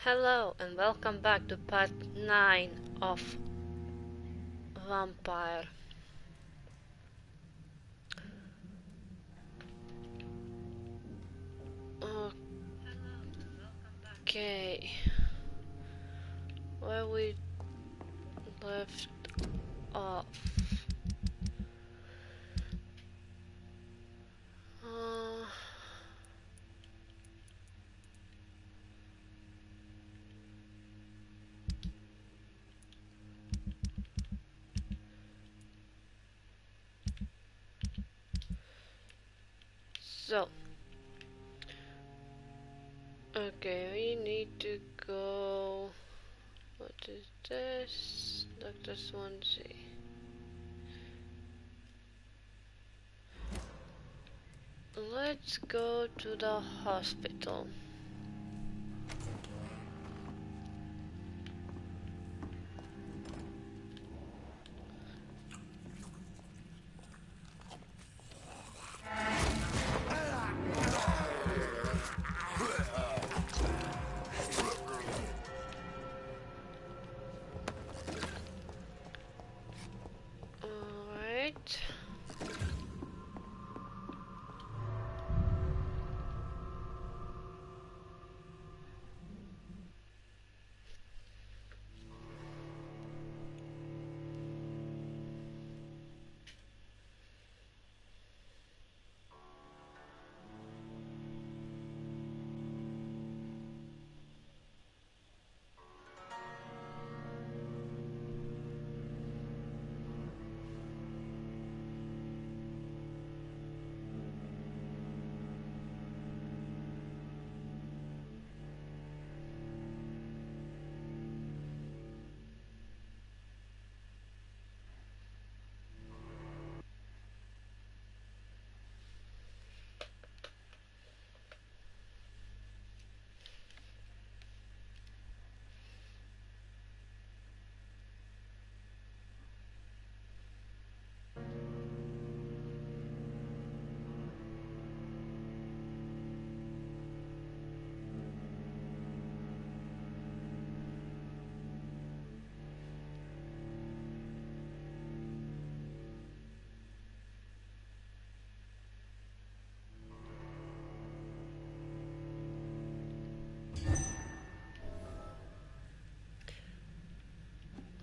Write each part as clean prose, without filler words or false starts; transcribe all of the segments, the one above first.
Hello and welcome back to part 9 of Vampyr. Okay, where we left off. Uh, so, okay, we need to go. What is this? Dr. Swansea. Let's go to the hospital. Alright.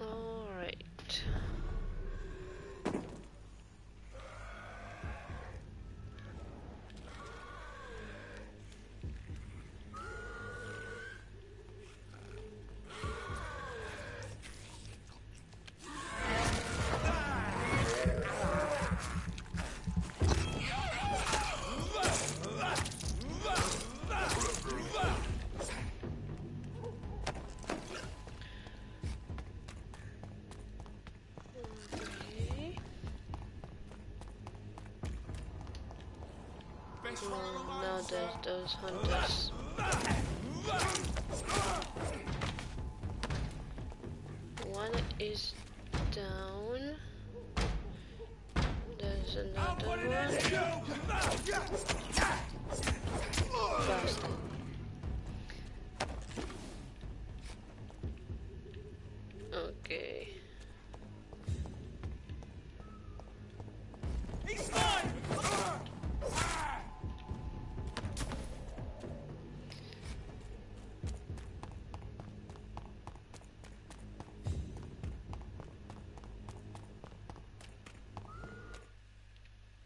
Alright. Now there's those hunters. One is down. There's another one. Bastard. Okay.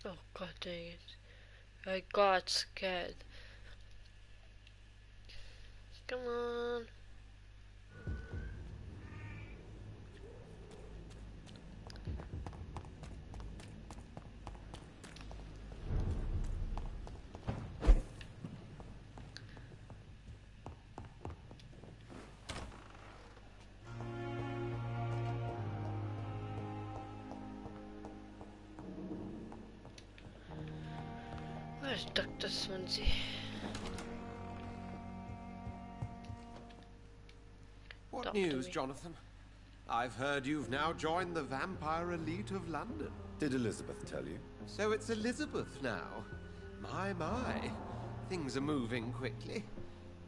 Oh god dang it. I got scared. Come on. Where's Dr. Swansea? What Talk to news, me. Jonathan? I've heard you've now joined the vampire elite of London. Did Elizabeth tell you? So it's Elizabeth now. My. Things are moving quickly.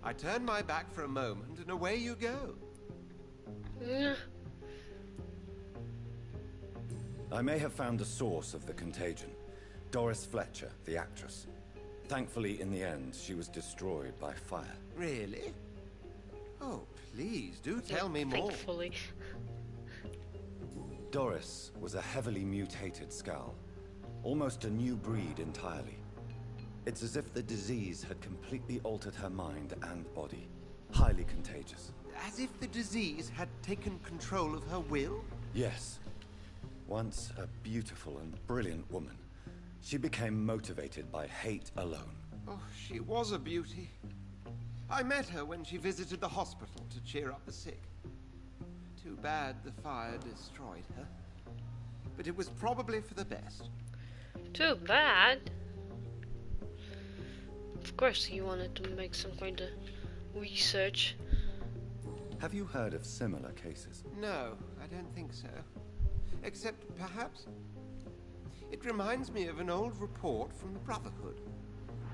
I turn my back for a moment and away you go. I may have found the source of the contagion. Doris Fletcher, the actress. Thankfully, in the end, she was destroyed by fire. Really? Oh, please, do tell me more. Thankfully. Doris was a heavily mutated skull. Almost a new breed entirely. It's as if the disease had completely altered her mind and body. Highly contagious. As if the disease had taken control of her will? Yes. Once a beautiful and brilliant woman, she became motivated by hate alone. Oh, she was a beauty. I met her when she visited the hospital to cheer up the sick. Too bad the fire destroyed her. But it was probably for the best. Too bad. Of course he wanted to make some kind of research. Have you heard of similar cases? No, I don't think so. Except, perhaps, it reminds me of an old report from the Brotherhood.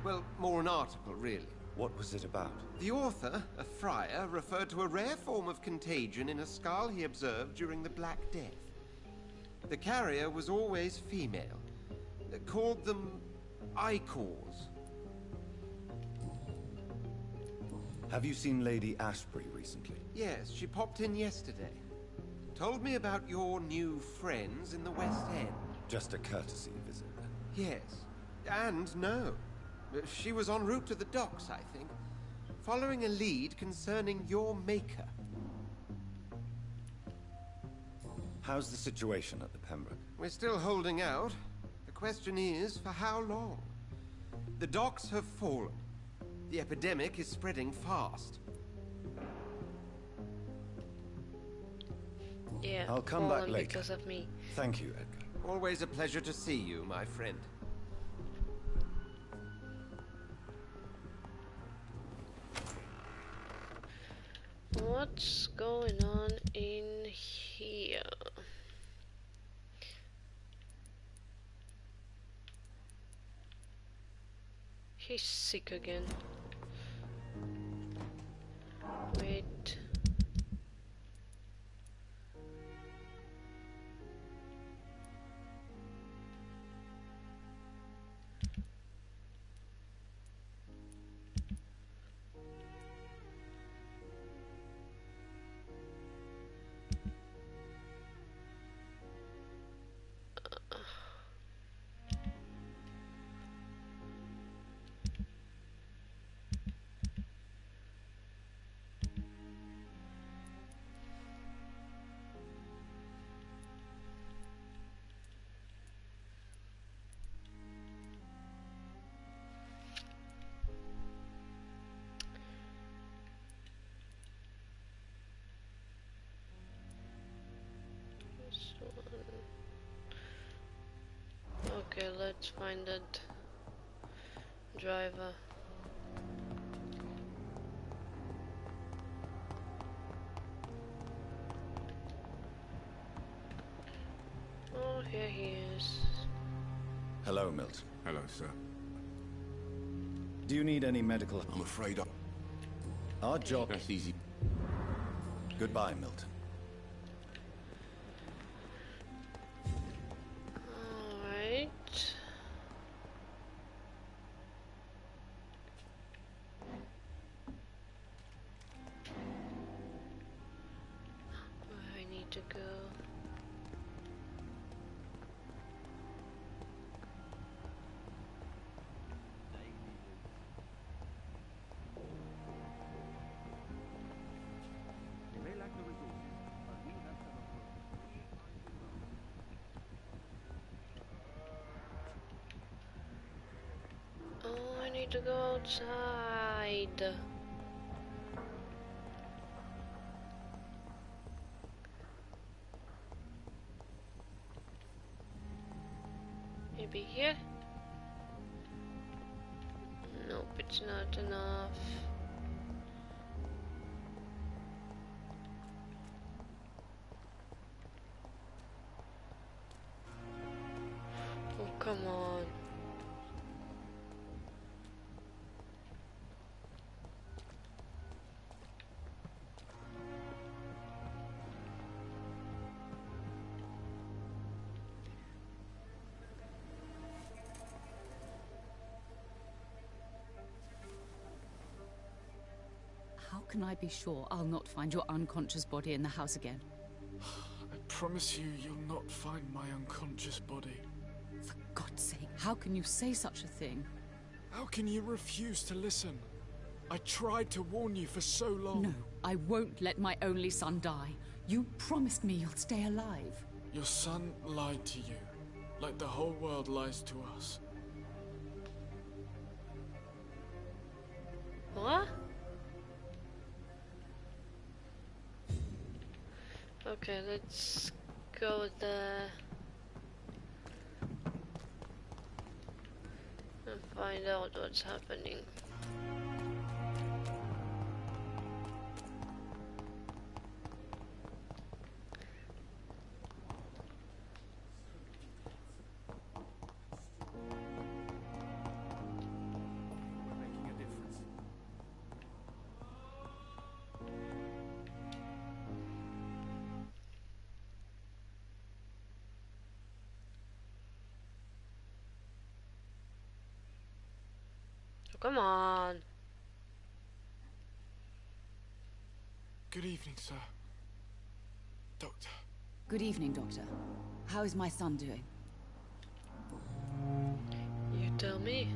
Well, more an article, really. What was it about? The author, a friar, referred to a rare form of contagion in a skull he observed during the Black Death. The carrier was always female. They called them Icors. Have you seen Lady Ashbury recently? Yes, she popped in yesterday. Told me about your new friends in the West End. Just a courtesy visit, then? Yes, and no. She was en route to the docks, I think, following a lead concerning your maker. How's the situation at the Pembroke? We're still holding out. The question is, for how long? The docks have fallen. The epidemic is spreading fast. Yeah, I'll come back later. because of me. Thank you, Edgar. Always a pleasure to see you, my friend. What's going on in here? He's sick again. Wait. Okay, let's find that driver. Oh, here he is. Hello, Milton. Hello, sir. Do you need any medical... I'm afraid Our job... that's easy. Goodbye, Milton. Alright. Where I need to go. Oh, I need to go outside. Maybe here? Nope, it's not enough. Oh, come on. can I be sure I'll not find your unconscious body in the house again? I promise you, you'll not find my unconscious body. For God's sake, how can you say such a thing? How can you refuse to listen? I tried to warn you for so long. No, I won't let my only son die. You promised me you'll stay alive. Your son lied to you, like the whole world lies to us. What? Okay, let's go there and find out what's happening. Come on. Good evening, sir. Doctor. Good evening, Doctor. How is my son doing? You tell me.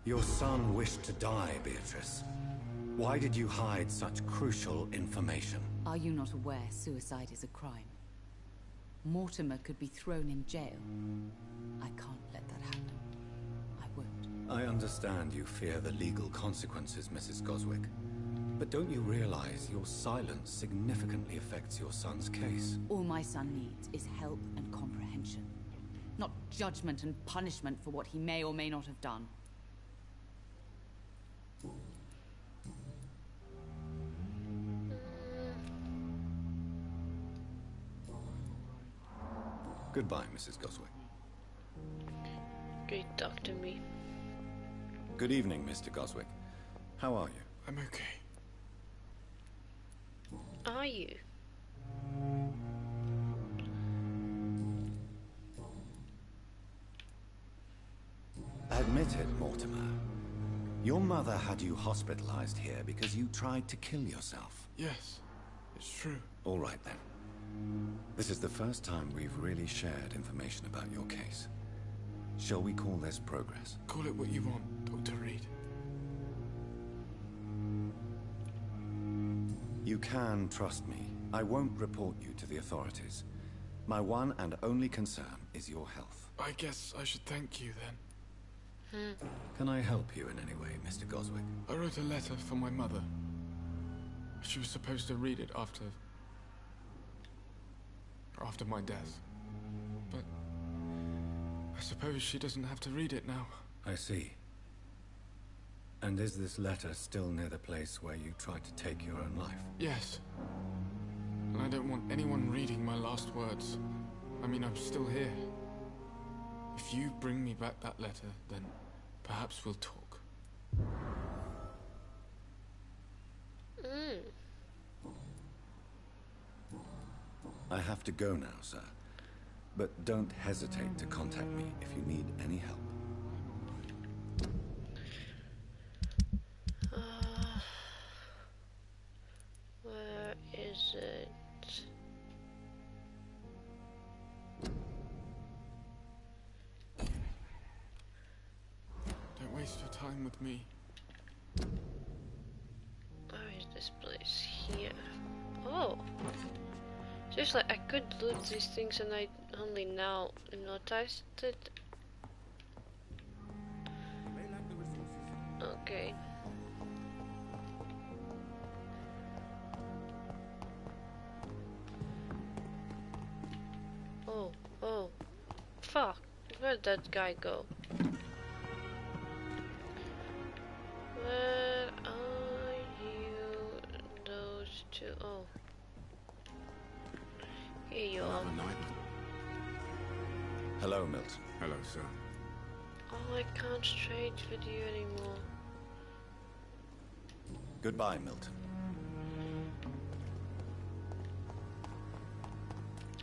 Your son wished to die, Beatrice. Why did you hide such crucial information? Are you not aware suicide is a crime? Mortimer could be thrown in jail. I can't let that happen. I won't. I understand you fear the legal consequences, Mrs. Goswick. But don't you realize your silence significantly affects your son's case? All my son needs is help and comprehension. Not judgment and punishment for what he may or may not have done. Goodbye, Mrs. Goswick. Great, talk to me. Good evening, Mr. Goswick. How are you? I'm okay. Are you? Admit it, Mortimer. Your mother had you hospitalized here because you tried to kill yourself. Yes, it's true. All right, then. This is the first time we've really shared information about your case. Shall we call this progress? Call it what you want, Dr. Reed. You can trust me. I won't report you to the authorities. My one and only concern is your health. I guess I should thank you then. Can I help you in any way, Mr. Goswick? I wrote a letter for my mother. She was supposed to read it after my death. But I suppose she doesn't have to read it now. I see. And is this letter still near the place where you tried to take your own life? Yes. And I don't want anyone reading my last words. I mean, I'm still here. If you bring me back that letter, then perhaps we'll talk. I have to go now, sir. But don't hesitate to contact me if you need any help. Where is it? Don't waste your time with me. Where is this place? Here. Oh! Seriously, I could loot these things and I only now noticed it. Okay. Oh. Fuck. Where'd that guy go? Where are you? Those two. Oh. Here you are. Hello, Milton. Hello, sir. Oh, I can't trade with you anymore. Goodbye, Milton.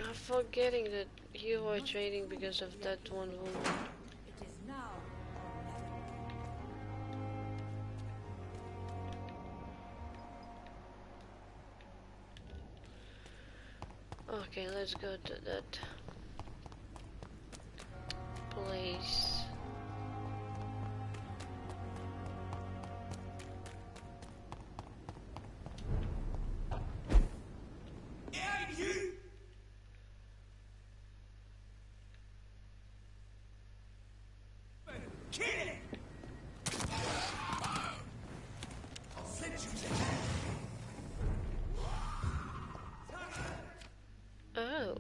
I'm forgetting that you were trading because of that one woman. It is now. Okay, let's go to that place. Oh.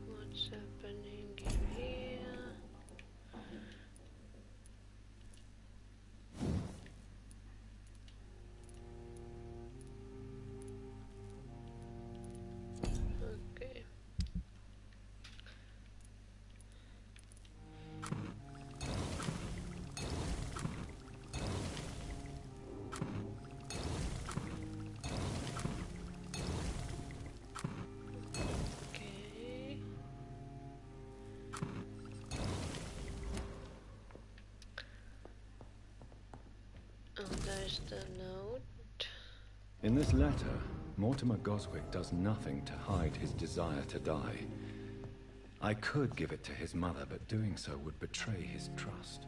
What's happening here? Okay. Okay. Oh, there's the note. In this letter, Mortimer Goswick does nothing to hide his desire to die. I could give it to his mother, but doing so would betray his trust.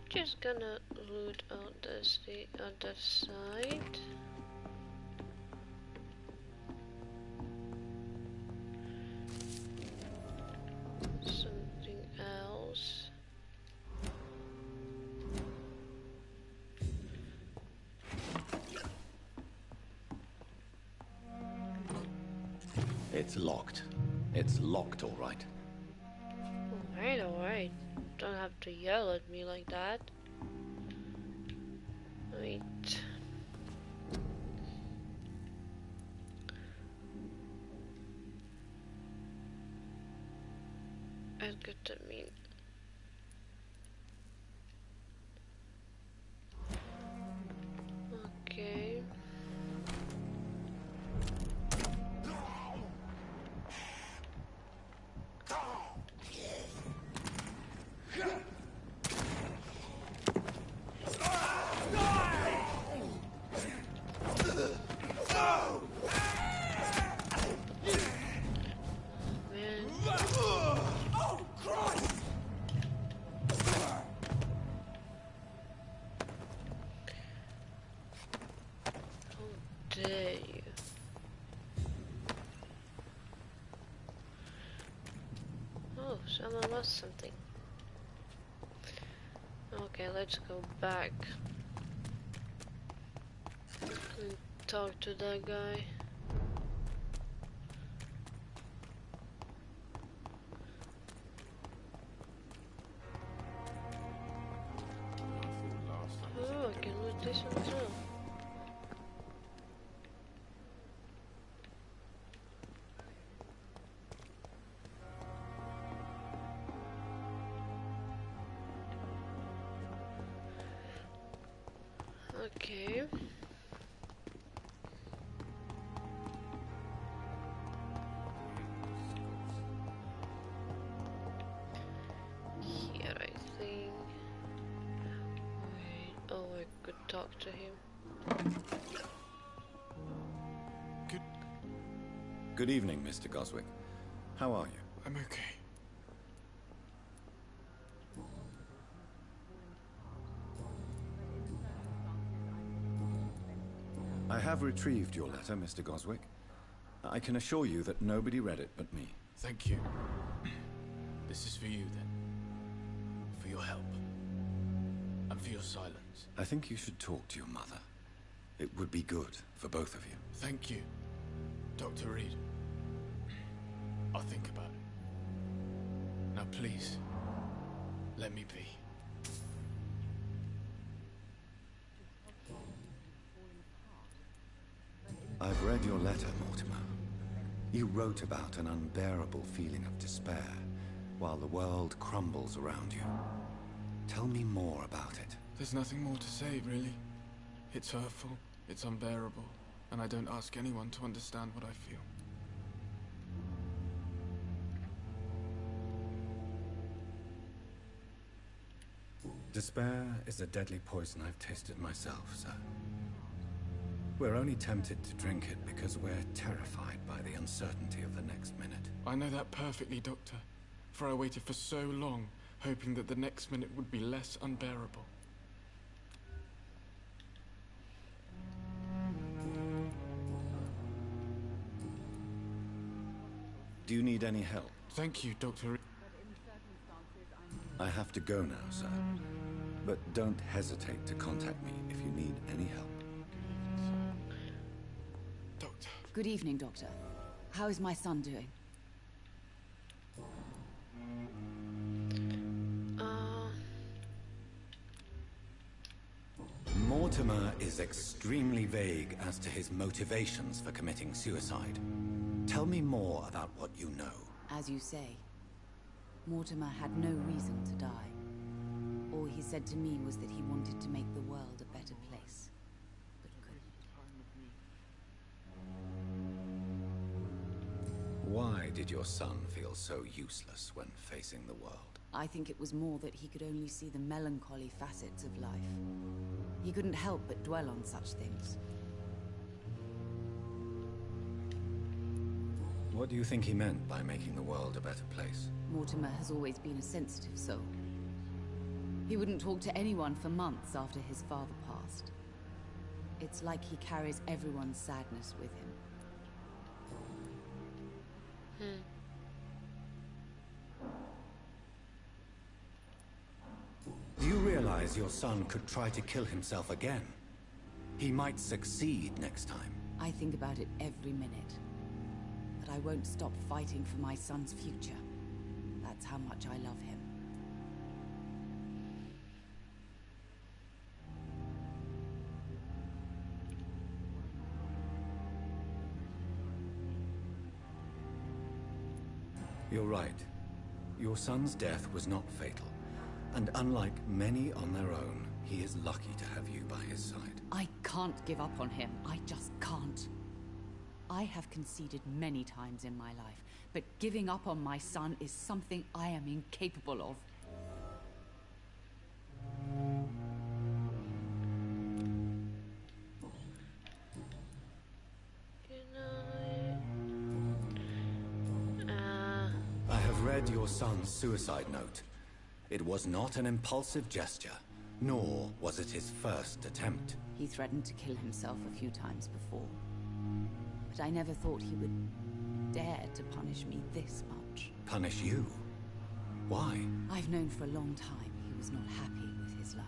Just gonna loot out the other side. Something else. It's locked. It's locked, all right. Alright, alright. Don't have to yell at me like that. Wait. I've got to mean. Okay. Dare you? Oh, someone lost something. Okay, let's go back and talk to that guy. Oh, I can loot this one too. Okay. Here, I think. Wait. Oh, I could talk to him. Good evening, Mr. Goswick. How are you? I'm okay. I have retrieved your letter, Mr. Goswick. I can assure you that nobody read it but me. Thank you. This is for you, then. For your help. And for your silence. I think you should talk to your mother. It would be good for both of you. Thank you, Dr. Reed. I'll think about it. Now please, let me be. I've read your letter, Mortimer. You wrote about an unbearable feeling of despair while the world crumbles around you. Tell me more about it. There's nothing more to say, really. It's hurtful, it's unbearable, and I don't ask anyone to understand what I feel. Despair is a deadly poison I've tasted myself, sir. We're only tempted to drink it because we're terrified by the uncertainty of the next minute. I know that perfectly, Doctor. For I waited for so long, hoping that the next minute would be less unbearable. Do you need any help? Thank you, Doctor. I have to go now, sir. But don't hesitate to contact me if you need any help. Doctor. Good evening, Doctor. How is my son doing? Mortimer is extremely vague as to his motivations for committing suicide. Tell me more about what you know. As you say, Mortimer had no reason to die. All he said to me was that he wanted to make the world a better place, but couldn't. Why did your son feel so useless when facing the world? I think it was more that he could only see the melancholy facets of life. He couldn't help but dwell on such things. What do you think he meant by making the world a better place? Mortimer has always been a sensitive soul. He wouldn't talk to anyone for months after his father passed. It's like he carries everyone's sadness with him. Do you realize your son could try to kill himself again? He might succeed next time. I think about it every minute. But I won't stop fighting for my son's future. That's how much I love him. You're right. Your son's death was not fatal. And unlike many on their own, he is lucky to have you by his side. I can't give up on him. I just can't. I have conceded many times in my life, but giving up on my son is something I am incapable of. I have read your son's suicide note. It was not an impulsive gesture, nor was it his first attempt. He threatened to kill himself a few times before. But I never thought he would dare to punish me this much. Punish you? Why? I've known for a long time he was not happy with his life.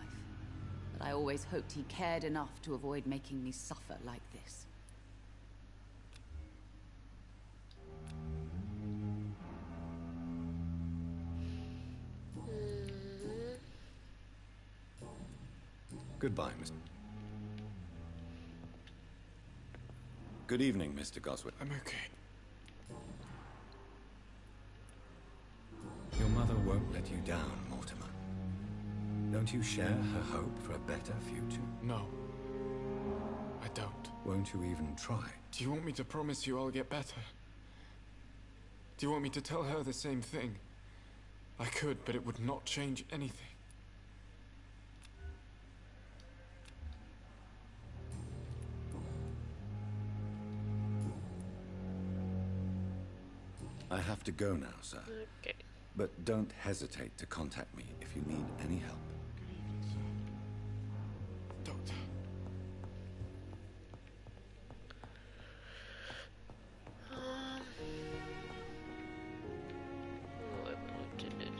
But I always hoped he cared enough to avoid making me suffer like this. Goodbye, Mr. Good evening, Mr. Goswick. I'm okay. Your mother won't let you down, Mortimer. Don't you share her hope for a better future? No. I don't. Won't you even try? Do you want me to promise you I'll get better? Do you want me to tell her the same thing? I could, but it would not change anything. I have to go now, sir. Okay. But don't hesitate to contact me if you need any help. Good evening, sir. Doctor. Oh, I bloated it.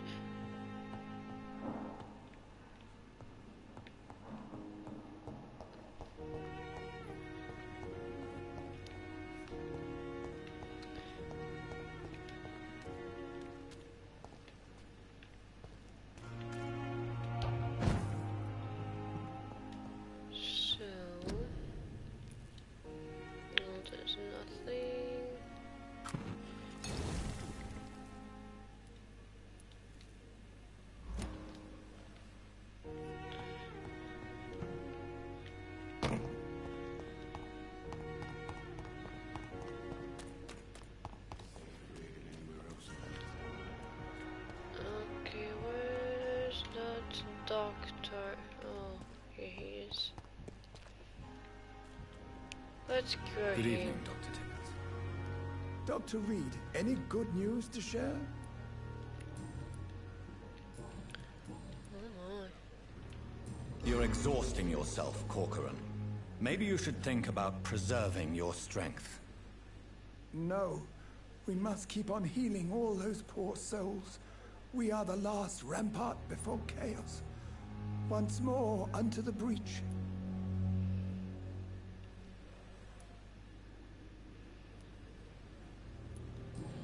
let's go Good here. evening, Dr. Tibbets. Dr. Reed, any good news to share? Oh my. You're exhausting yourself, Corcoran. Maybe you should think about preserving your strength. No. We must keep on healing all those poor souls. We are the last rampart before chaos. Once more unto the breach.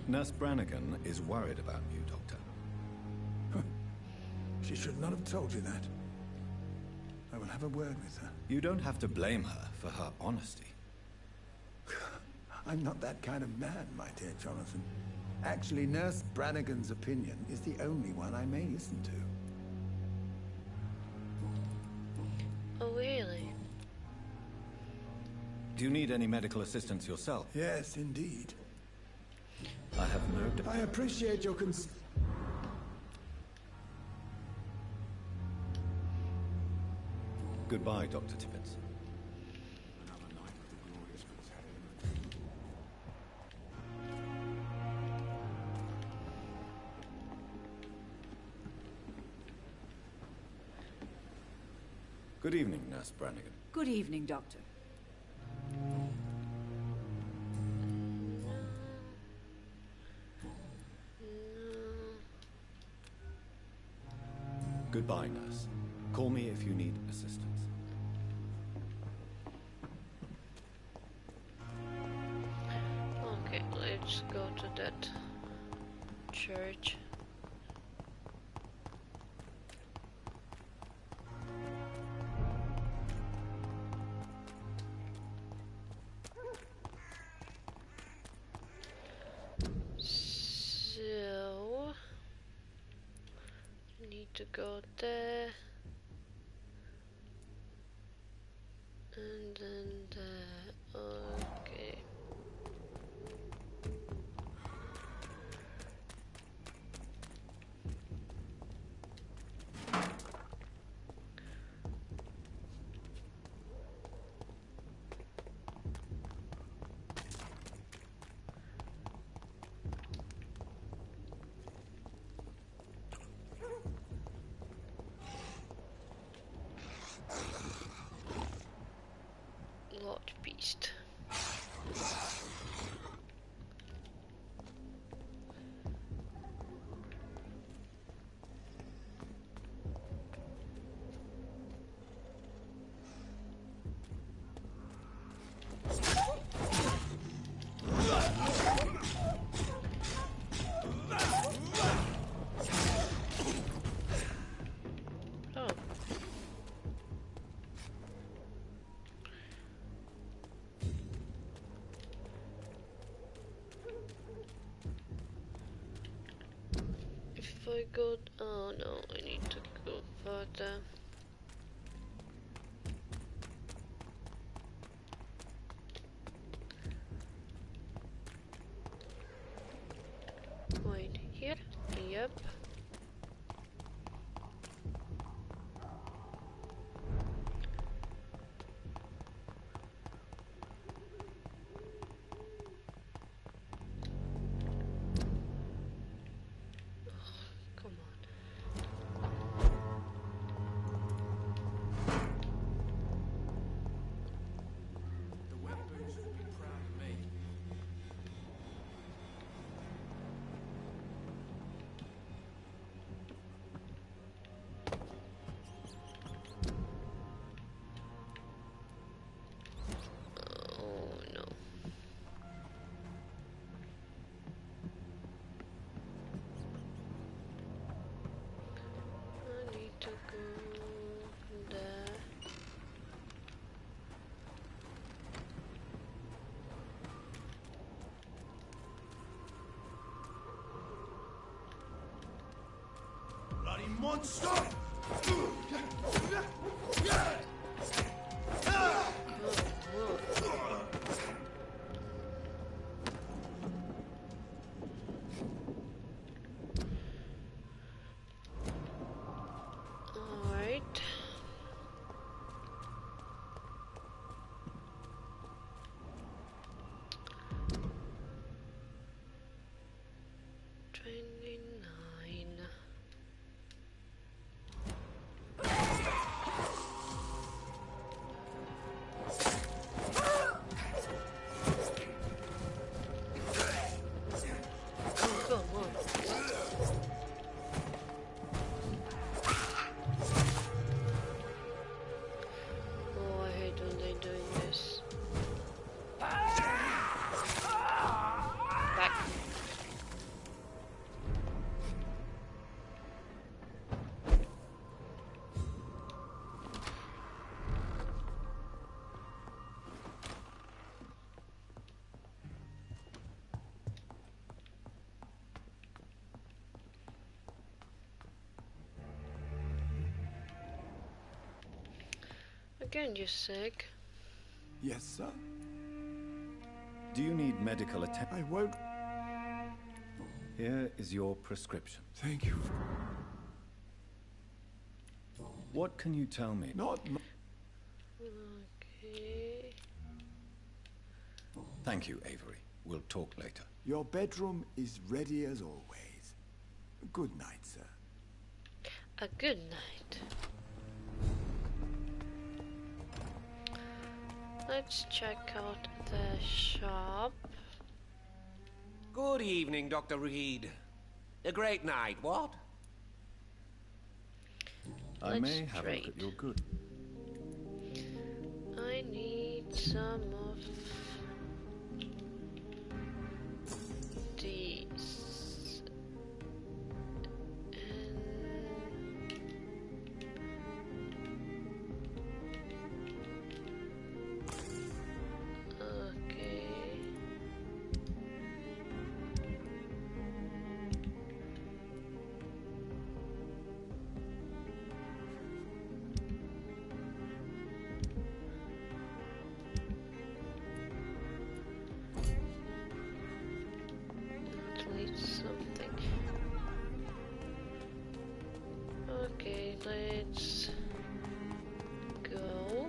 Nurse Brannigan is worried about you, Doctor. She should not have told you that. I will have a word with her. You don't have to blame her for her honesty. I'm not that kind of man, my dear Jonathan. Actually, Nurse Brannigan's opinion is the only one I may listen to. Oh really? Do you need any medical assistance yourself? Yes, indeed. I have no doubt. I appreciate your Goodbye, Dr. Tibbets. Good evening, Nurse Brannigan. Good evening, Doctor. Goodbye, Nurse. Call me if you need assistance. Okay, let's go to that church. So need to go there and then there. Okay. Lord Beast. Oh. If I go, oh no, I need to go further. Wait, here? Yep. Come on. The Vampyrs will be proud of me. Oh no. I need to go there. Bloody monster! Alright. 29. Come on. Oh, I hate when they're doing this. Back. Again, you're sick. Yes, sir. Do you need medical attention? I won't. Here is your prescription. Thank you. What can you tell me? Not. Okay. Thank you, Avery. We'll talk later. Your bedroom is ready as always. Good night, sir. A good night. Let's check out the shop. Good evening, Dr. Reed. A great night, what? I Let's may have a trade. look at your goods. I need some of these. Okay. At least something. Okay, let's go.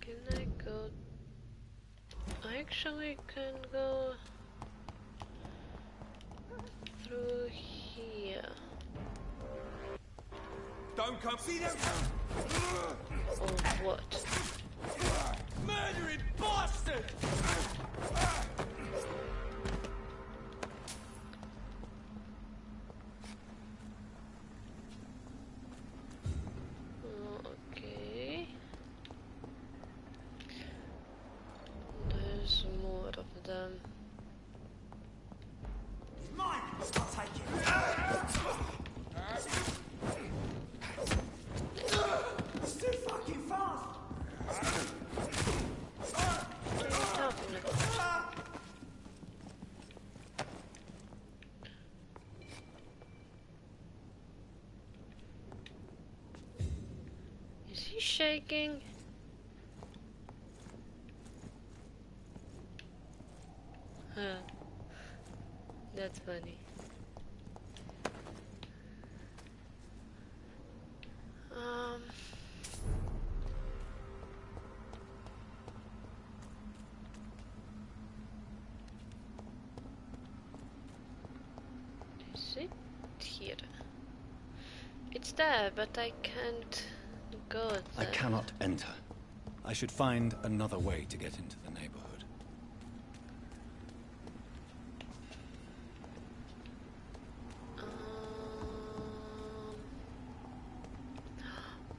Can I go? I actually can go through here. Don't come see them! Or what? Murdering bastard! Okay. There's more of them. Mine! I'll take it! It's too fucking fast! What are you talking about? Is he shaking? Huh. That's funny. Um. Is it here? It's there, but I can't go there. I cannot enter. I should find another way to get into the neighborhood.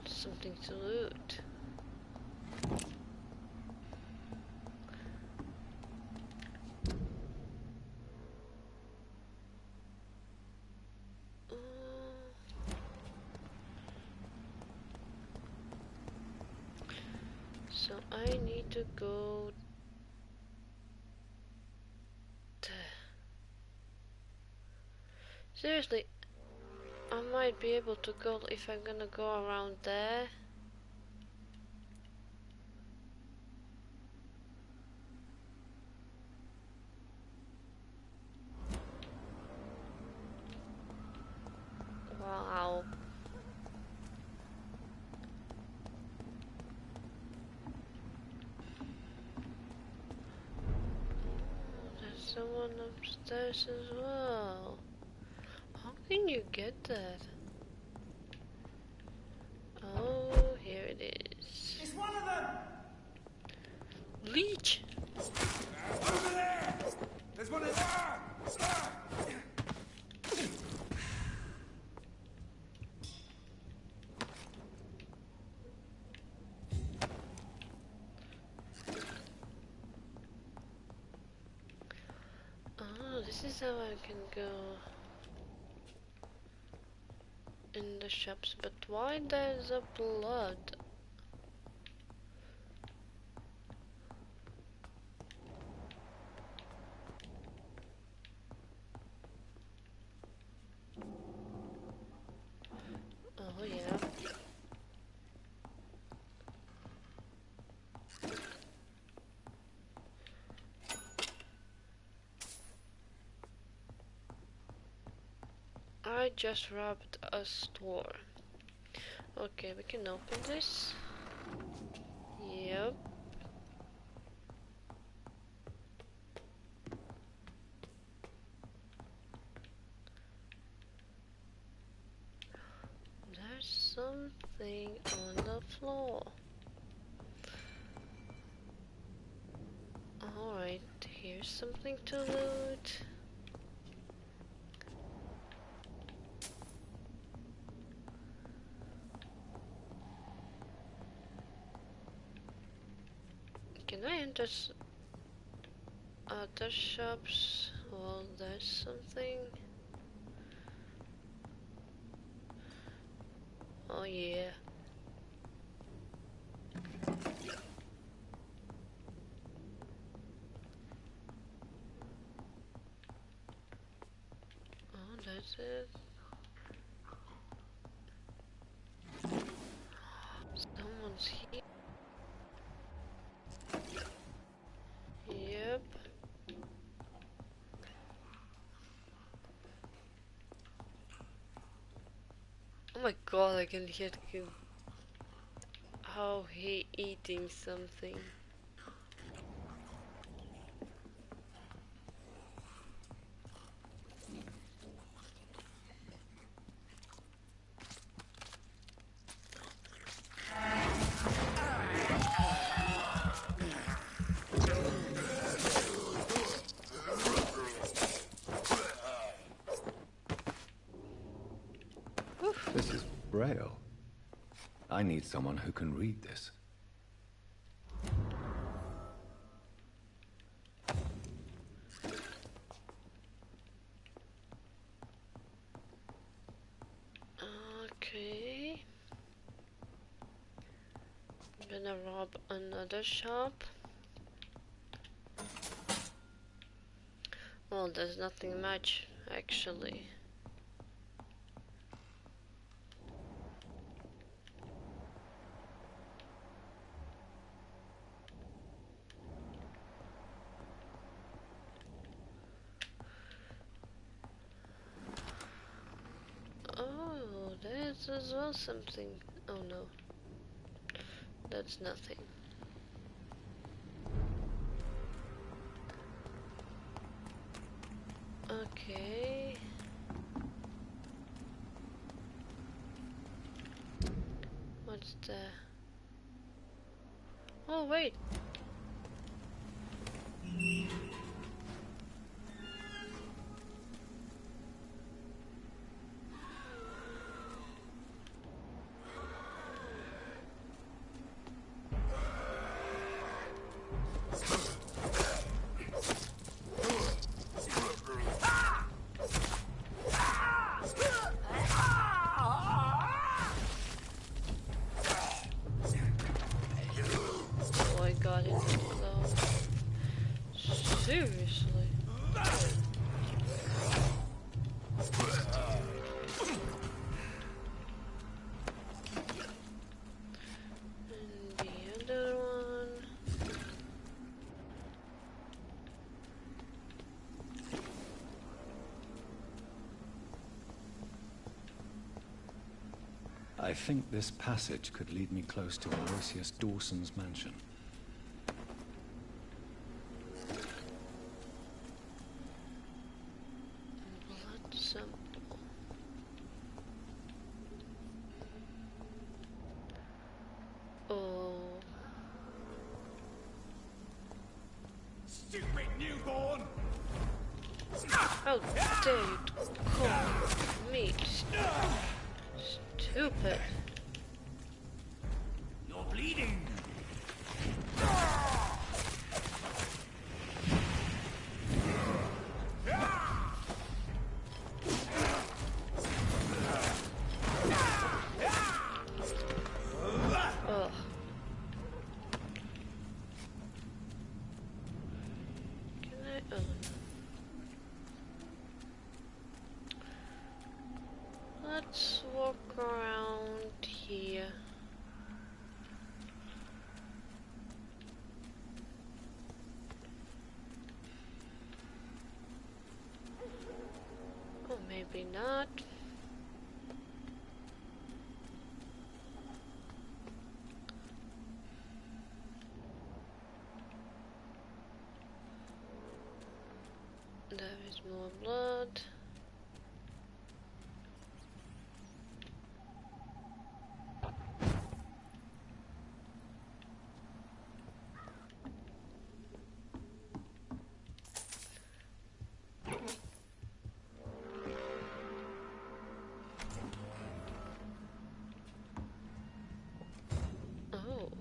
Something to loot. So I need to go there. Seriously, I might be able to go if I'm gonna go around there. Wow. one upstairs as well. How can you get that? Oh, here it is. It's one of them! Leech! Over there! There's one in there! Oh, this is how I can go in the shops, but why there's a blood? Oh yeah. I just robbed a store. Okay, we can open this. Yep. There's something on the floor. Alright, here's something to loot. Can I enter other shops? Well, there's something. Oh yeah. Oh, that's it. Someone's here. Yep. Oh my god, I can hear the kid. How he eating something. This is Braille. I need someone who can read this. Okay. I'm gonna rob another shop. Well, there's nothing much, actually. Oh, there's as well something. Oh no. That's nothing. Okay. What's the... Oh, wait. Oh, I got it though. Seriously. And the other one. I think this passage could lead me close to Aloysius Dawson's mansion. How dare you call me stupid? You're bleeding. Ugh. Can I? Oh no. Let's walk around here. Or maybe not. There is more blood. Oh.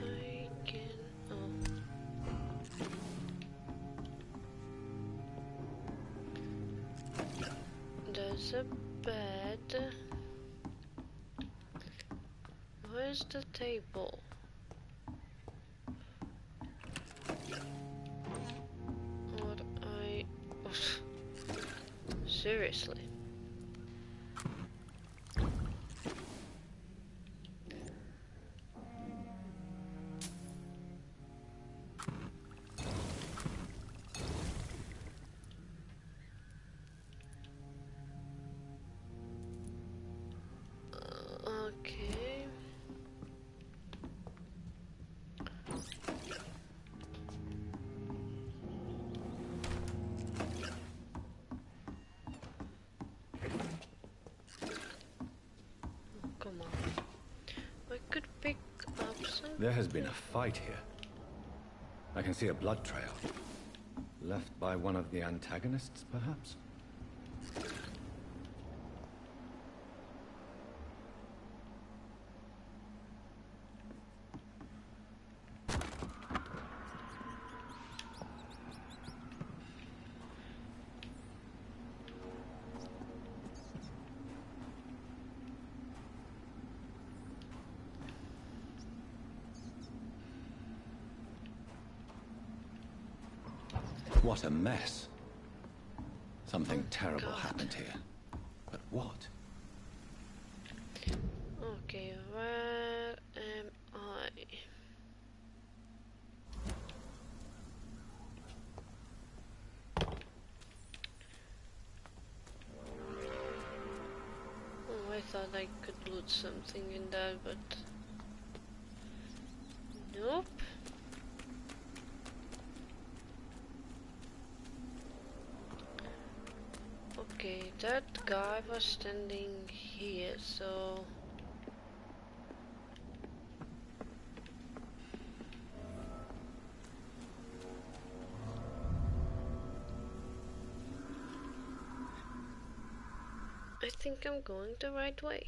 I can. Oh. There's a bed. Where's the table? What I. Seriously. Okay. Come on. I could pick up some. There has been a fight here. I can see a blood trail. Left by one of the antagonists, perhaps? What a mess. Something terrible happened here. But what? Okay, where am I? Oh, I thought I could loot something in there, but nope. Okay, that guy was standing here, so I think I'm going the right way.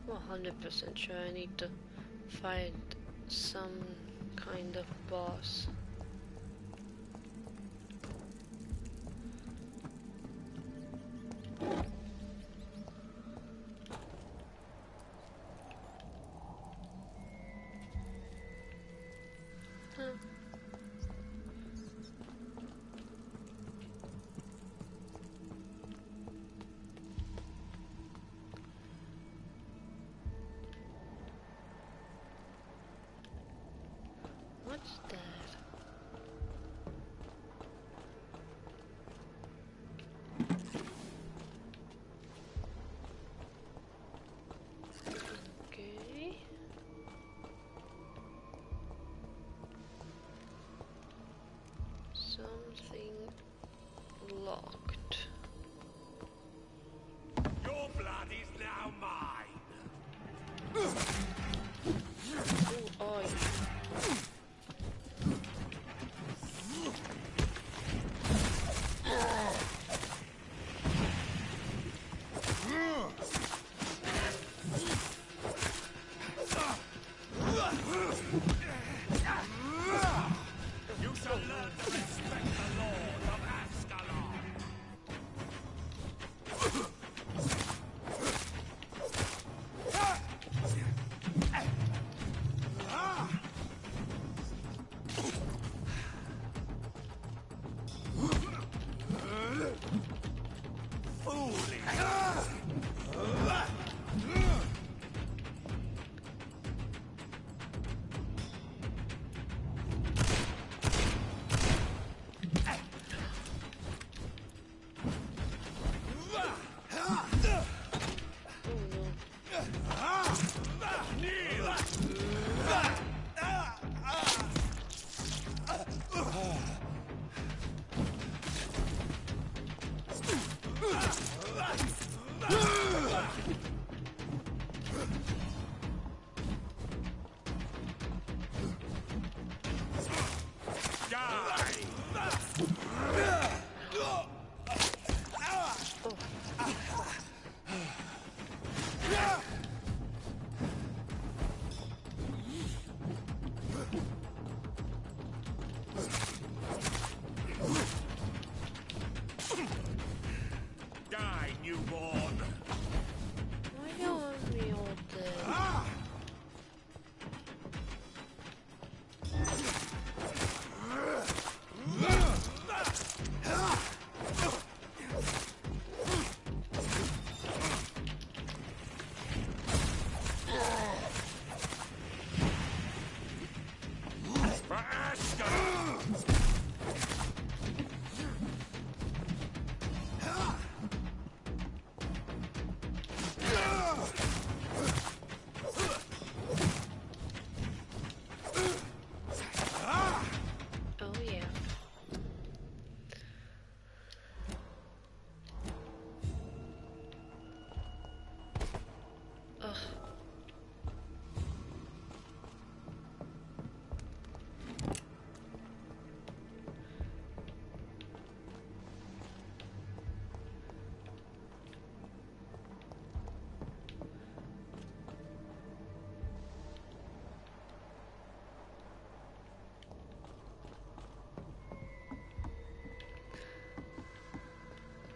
100% sure I need to fight some kind of boss. What's that? Okay. Something locked. Your blood is now mine. Who are you? You shall learn to respect the Lord of Ascalon. Die, newborn. Why do you want me all dead? For Ascalon. Oh yeah. Ugh.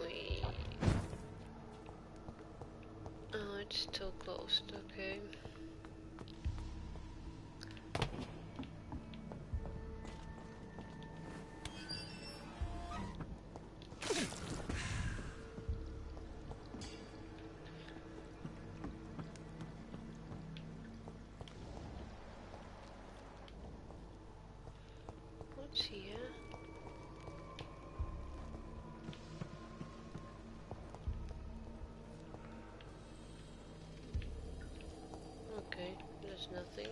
Wait. Oh, it's still closed, okay. What's here? Okay, there's nothing.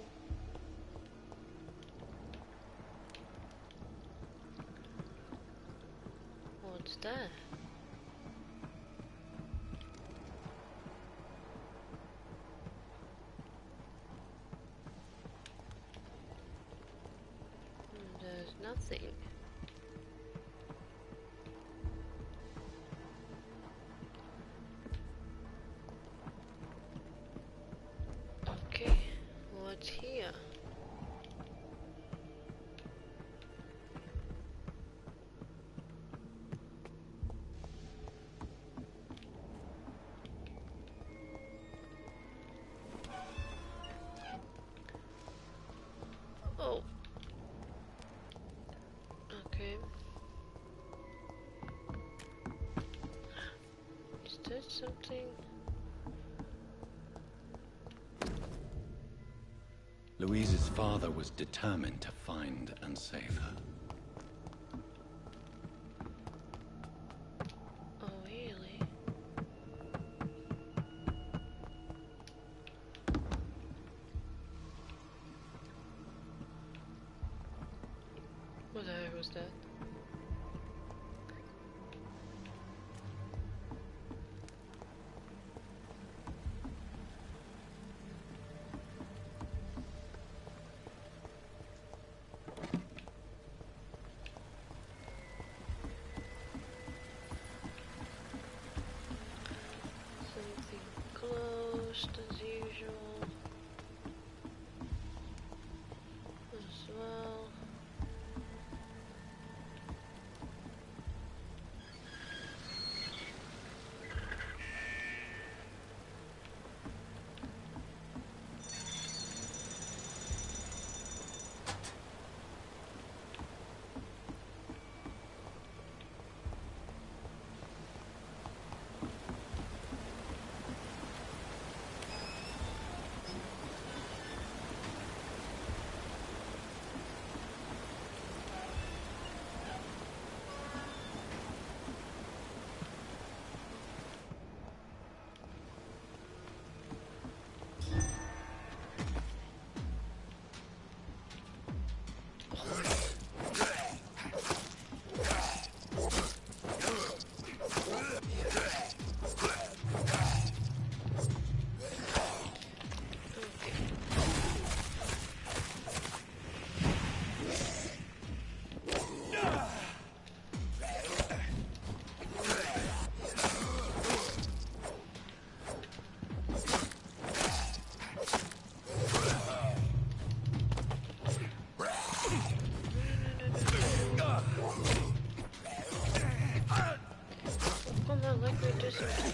What's that? There's nothing. something? Louise's father was determined to find and save her. Oh, really? What the heck was that? Something closed as usual. As well. Come on, let me do something.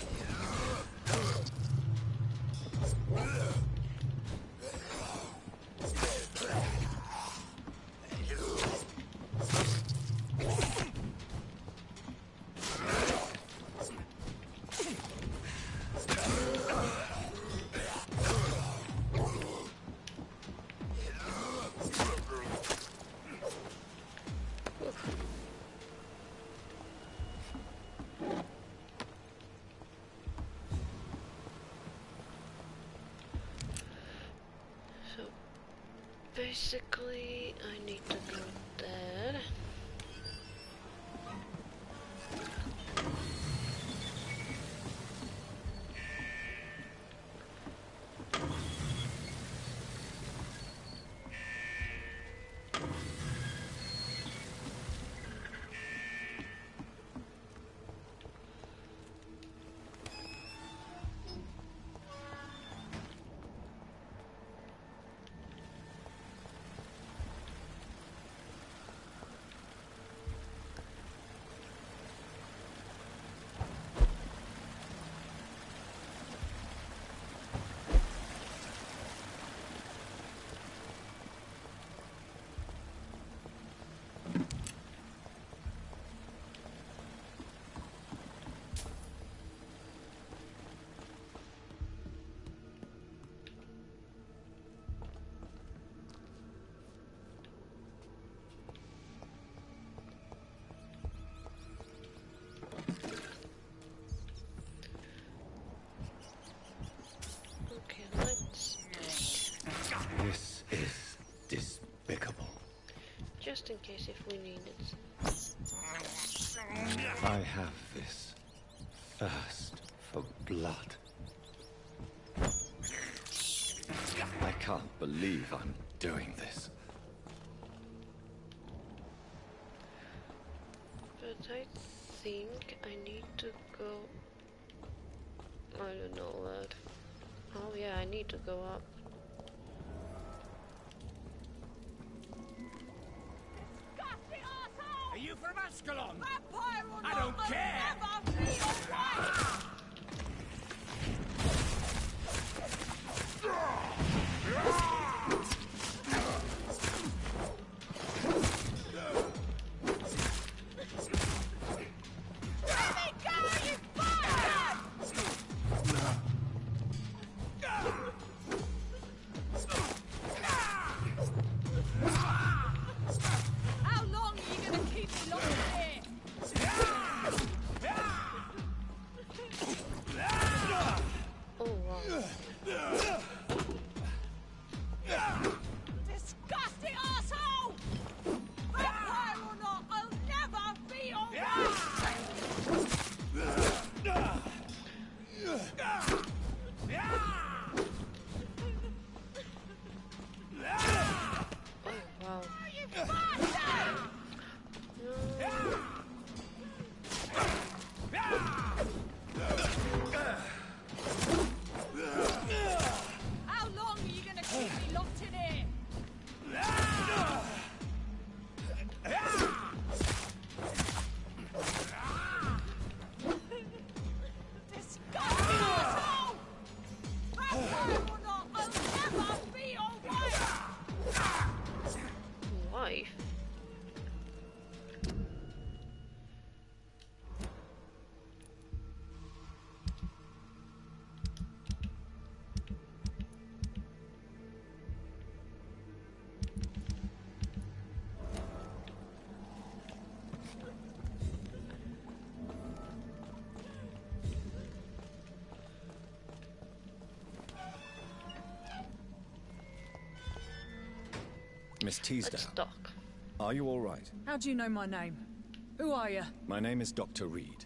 So basically, I need to go there. Okay, let's This is despicable. just in case if we need it. I have this thirst for blood. I can't believe I'm doing this. But I think I need to go. I don't know what. Oh yeah, I need to go up. Are you from Ascalon? Vampyr or I not, don't I'll care. never be your wife! Let me go, you bastard! Miss Teasdale, Let's talk. are you all right? How do you know my name? Who are you? My name is Dr. Reed.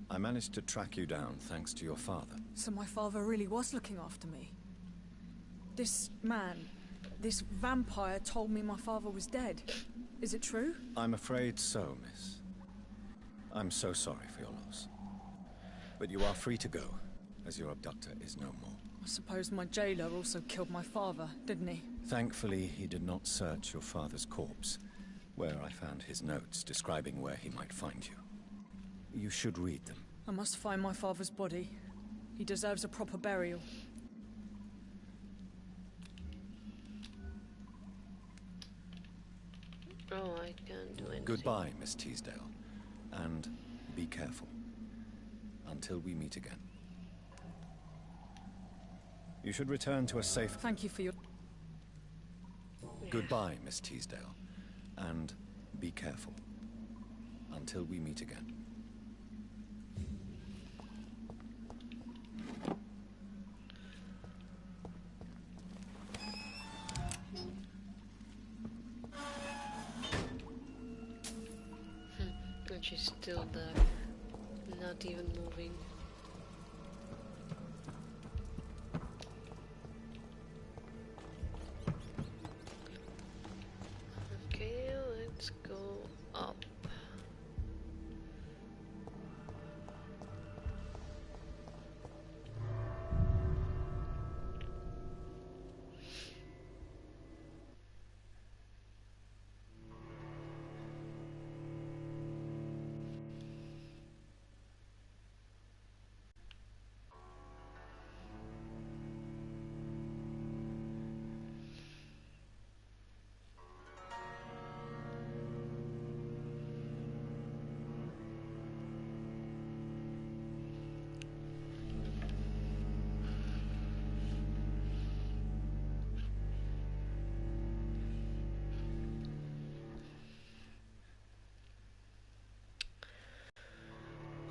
I managed to track you down thanks to your father. So my father really was looking after me. This man, this vampire told me my father was dead. Is it true? I'm afraid so, miss. I'm so sorry for your loss. But you are free to go, as your abductor is no more. I suppose my jailer also killed my father, didn't he? Thankfully, he did not search your father's corpse, where I found his notes describing where he might find you. You should read them. I must find my father's body. He deserves a proper burial. Oh, I can't do anything. Goodbye, Miss Teasdale. And be careful. Until we meet again. You should return to a safe... Thank you for your... Goodbye, Miss Teasdale. And be careful. Until we meet again. And she's still there. Not even moving. Okay, let's go up.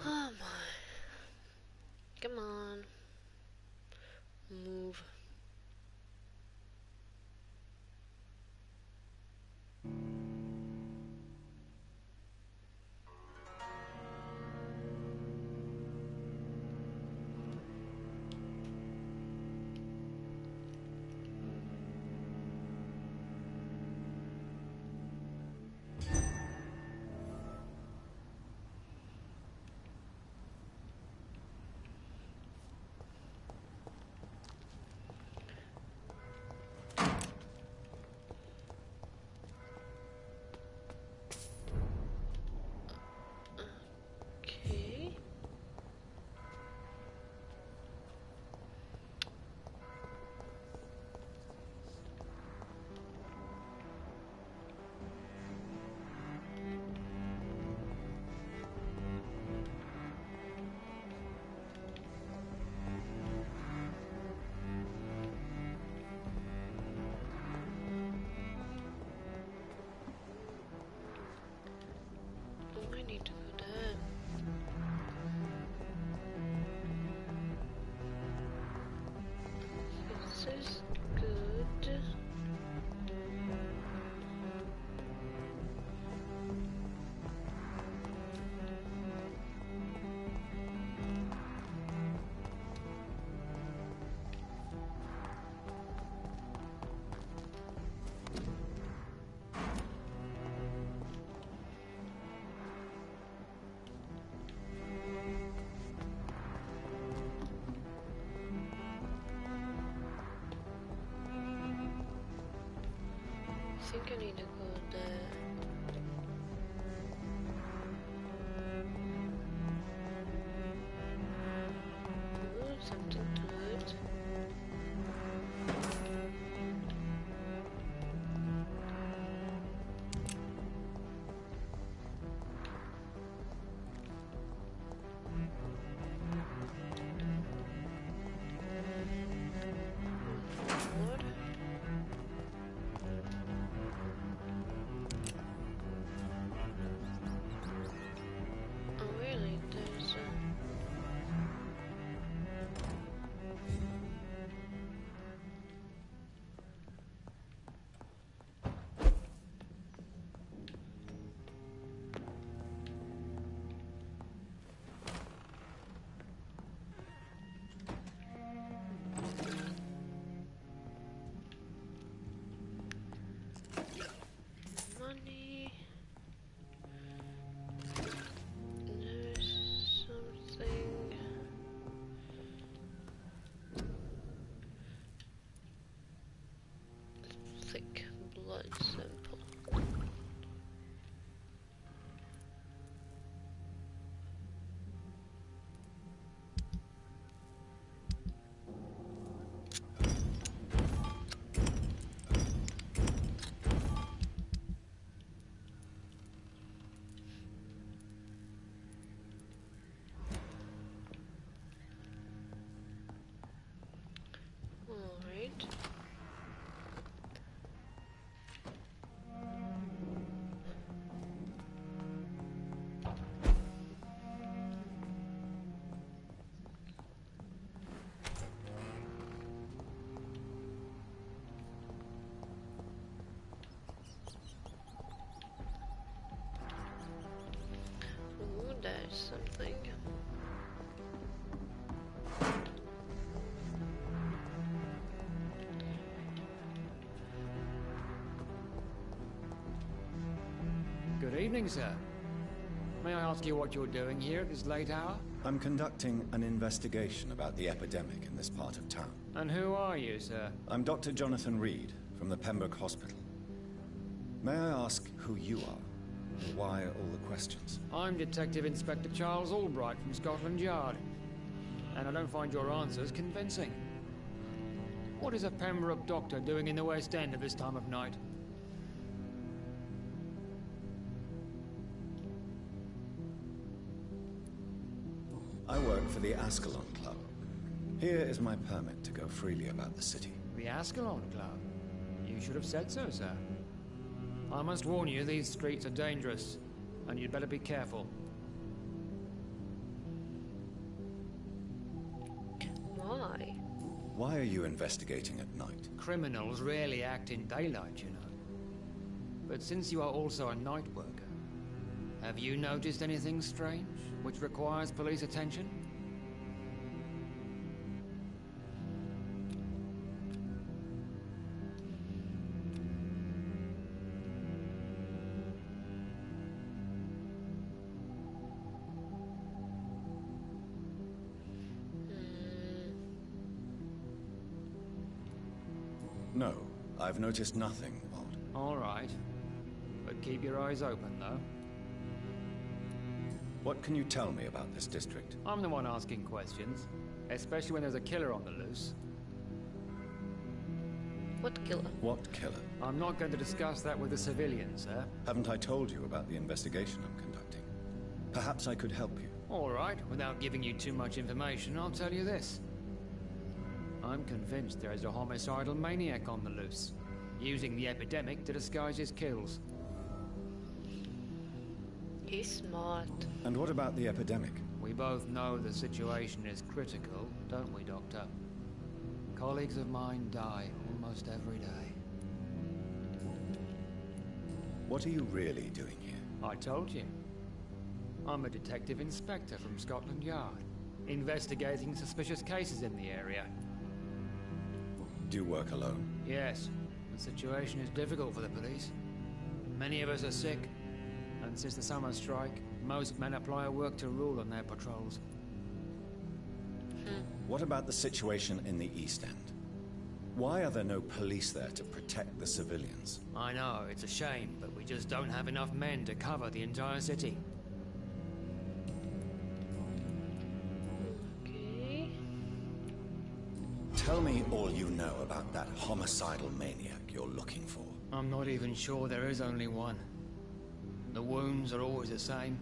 Oh my. Come on. Move. Okay. Oh, I need to go there. This is good. I think I need to go there. Ooh, something good. More. evening, sir. May I ask you what you're doing here at this late hour? I'm conducting an investigation about the epidemic in this part of town. And who are you, sir? I'm Dr. Jonathan Reed from the Pembroke Hospital. May I ask who you are? And why all the questions? I'm Detective Inspector Charles Albright from Scotland Yard. And I don't find your answers convincing. What is a Pembroke doctor doing in the West End at this time of night? I work for the Ascalon Club. Here is my permit to go freely about the city. The Ascalon Club? You should have said so, sir. I must warn you, these streets are dangerous, and you'd better be careful. Why? Why are you investigating at night? Criminals rarely act in daylight, you know. But since you are also a night worker, have you noticed anything strange which requires police attention? No, I've noticed nothing odd. All right. But keep your eyes open, though. What can you tell me about this district? I'm the one asking questions, especially when there's a killer on the loose. What killer? What killer? I'm not going to discuss that with the civilians, sir. Haven't I told you about the investigation I'm conducting? Perhaps I could help you. All right, without giving you too much information, I'll tell you this. I'm convinced there is a homicidal maniac on the loose, using the epidemic to disguise his kills. He's smart. And what about the epidemic? We both know the situation is critical, don't we, Doctor? Colleagues of mine die almost every day. What are you really doing here? I told you. I'm a detective inspector from Scotland Yard, investigating suspicious cases in the area. Do you work alone? Yes. The situation is difficult for the police. Many of us are sick, and since the summer strike, most men apply a work to rule on their patrols. What about the situation in the East End? Why are there no police there to protect the civilians? I know, it's a shame, but we just don't have enough men to cover the entire city. Okay. Tell me all you know about that homicidal maniac you're looking for. I'm not even sure there is only one. The wounds are always the same,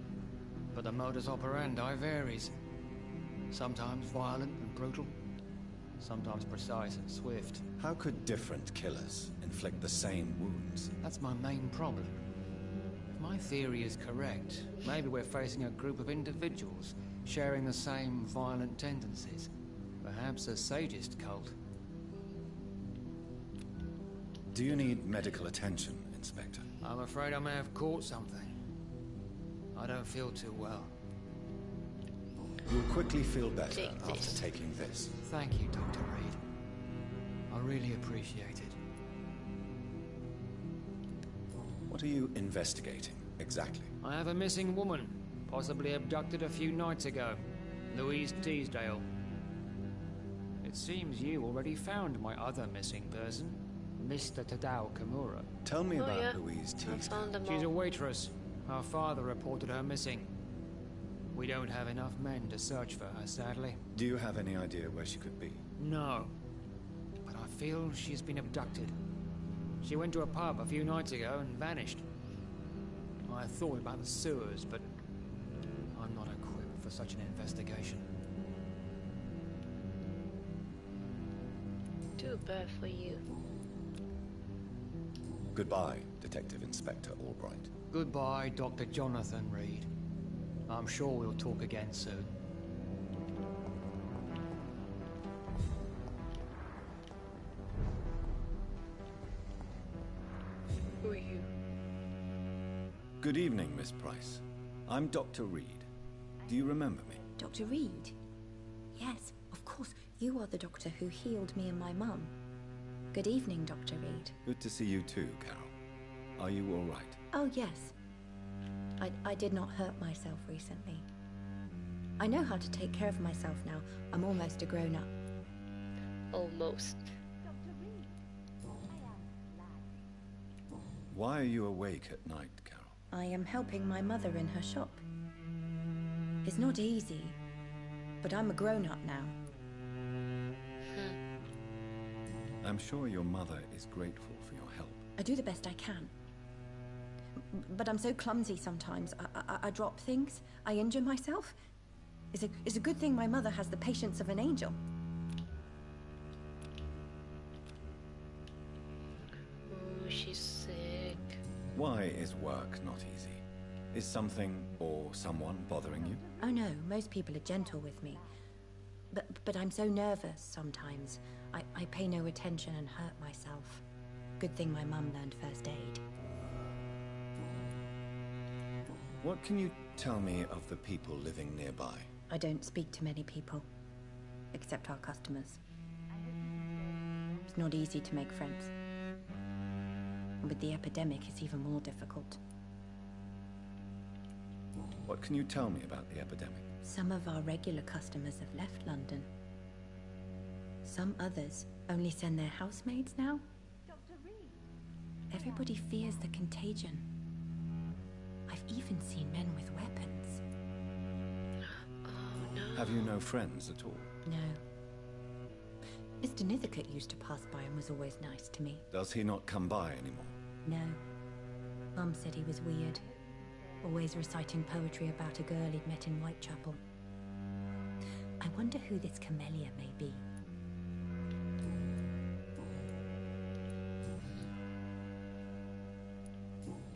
but the modus operandi varies. Sometimes violent and brutal, sometimes precise and swift. How could different killers inflict the same wounds? That's my main problem. If my theory is correct, maybe we're facing a group of individuals sharing the same violent tendencies. Perhaps a sadist cult. Do you need medical attention, Inspector? I'm afraid I may have caught something. I don't feel too well. You'll quickly feel better Take after this. taking this. Thank you, Dr. Reed. I really appreciate it. What are you investigating, exactly? I have a missing woman, possibly abducted a few nights ago. Louise Teasdale. It seems you already found my other missing person, Mr. Tadao Kimura. Tell me Oh, about yeah. Louise I Teasdale. found them She's a all. waitress. Her father reported her missing. We don't have enough men to search for her, sadly. Do you have any idea where she could be? No. But I feel she's been abducted. She went to a pub a few nights ago and vanished. I thought about the sewers, but I'm not equipped for such an investigation. Too bad for you. Goodbye, Detective Inspector Albright. Goodbye, Dr. Jonathan Reed. I'm sure we'll talk again soon. Who are you? Good evening, Miss Price. I'm Dr. Reed. Do you remember me? Dr. Reed? Yes, of course. You are the doctor who healed me and my mum. Good evening, Dr. Reed. Good to see you too, Carol. Are you all right? Oh, yes. I did not hurt myself recently. I know how to take care of myself now. I'm almost a grown-up. Almost. Why are you awake at night, Carol? I am helping my mother in her shop. It's not easy, but I'm a grown-up now. I'm sure your mother is grateful for your help. I do the best I can. But I'm so clumsy sometimes. I drop things. I injure myself. It's a good thing my mother has the patience of an angel. Oh, she's sick. Why is work not easy? Is something or someone bothering you? Oh no, most people are gentle with me. But I'm so nervous sometimes. I pay no attention and hurt myself. Good thing my mum learned first aid. What can you tell me of the people living nearby? I don't speak to many people, except our customers. It's not easy to make friends. With the epidemic, it's even more difficult. What can you tell me about the epidemic? Some of our regular customers have left London. Some others only send their housemaids now. Everybody fears the contagion. I've even seen men with weapons. Oh no. Have you no friends at all? No. Mr. Nithercote used to pass by and was always nice to me. Does he not come by anymore? No. Mum said he was weird. Always reciting poetry about a girl he'd met in Whitechapel. I wonder who this camellia may be.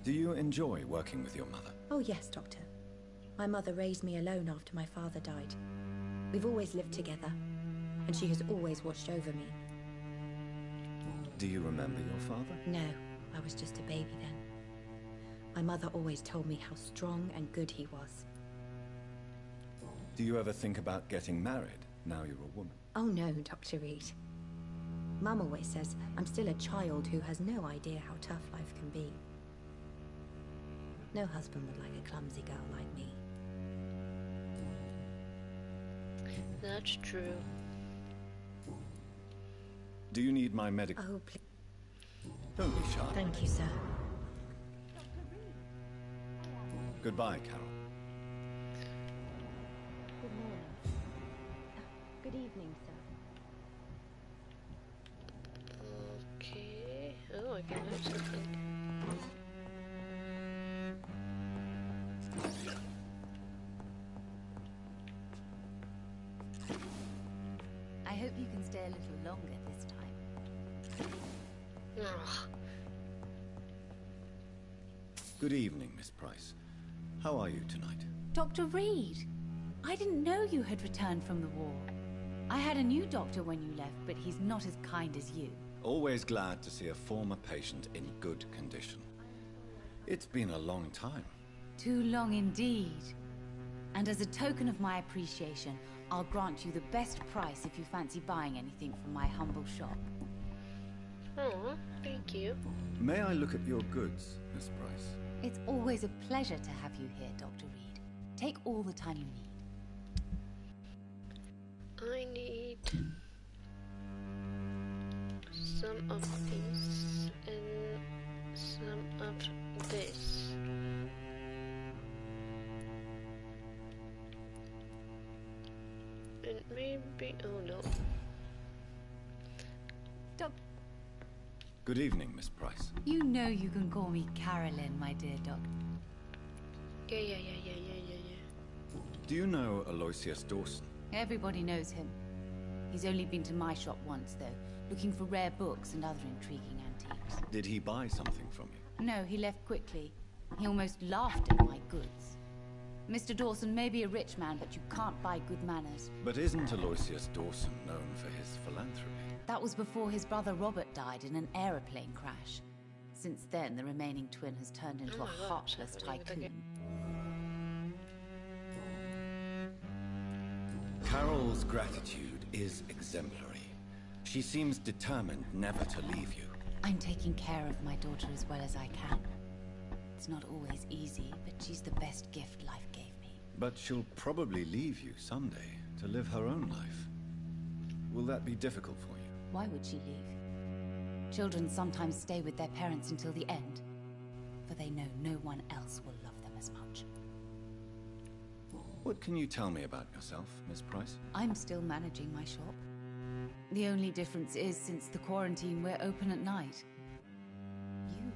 Do you enjoy working with your mother? Oh yes, Doctor. My mother raised me alone after my father died. We've always lived together, and she has always watched over me. Do you remember your father? No, I was just a baby then. My mother always told me how strong and good he was. Do you ever think about getting married, now you're a woman? Oh no, Dr. Reed. Mum always says I'm still a child who has no idea how tough life can be. No husband would like a clumsy girl like me. That's true. Do you need my medical... Oh, please. Don't be shy. Thank you, sir. Goodbye, Carol. Good morning. Good evening, sir. Okay. Oh, I can have something. I hope you can stay a little longer this time. Ugh. Good evening, Miss Price. How are you tonight? Dr. Reed! I didn't know you had returned from the war. I had a new doctor when you left, but he's not as kind as you. Always glad to see a former patient in good condition. It's been a long time. Too long indeed. And as a token of my appreciation, I'll grant you the best price if you fancy buying anything from my humble shop. Oh, thank you. May I look at your goods, Miss Price? It's always a pleasure to have you here, Dr. Reed. Take all the time you need. I need some of this and some of this. And maybe, oh no. Good evening, Miss Price. You know you can call me Carolyn, my dear doctor. Yeah. Do you know Aloysius Dawson? Everybody knows him. He's only been to my shop once, though, looking for rare books and other intriguing antiques. Did he buy something from you? No, he left quickly. He almost laughed at my goods. Mr. Dawson may be a rich man, but you can't buy good manners. But isn't Aloysius Dawson known for his philanthropy? That was before his brother Robert died in an aeroplane crash. Since then, the remaining twin has turned into a heartless tycoon. Carol's gratitude is exemplary. She seems determined never to leave you. I'm taking care of my daughter as well as I can. It's not always easy, but she's the best gift life gave me. But she'll probably leave you someday to live her own life. Will that be difficult for you? Why would she leave? Children sometimes stay with their parents until the end, for they know no one else will love them as much. What can you tell me about yourself, Miss Price? I'm still managing my shop. The only difference is, since the quarantine, we're open at night. You,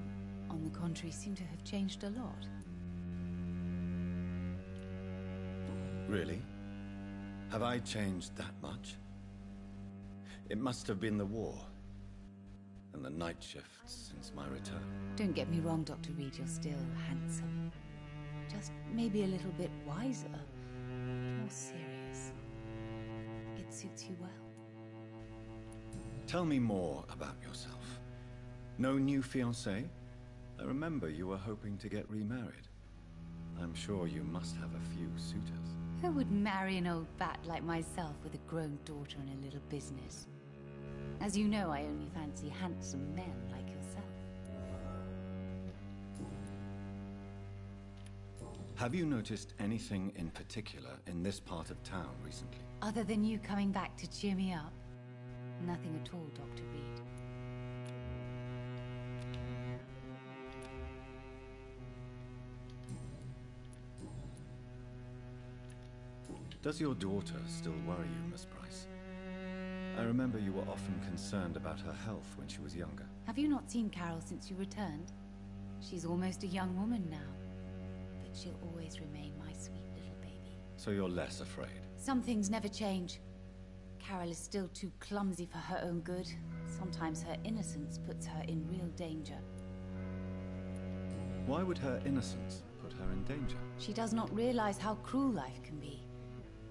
on the contrary, seem to have changed a lot. Really? Have I changed that much? It must have been the war and the night shifts since my return. Don't get me wrong, Dr. Reed, you're still handsome. Just maybe a little bit wiser, more serious. It suits you well. Tell me more about yourself. No new fiancé? I remember you were hoping to get remarried. I'm sure you must have a few suitors. Who would marry an old bat like myself with a grown daughter and a little business? As you know, I only fancy handsome men like yourself. Have you noticed anything in particular in this part of town recently? Other than you coming back to cheer me up? Nothing at all, Dr. Reed. Does your daughter still worry you, Miss Price? I remember you were often concerned about her health when she was younger. Have you not seen Carol since you returned? She's almost a young woman now, but she'll always remain my sweet little baby. So you're less afraid? Some things never change. Carol is still too clumsy for her own good. Sometimes her innocence puts her in real danger. Why would her innocence put her in danger? She does not realize how cruel life can be.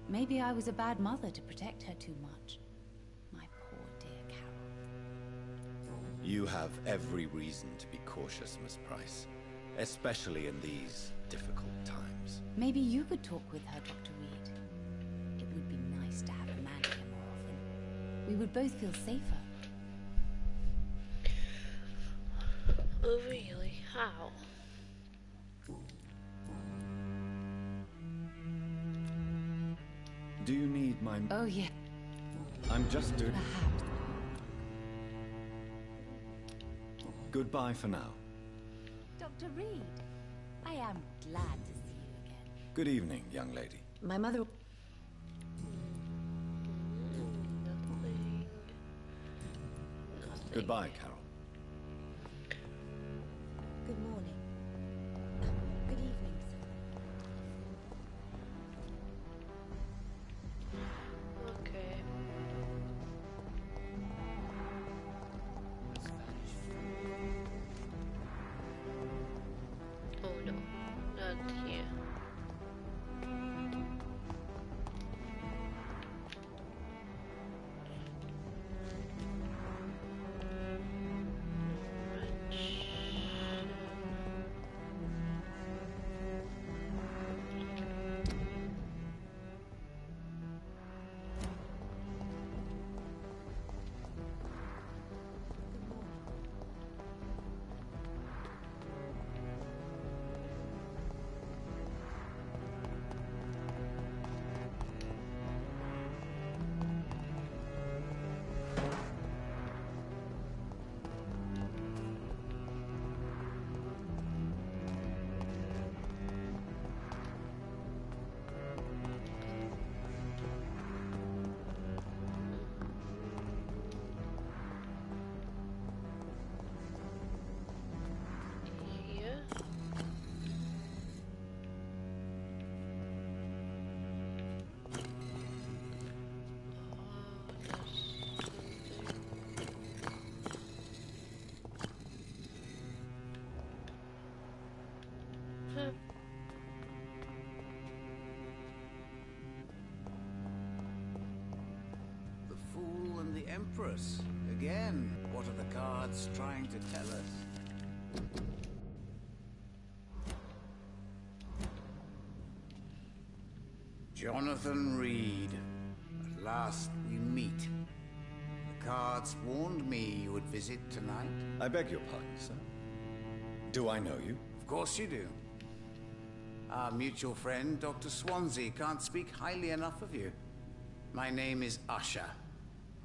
Maybe I was a bad mother to protect her too much. My poor dear Carol. You have every reason to be cautious, Miss Price. Especially in these difficult times. Maybe you could talk with her, Dr. Reed. It would be nice to have a man here more often. We would both feel safer. Oh, really? How? Do you need my... Oh, yeah. I'm just doing... Perhaps. Goodbye for now. Dr. Reed, I am glad to see you again. Good evening, young lady. My mother... Nothing. Goodbye, Carol. Good morning. Good evening, sir. Okay. Oh no, not here. Here. Huh. The Fool and the Empress. Again, what are the cards trying to tell us? Jonathan Reed. At last we meet. The cards warned me you would visit tonight. I beg your pardon, sir. Do I know you? Of course you do. Our mutual friend, Dr. Swansea, can't speak highly enough of you. My name is Usher.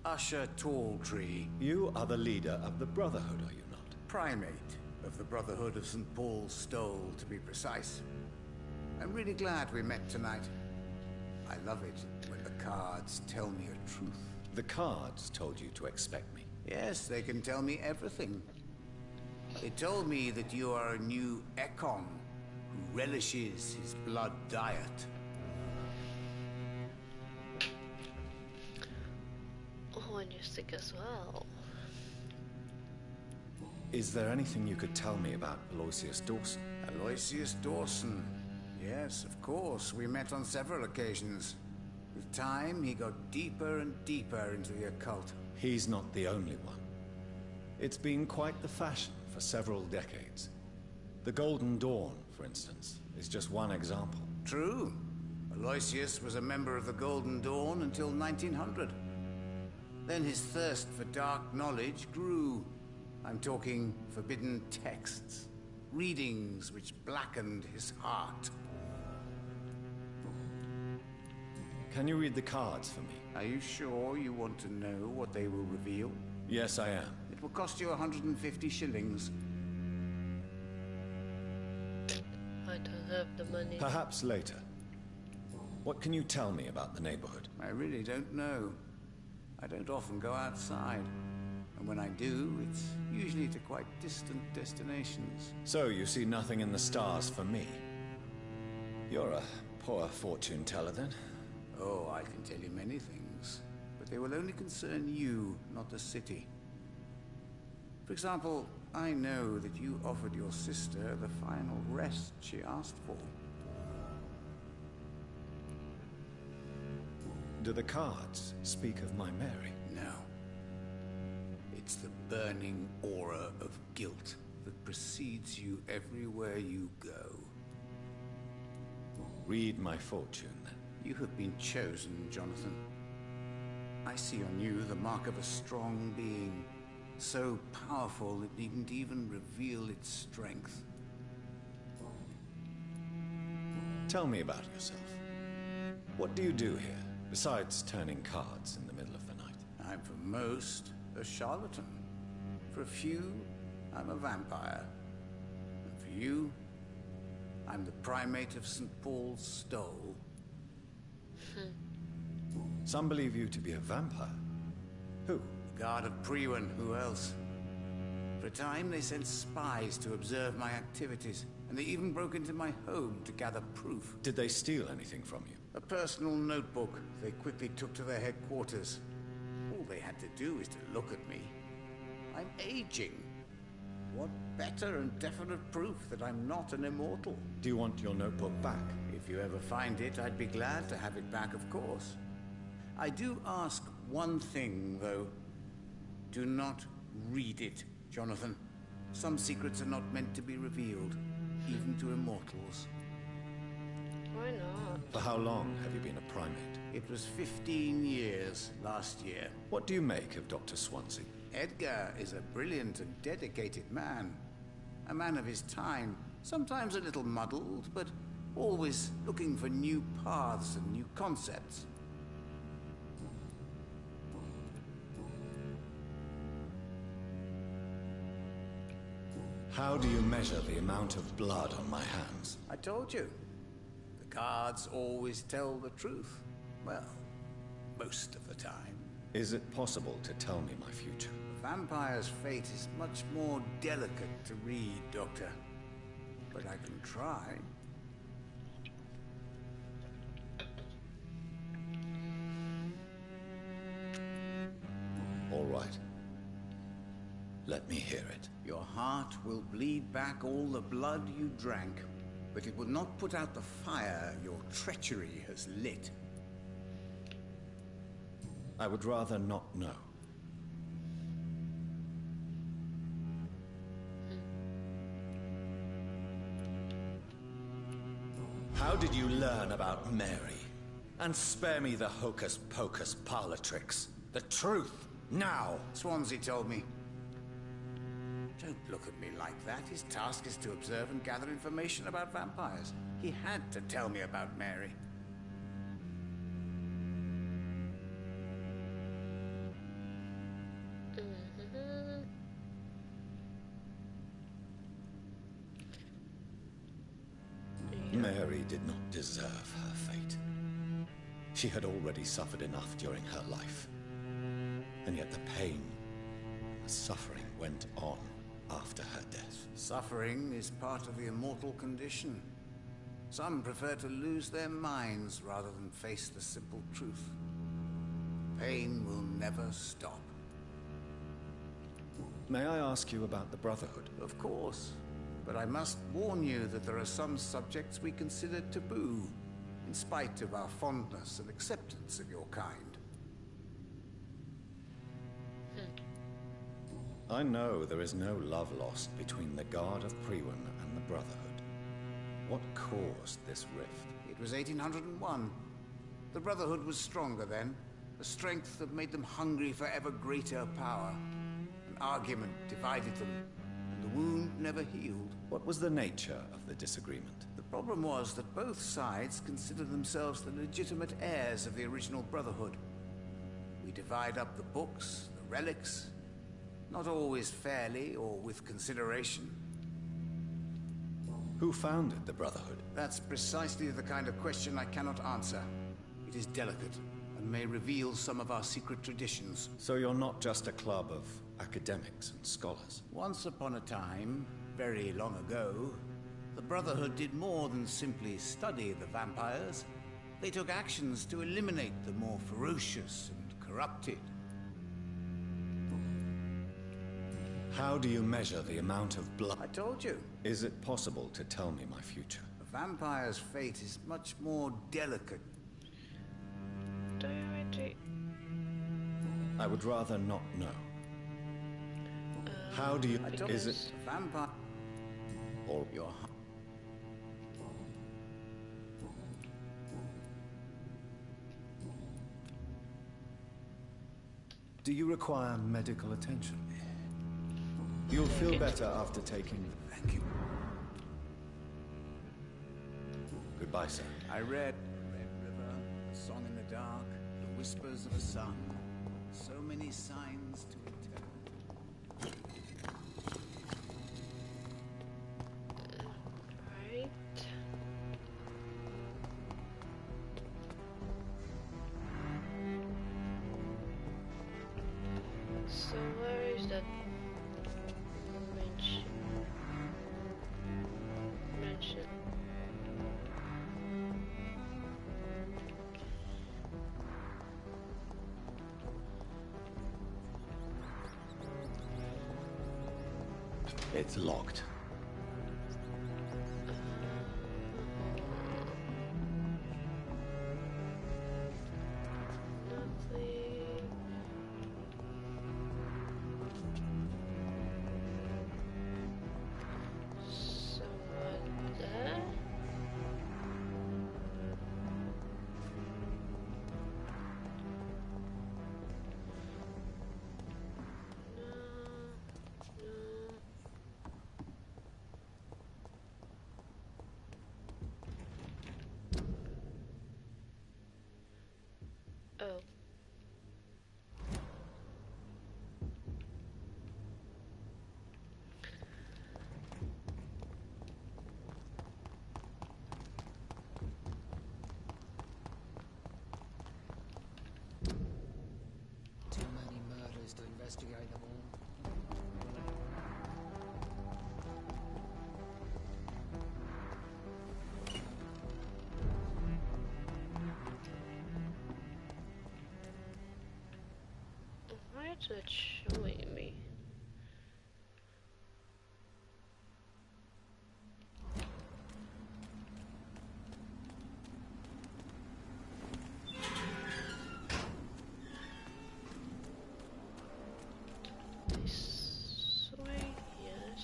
Usher Talltree. You are the leader of the Brotherhood, are you not? Primate of the Brotherhood of St. Paul's Stole, to be precise. I'm really glad we met tonight. I love it when the cards tell me a truth. The cards told you to expect me. Yes, they can tell me everything. They told me that you are a new Ekon who relishes his blood diet. Oh, and you stick as well. Is there anything you could tell me about Aloysius Dawson? Aloysius Dawson. Yes, of course. We met on several occasions. With time, he got deeper and deeper into the occult. He's not the only one. It's been quite the fashion for several decades. The Golden Dawn, for instance, is just one example. True. Aloysius was a member of the Golden Dawn until 1900. Then his thirst for dark knowledge grew. I'm talking forbidden texts, readings which blackened his heart. Can you read the cards for me? Are you sure you want to know what they will reveal? Yes, I am. It will cost you 150 shillings. I don't have the money. Perhaps later. What can you tell me about the neighborhood? I really don't know. I don't often go outside. And when I do, it's usually to quite distant destinations. So you see nothing in the stars for me? You're a poor fortune teller then. Oh, I can tell you many things, but they will only concern you, not the city. For example, I know that you offered your sister the final rest she asked for. Do the cards speak of my Mary? No. It's the burning aura of guilt that precedes you everywhere you go. Read my fortune, then. You have been chosen, Jonathan. I see on you the mark of a strong being, so powerful it needn't even reveal its strength. Tell me about yourself. What do you do here, besides turning cards in the middle of the night? I'm for most a charlatan. For a few, I'm a vampire. And for you, I'm the primate of St. Paul's Stole. Some believe you to be a vampire. Who? The Guard of Priwen, who else? For a time, they sent spies to observe my activities, and they even broke into my home to gather proof. Did they steal anything from you? A personal notebook they quickly took to their headquarters. All they had to do is to look at me. I'm aging. What better and definite proof that I'm not an immortal? Do you want your notebook back? If you ever find it, I'd be glad to have it back, of course. I do ask one thing, though. Do not read it, Jonathan. Some secrets are not meant to be revealed, even to immortals. Why not? For how long have you been a primate? It was 15 years last year. What do you make of Dr. Swansea? Edgar is a brilliant and dedicated man. A man of his time, sometimes a little muddled, but always looking for new paths and new concepts. How do you measure the amount of blood on my hands? I told you. The cards always tell the truth. Well, most of the time. Is it possible to tell me my future? A vampire's fate is much more delicate to read, Doctor. But I can try. All right. Let me hear it. Your heart will bleed back all the blood you drank, but it will not put out the fire your treachery has lit. I would rather not know. How did you learn about Mary? And spare me the hocus-pocus parlor tricks. The truth, now! Swansea told me. Don't Don't look at me like that. His task is to observe and gather information about vampires. He had to tell me about Mary. Mary did not deserve her fate. She had already suffered enough during her life. And yet the pain, the suffering went on after her death. Suffering is part of the immortal condition. Some prefer to lose their minds rather than face the simple truth. Pain will never stop. May I ask you about the Brotherhood? Of course. But I must warn you that there are some subjects we consider taboo, in spite of our fondness and acceptance of your kind. I know there is no love lost between the Guard of Priwen and the Brotherhood. What caused this rift? It was 1801. The Brotherhood was stronger then, a strength that made them hungry for ever greater power. An argument divided them, and the wound never healed. What was the nature of the disagreement? The problem was that both sides considered themselves the legitimate heirs of the original Brotherhood. We divide up the books, the relics, not always fairly or with consideration. Who founded the Brotherhood? That's precisely the kind of question I cannot answer. It is delicate and may reveal some of our secret traditions. So you're not just a club of academics and scholars? Once upon a time, very long ago, the Brotherhood did more than simply study the vampires. They took actions to eliminate the more ferocious and corrupted. How do you measure the amount of blood? I told you. Is it possible to tell me my future? A vampire's fate is much more delicate. I would rather not know. How do you... Is it... Vampire... Or... Your... Do you require medical attention? You'll feel better after taking... Thank you. Goodbye, sir. I read Red River, A Song in the Dark, The Whispers of a Sun. So many signs to eternity. Right. So where is that mention? It's locked. Oh. Too many murders to investigate them all. Why is it showing me? This way, yes.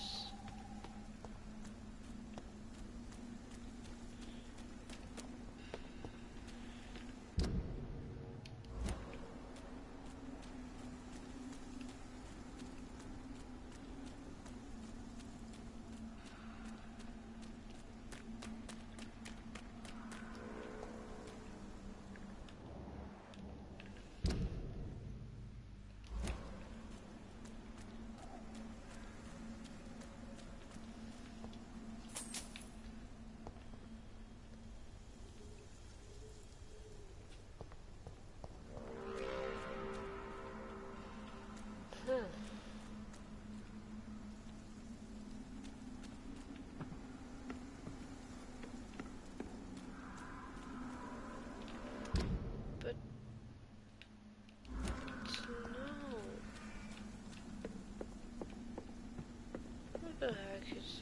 The heck is...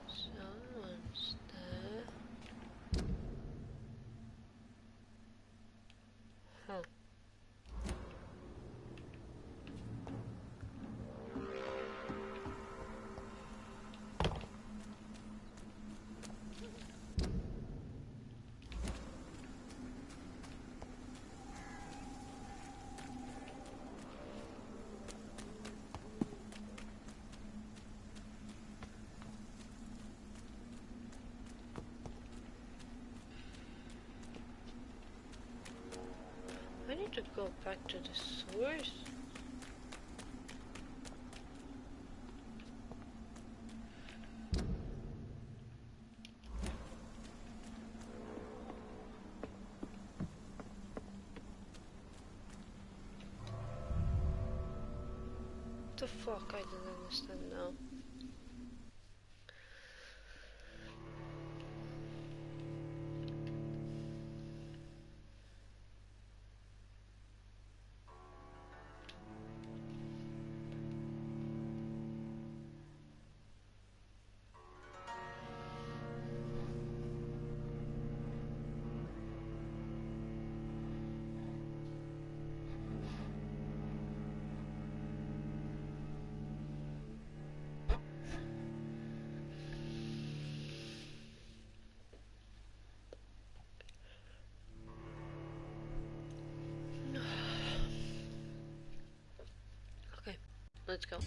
Someone's there. Huh. I need to go back to the source. What the fuck? I didn't understand now. Okay, let's go.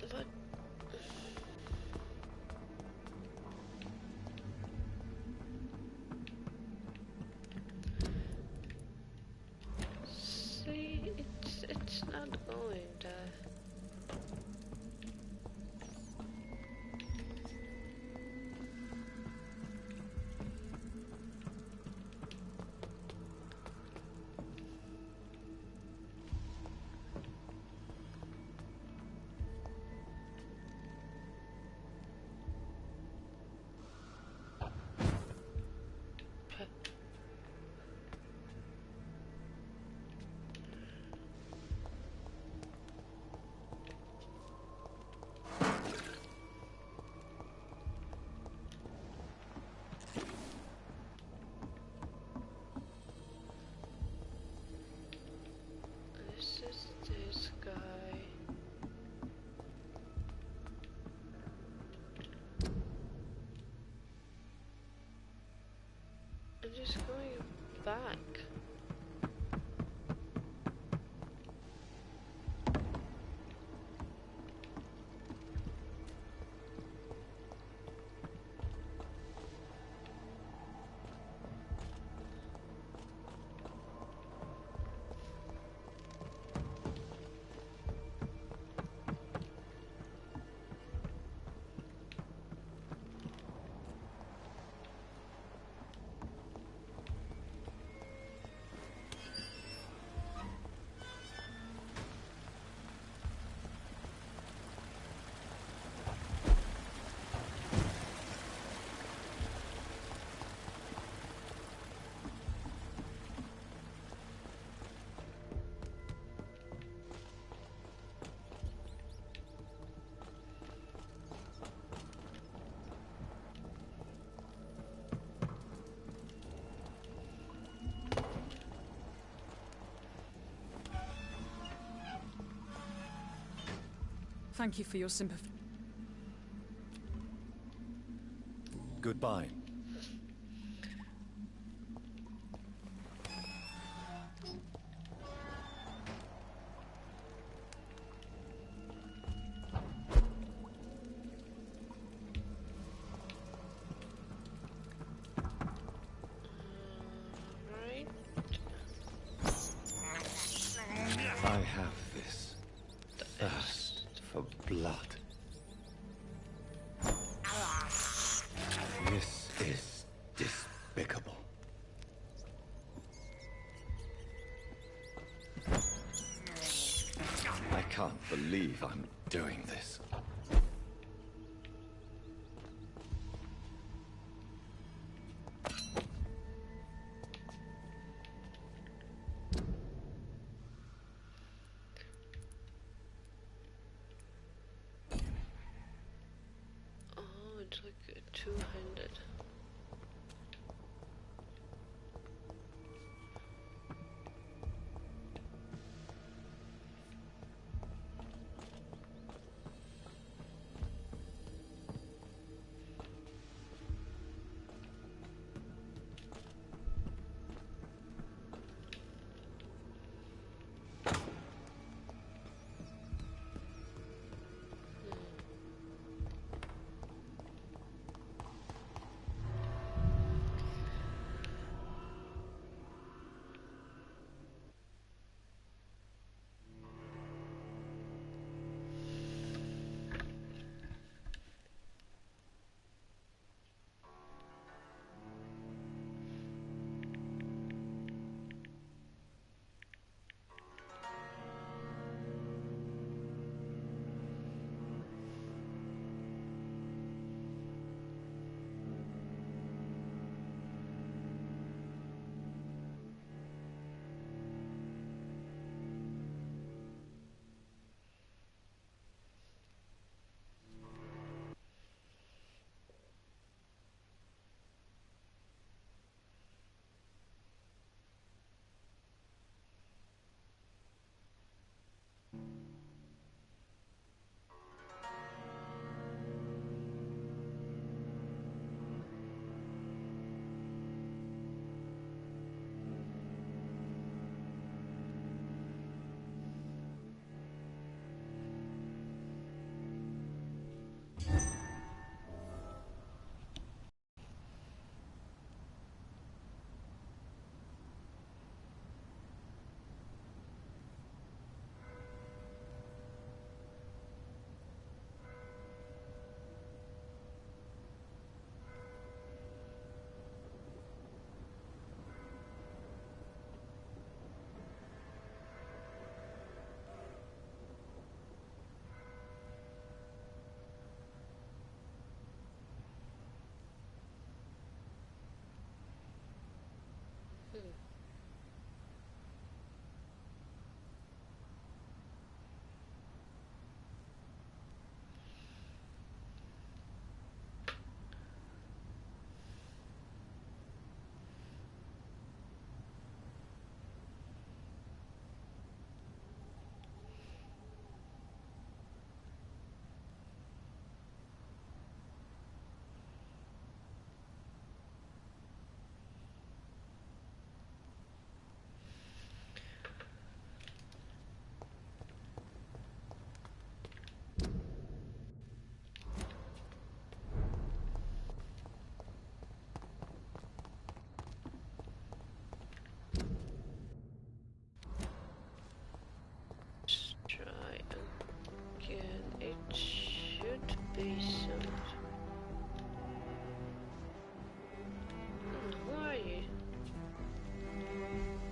But see, it's not going there. This is this guy. I'm just going back. Thank you for your sympathy. Goodbye. Right. I have this. thirst for blood. This is despicable. I can't believe I'm doing this. Oh, it's like a two-handed.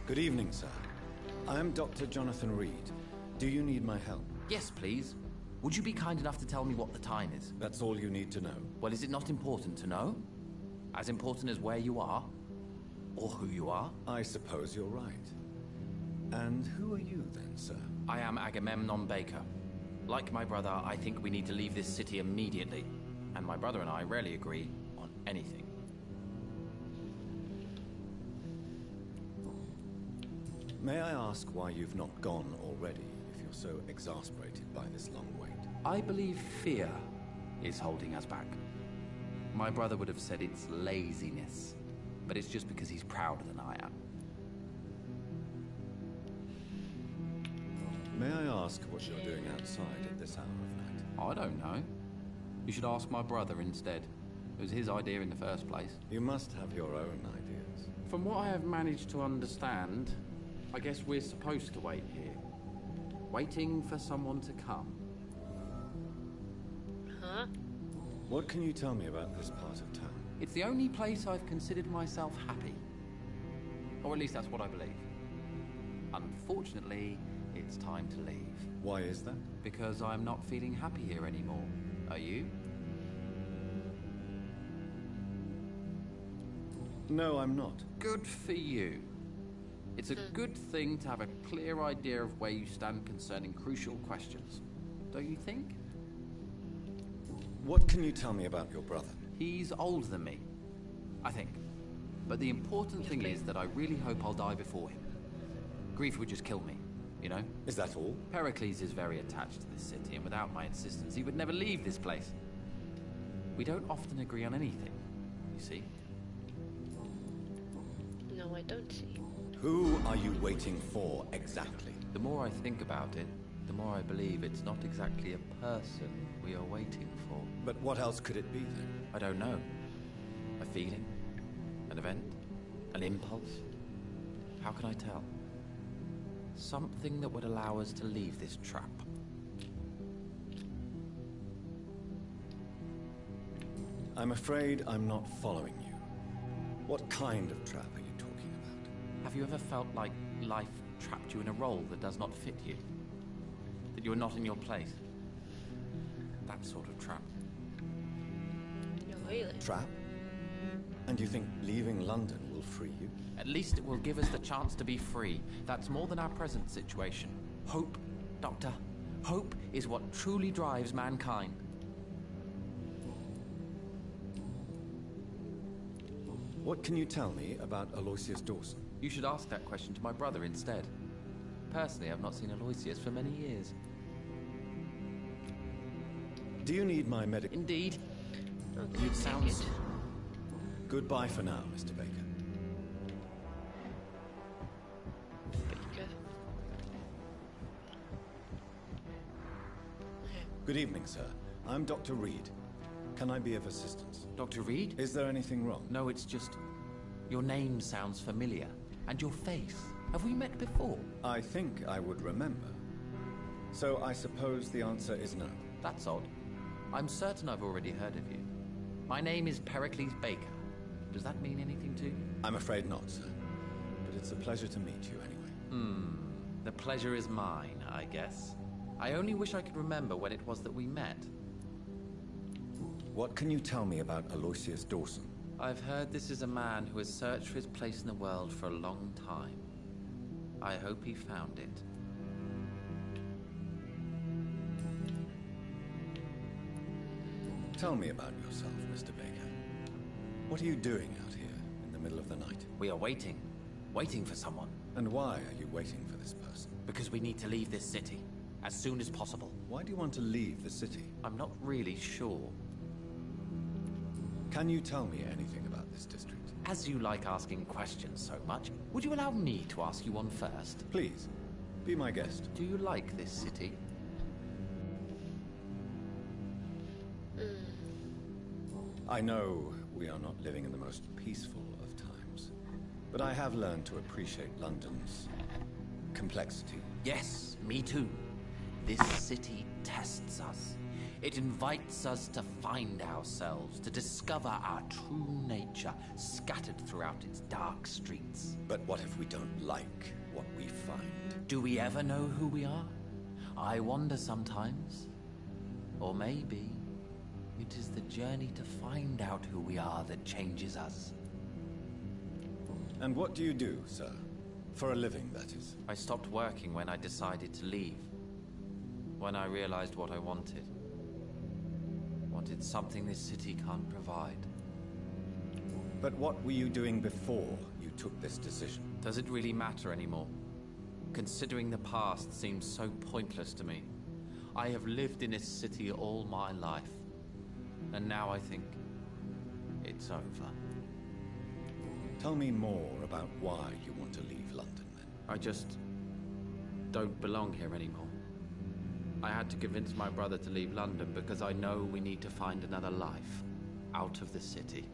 Good evening, sir. I am Dr. Jonathan Reed. Do you need my help? Yes, please. Would you be kind enough to tell me what the time is? That's all you need to know. Well, is it not important to know? As important as where you are? Or who you are? I suppose you're right. And who are you then, sir? I am Agamemnon Baker. Like my brother, I think we need to leave this city immediately. And my brother and I rarely agree on anything. May I ask why you've not gone already, if you're so exasperated by this long wait? I believe fear is holding us back. My brother would have said it's laziness, but it's just because he's prouder than I am. May I ask what you're doing outside at this hour of night? I don't know. You should ask my brother instead. It was his idea in the first place. You must have your own ideas. From what I have managed to understand, I guess we're supposed to wait here. Waiting for someone to come. Huh? What can you tell me about this part of town? It's the only place I've considered myself happy. Or at least that's what I believe. Unfortunately, it's time to leave. Why is that? Because I'm not feeling happy here anymore. Are you? No, I'm not. Good for you. It's a good thing to have a clear idea of where you stand concerning crucial questions. Don't you think? What can you tell me about your brother? He's older than me, I think. But the important thing is that I really hope I'll die before him. Grief would just kill me, you know? Is that all? Pericles is very attached to this city, and without my insistence, he would never leave this place. We don't often agree on anything, you see. No, I don't see. Who are you waiting for, exactly? The more I think about it, the more I believe it's not exactly a person we are waiting for. But what else could it be, then? I don't know. A feeling? An event? An impulse? How can I tell? Something that would allow us to leave this trap. I'm afraid I'm not following you. What kind of trap are you talking about? Have you ever felt like life trapped you in a role that does not fit you? That you are not in your place? That sort of trap. No, really? Trap? And you think leaving London will free you? At least it will give us the chance to be free. That's more than our present situation. Hope, Doctor. Hope is what truly drives mankind. What can you tell me about Aloysius Dawson? You should ask that question to my brother instead. Personally, I've not seen Aloysius for many years. Do you need my medic? Indeed. Okay, You'd sound... Goodbye for now, Mr. Baker. Baker. Good evening, sir. I'm Dr. Reed. Can I be of assistance? Dr. Reed? Is there anything wrong? No, it's just... Your name sounds familiar. And your face. Have we met before? I think I would remember. So I suppose the answer is no. That's odd. I'm certain I've already heard of you. My name is Pericles Baker. Does that mean anything to you? I'm afraid not, sir. But it's a pleasure to meet you anyway. The pleasure is mine, I guess. I only wish I could remember when it was that we met. What can you tell me about Aloysius Dawson? I've heard this is a man who has searched for his place in the world for a long time. I hope he found it. Tell me about yourself, Mr. Baker. What are you doing out here in the middle of the night? We are waiting. Waiting for someone. And why are you waiting for this person? Because we need to leave this city. As soon as possible. Why do you want to leave the city? I'm not really sure. Can you tell me anything about this district? As you like asking questions so much, would you allow me to ask you one first? Please, be my guest. Do you like this city? I know we are not living in the most peaceful of times, but I have learned to appreciate London's complexity. Yes, me too. This city tests us. It invites us to find ourselves, to discover our true nature scattered throughout its dark streets. But what if we don't like what we find? Do we ever know who we are? I wonder sometimes. Or maybe it is the journey to find out who we are that changes us. And what do you do, sir? For a living, that is. I stopped working when I decided to leave. When I realized what I wanted. Wanted something this city can't provide. But what were you doing before you took this decision? Does it really matter anymore? Considering the past seems so pointless to me. I have lived in this city all my life. And now I think it's over. Tell me more about why you want to leave London, then. I just don't belong here anymore. I had to convince my brother to leave London because I know we need to find another life out of the city.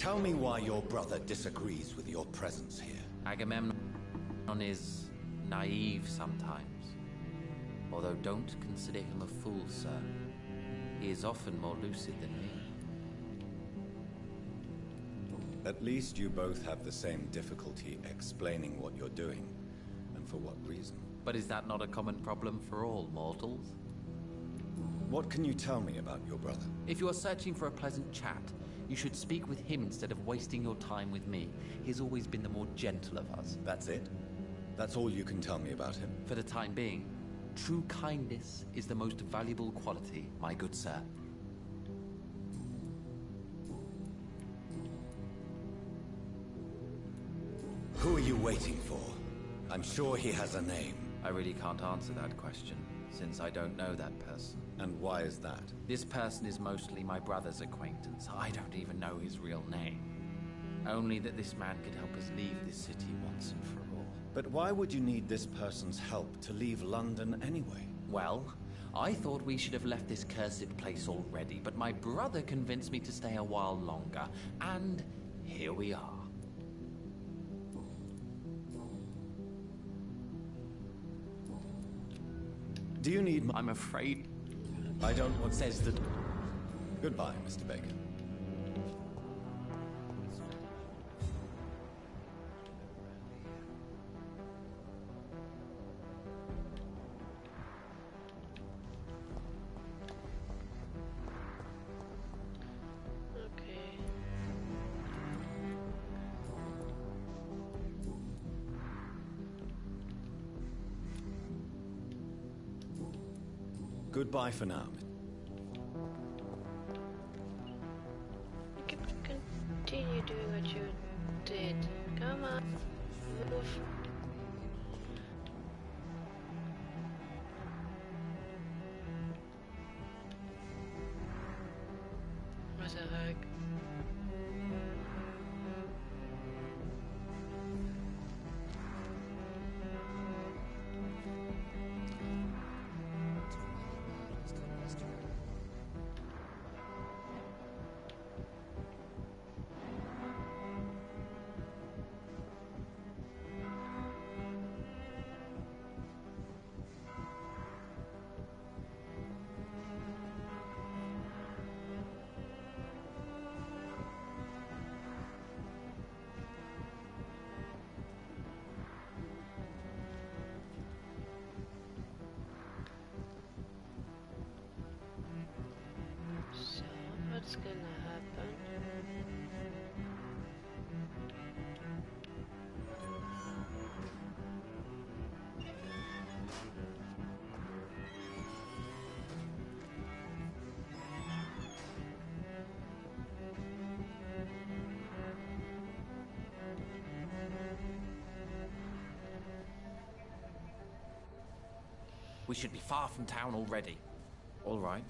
Tell me why your brother disagrees with your presence here. Agamemnon is naive sometimes. Although don't consider him a fool, sir. He is often more lucid than me. At least you both have the same difficulty explaining what you're doing, and for what reason. But is that not a common problem for all mortals? What can you tell me about your brother? If you are searching for a pleasant chat, you should speak with him instead of wasting your time with me. He's always been the more gentle of us. That's it? That's all you can tell me about him? For the time being, true kindness is the most valuable quality, my good sir. Who are you waiting for? I'm sure he has a name. I really can't answer that question, since I don't know that person. And why is that? This person is mostly my brother's acquaintance. I don't even know his real name. Only that this man could help us leave this city once and for all. But why would you need this person's help to leave London anyway? Well, I thought we should have left this cursed place already, but my brother convinced me to stay a while longer, and here we are. Do you need I'm afraid... I don't want... Says that... Goodbye, Mr. Baker. Goodbye for now. You can continue doing what you did. Come on. Move. What the heck? So, what's gonna happen? We should be far from town already. All right.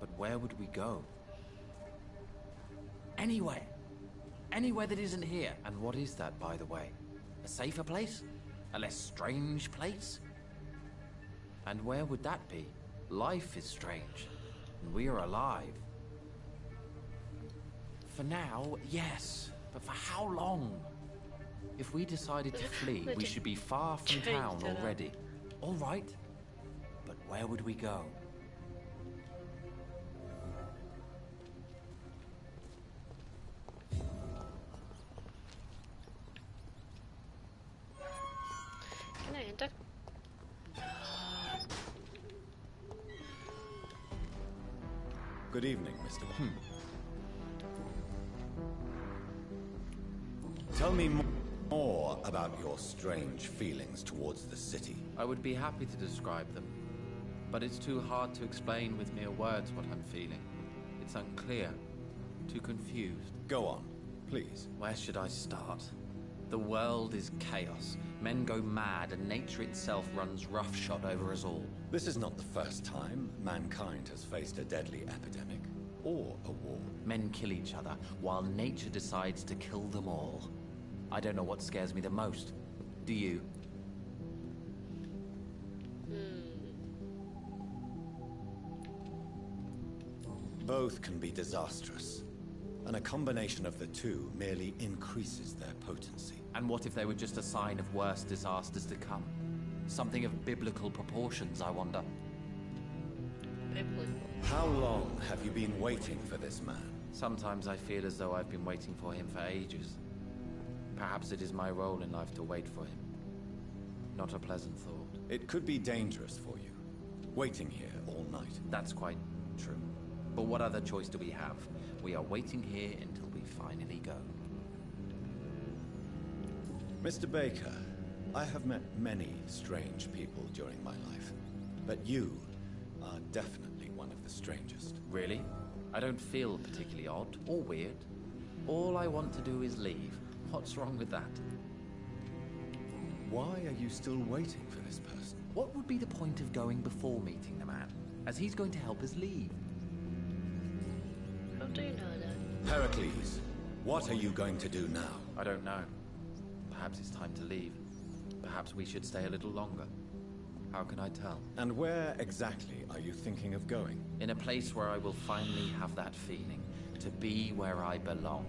But where would we go? Anywhere. Anywhere that isn't here. And what is that, by the way? A safer place? A less strange place? And where would that be? Life is strange. And we are alive. For now, yes. But for how long? If we decided to flee, we should be far from town already. All right. But where would we go? Can I enter? Good evening, Mr. Tell me more about your strange feelings towards the city. I would be happy to describe them, but it's too hard to explain with mere words what I'm feeling. It's unclear, too confused. Go on, please. Where should I start? The world is chaos. Men go mad, and nature itself runs roughshod over us all. This is not the first time mankind has faced a deadly epidemic, or a war. Men kill each other, while nature decides to kill them all. I don't know what scares me the most. Do you? Both can be disastrous. and a combination of the two merely increases their potency. And what if they were just a sign of worse disasters to come? Something of biblical proportions, I wonder. Biblical. How long have you been waiting for this man? Sometimes I feel as though I've been waiting for him for ages. Perhaps it is my role in life to wait for him. Not a pleasant thought. It could be dangerous for you, waiting here all night. That's quite true. But what other choice do we have? We are waiting here until we finally go. Mr. Baker, I have met many strange people during my life, but you are definitely one of the strangest. Really? I don't feel particularly odd or weird. All I want to do is leave. What's wrong with that? Why are you still waiting for this person? What would be the point of going before meeting the man, as he's going to help us leave? How do you know that? Heracles, what are you going to do now? I don't know. Perhaps it's time to leave. Perhaps we should stay a little longer. How can I tell? And where exactly are you thinking of going? In a place where I will finally have that feeling, to be where I belong.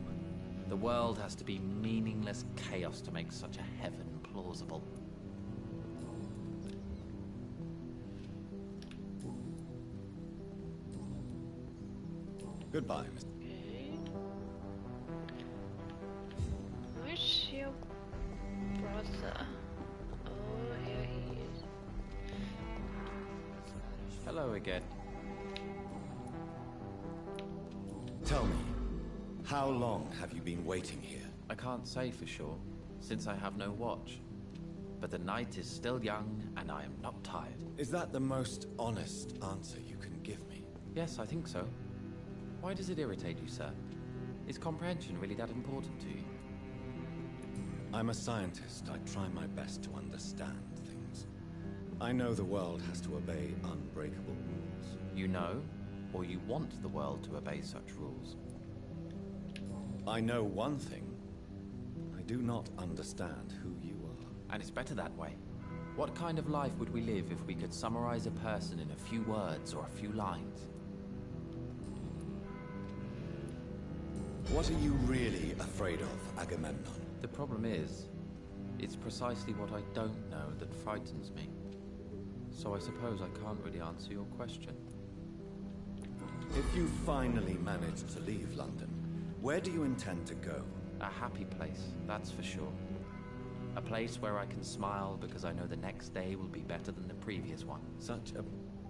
The world has to be meaningless chaos to make such a heaven plausible. Goodbye, Mr. Okay. Where's your brother? Oh, here he is. Hello again. Tell me, how long have you been waiting here? I can't say for sure, since I have no watch. But the night is still young, and I am not tired. Is that the most honest answer you can give me? Yes, I think so. Why does it irritate you, sir? Is comprehension really that important to you? I'm a scientist. I try my best to understand things. I know the world has to obey unbreakable rules. You know, or you want the world to obey such rules? I know one thing. I do not understand who you are. And it's better that way. What kind of life would we live if we could summarize a person in a few words or a few lines? What are you really afraid of, Agamemnon? The problem is, it's precisely what I don't know that frightens me. So I suppose I can't really answer your question. If you finally manage to leave London, where do you intend to go? A happy place, that's for sure. A place where I can smile because I know the next day will be better than the previous one. Such a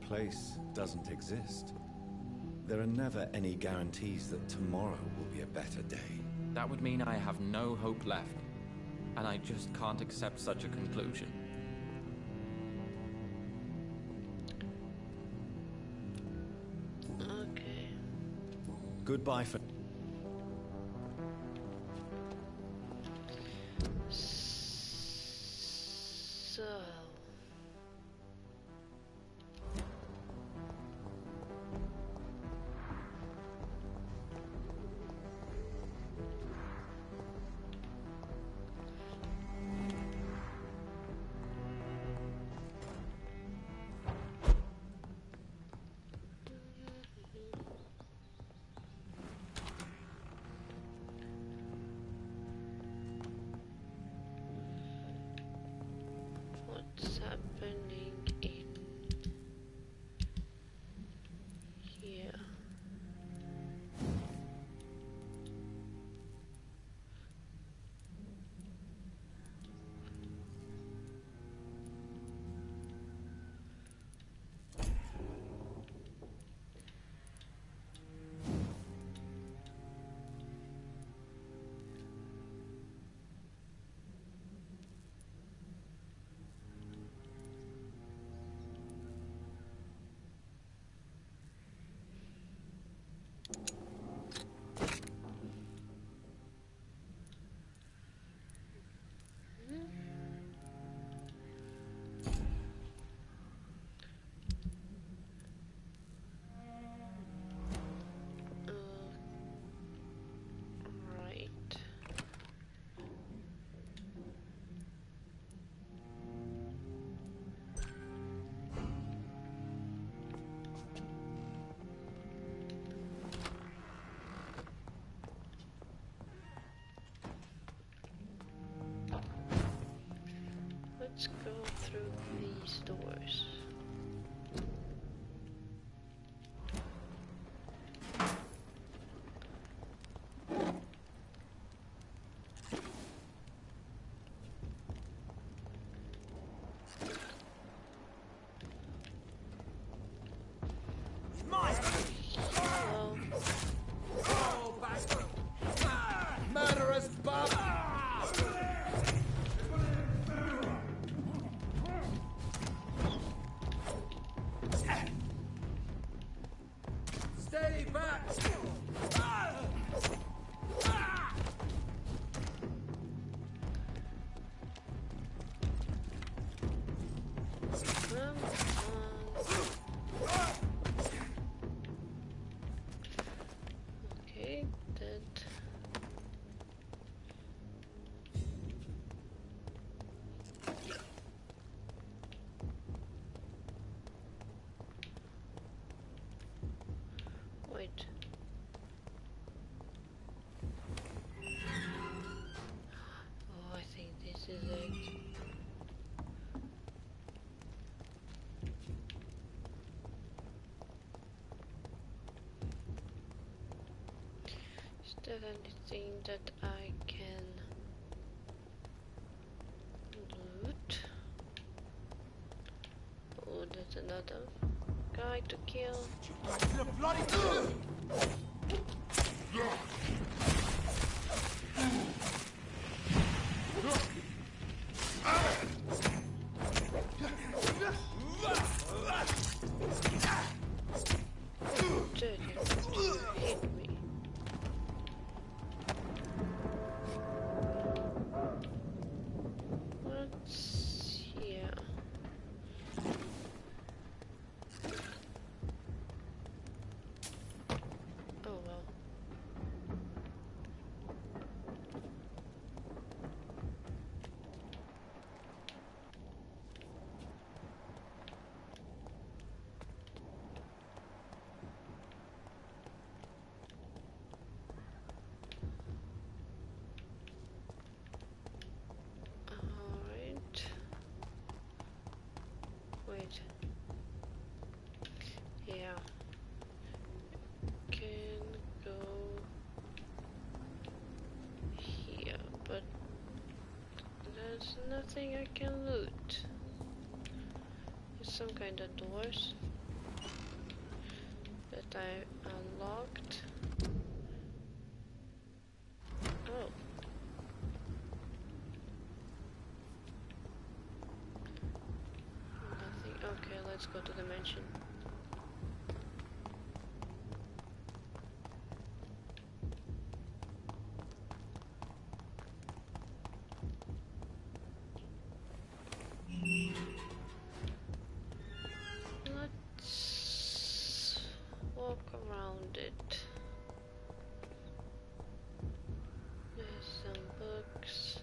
place doesn't exist. There are never any guarantees that tomorrow will be a better day. That would mean I have no hope left, and I just can't accept such a conclusion. Okay. Goodbye for... So... there anything that I can loot? Oh, there's another guy to kill. Dude, you hit me. What's here? Oh well. Alright. Wait. Yeah. Can go here, but there's nothing I can loot. There's some kind of doors that I unlocked. Oh. Nothing. Okay, let's go to the mansion. Let's walk around it. There's some books.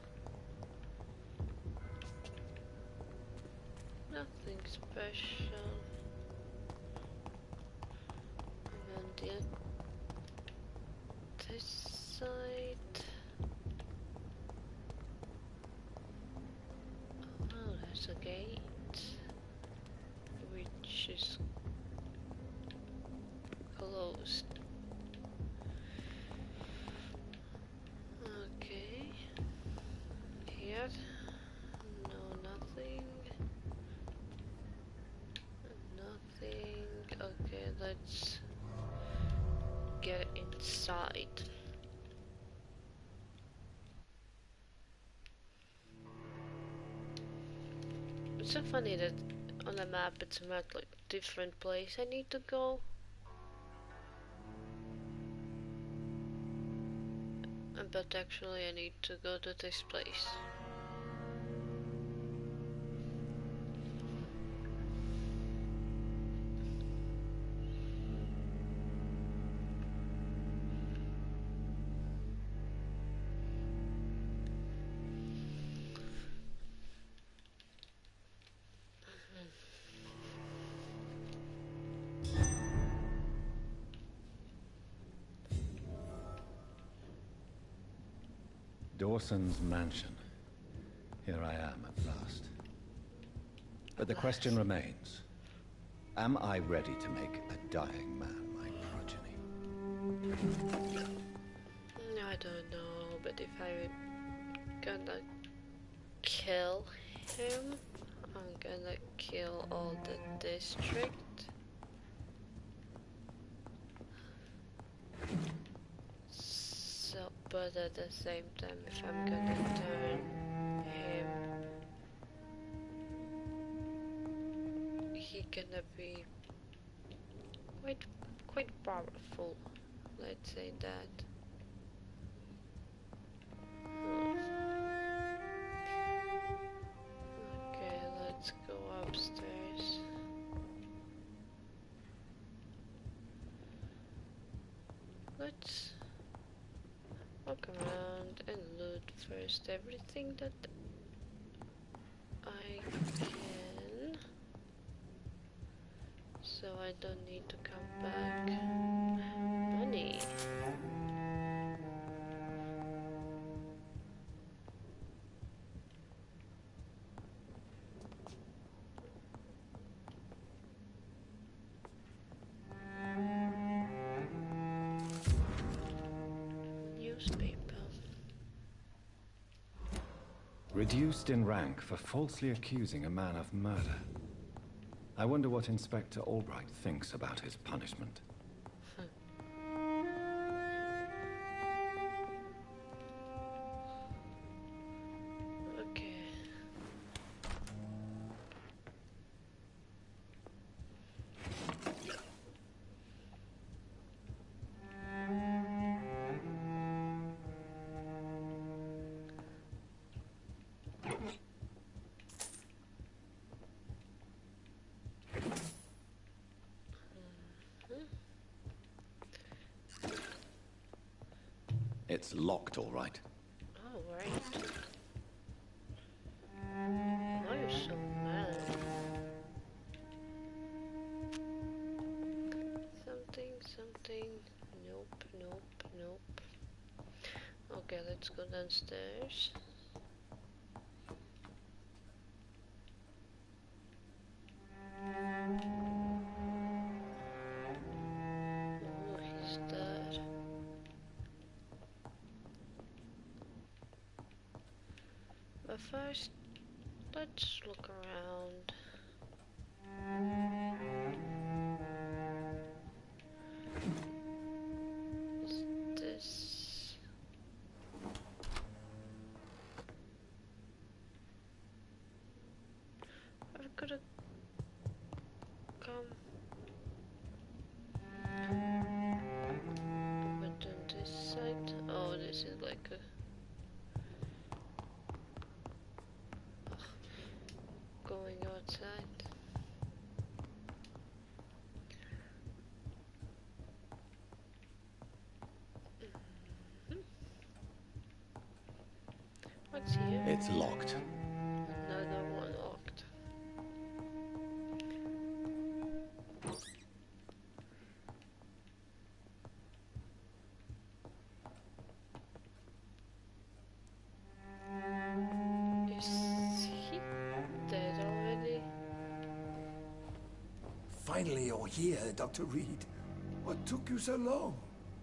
Nothing special. And then this side. Oh, there's a gate, which is closed. Okay. Here. No, nothing. Nothing. Okay, let's get inside. It's so funny that on the map it's marked like different place I need to go. But actually I need to go to this place. Dawson's mansion. Here I am at last. But the question remains. Am I ready to make a dying man my progeny? I don't know, but if I'm gonna kill him, I'm gonna kill all the district. So, but at the same time, if I'm gonna turn him, he gonna be quite powerful. Let's say that. Okay, let's go upstairs. Let's walk around and loot first everything that I can, so I don't need to come back. Money. those people. Reduced in rank for falsely accusing a man of murder. I wonder what Inspector Albright thinks about his punishment. It's locked, all right. Oh, right. Why are you so mad? Something. Nope, nope, nope. Okay, let's go downstairs. Oh, he's dead. But first, let's look around. Is this... I could have come. But on this side, oh, this is like a going outside. What's here? It's locked. Another one locked. Is he dead already? Finally you're here, Dr. Reed. What took you so long?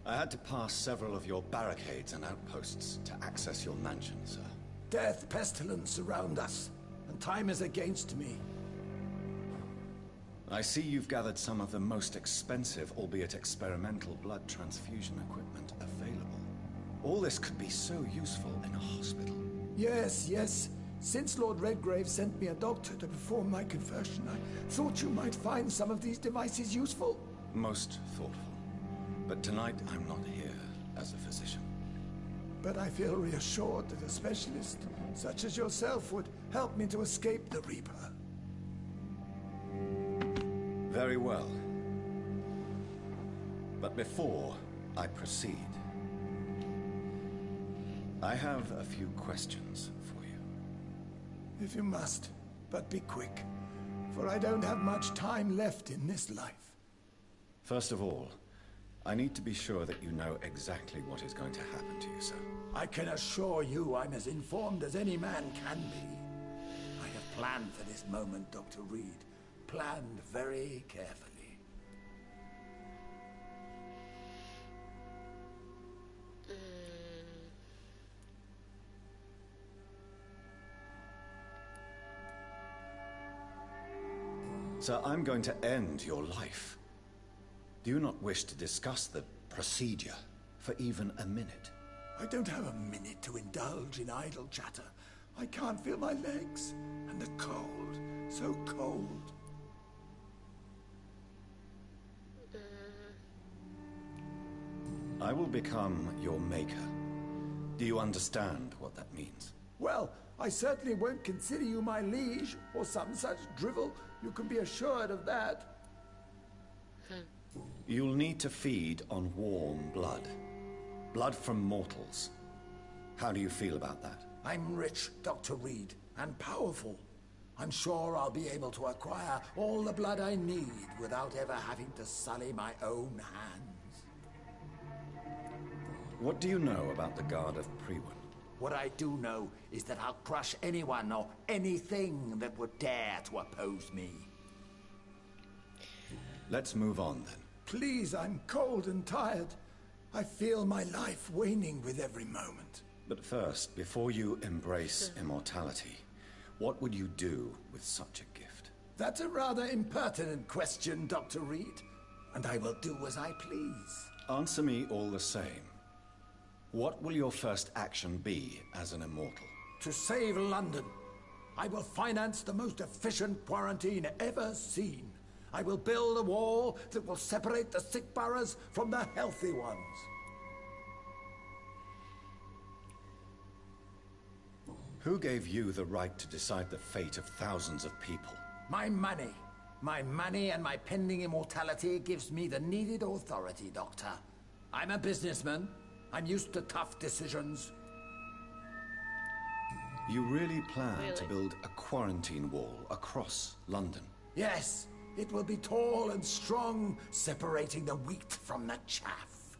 I had to pass several of your barricades and outposts to access your mansion, sir. Death, pestilence surround us, and time is against me. I see you've gathered some of the most expensive, albeit experimental, blood transfusion equipment available. All this could be so useful in a hospital. Yes, yes. Since Lord Redgrave sent me a doctor to perform my conversion, I thought you might find some of these devices useful. Most thoughtful. But tonight, I'm not here as a physician. But I feel reassured that a specialist such as yourself would help me to escape the Reaper. Very well. But before I proceed, I have a few questions for you. If you must, but be quick, for I don't have much time left in this life. First of all, I need to be sure that you know exactly what is going to happen to you, sir. I can assure you I'm as informed as any man can be. I have planned for this moment, Dr. Reed. Planned very carefully. Sir, I'm going to end your life. Do you not wish to discuss the procedure for even a minute? I don't have a minute to indulge in idle chatter. I can't feel my legs, and the cold, so cold. I will become your maker. Do you understand what that means? Well, I certainly won't consider you my liege, or some such drivel. You can be assured of that. You'll need to feed on warm blood. Blood from mortals. How do you feel about that? I'm rich, Dr. Reed, and powerful. I'm sure I'll be able to acquire all the blood I need without ever having to sully my own hands. What do you know about the Guard of Priwen? What I do know is that I'll crush anyone or anything that would dare to oppose me. Let's move on then. Please, I'm cold and tired. I feel my life waning with every moment. But first, before you embrace immortality, what would you do with such a gift? That's a rather impertinent question, Dr. Reed. And I will do as I please. Answer me all the same. What will your first action be as an immortal? To save London, I will finance the most efficient quarantine ever seen. I will build a wall that will separate the sick boroughs from the healthy ones. Who gave you the right to decide the fate of thousands of people? My money. My money and my pending immortality gives me the needed authority, Doctor. I'm a businessman. I'm used to tough decisions. You really plan to build a quarantine wall across London? Yes, it will be tall and strong, separating the wheat from the chaff.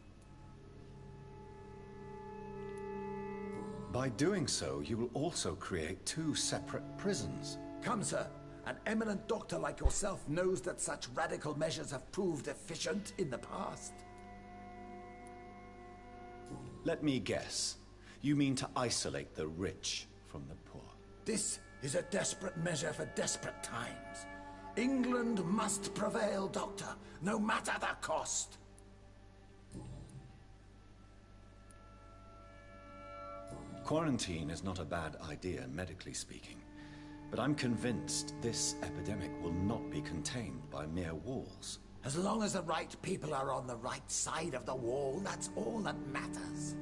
By doing so, you will also create 2 separate prisons. Come, sir. An eminent doctor like yourself knows that such radical measures have proved efficient in the past. Let me guess. You mean to isolate the rich from the poor? This is a desperate measure for desperate times. England must prevail, Doctor, no matter the cost. Quarantine is not a bad idea, medically speaking. But I'm convinced this epidemic will not be contained by mere walls. As long as the right people are on the right side of the wall, that's all that matters.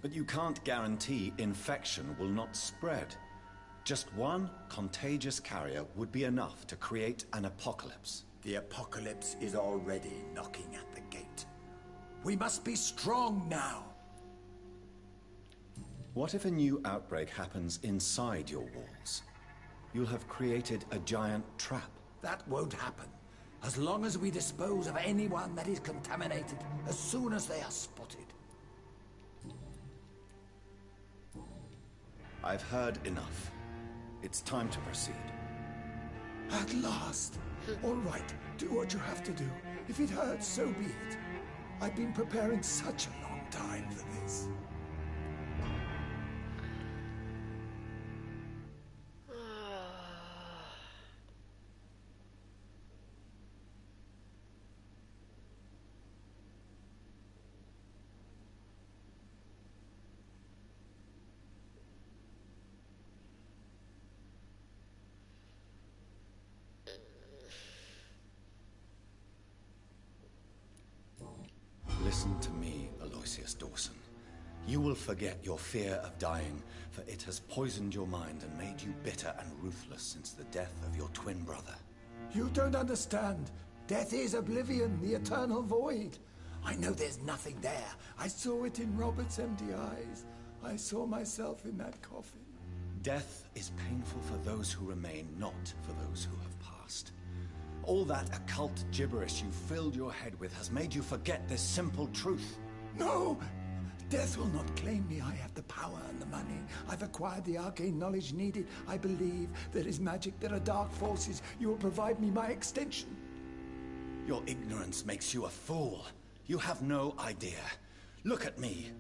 But you can't guarantee infection will not spread. Just one contagious carrier would be enough to create an apocalypse. The apocalypse is already knocking at the gate. We must be strong now. What if a new outbreak happens inside your walls? You'll have created a giant trap. That won't happen. As long as we dispose of anyone that is contaminated as soon as they are spotted. I've heard enough. It's time to proceed. At last. All right, do what you have to do. If it hurts, so be it. I've been preparing such a long time for this. Listen to me, Aloysius Dawson. You will forget your fear of dying, for it has poisoned your mind and made you bitter and ruthless since the death of your twin brother. You don't understand. Death is oblivion, the eternal void. I know there's nothing there. I saw it in Robert's empty eyes. I saw myself in that coffin. Death is painful for those who remain, not for those who have passed. All that occult gibberish you filled your head with has made you forget this simple truth. No! Death will not claim me. I have the power and the money. I've acquired the arcane knowledge needed. I believe there is magic, there are dark forces. You will provide me my extension. Your ignorance makes you a fool. You have no idea. Look at me.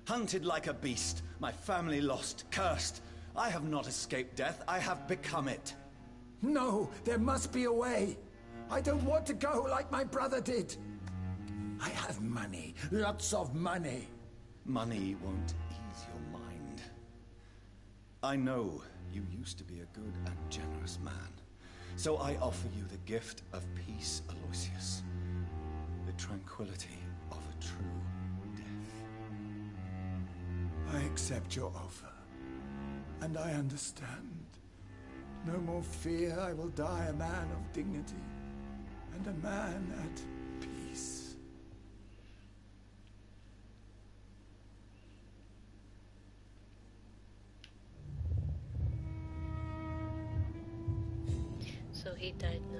Hunted like a beast, my family lost, cursed. I have not escaped death, I have become it. No, there must be a way. I don't want to go like my brother did. I have money, lots of money. Money won't ease your mind. I know you used to be a good and generous man. So I offer you the gift of peace, Aloysius. The tranquility of a true death. I accept your offer. And I understand. No more fear, I will die a man of dignity. And a man at peace. So he died now.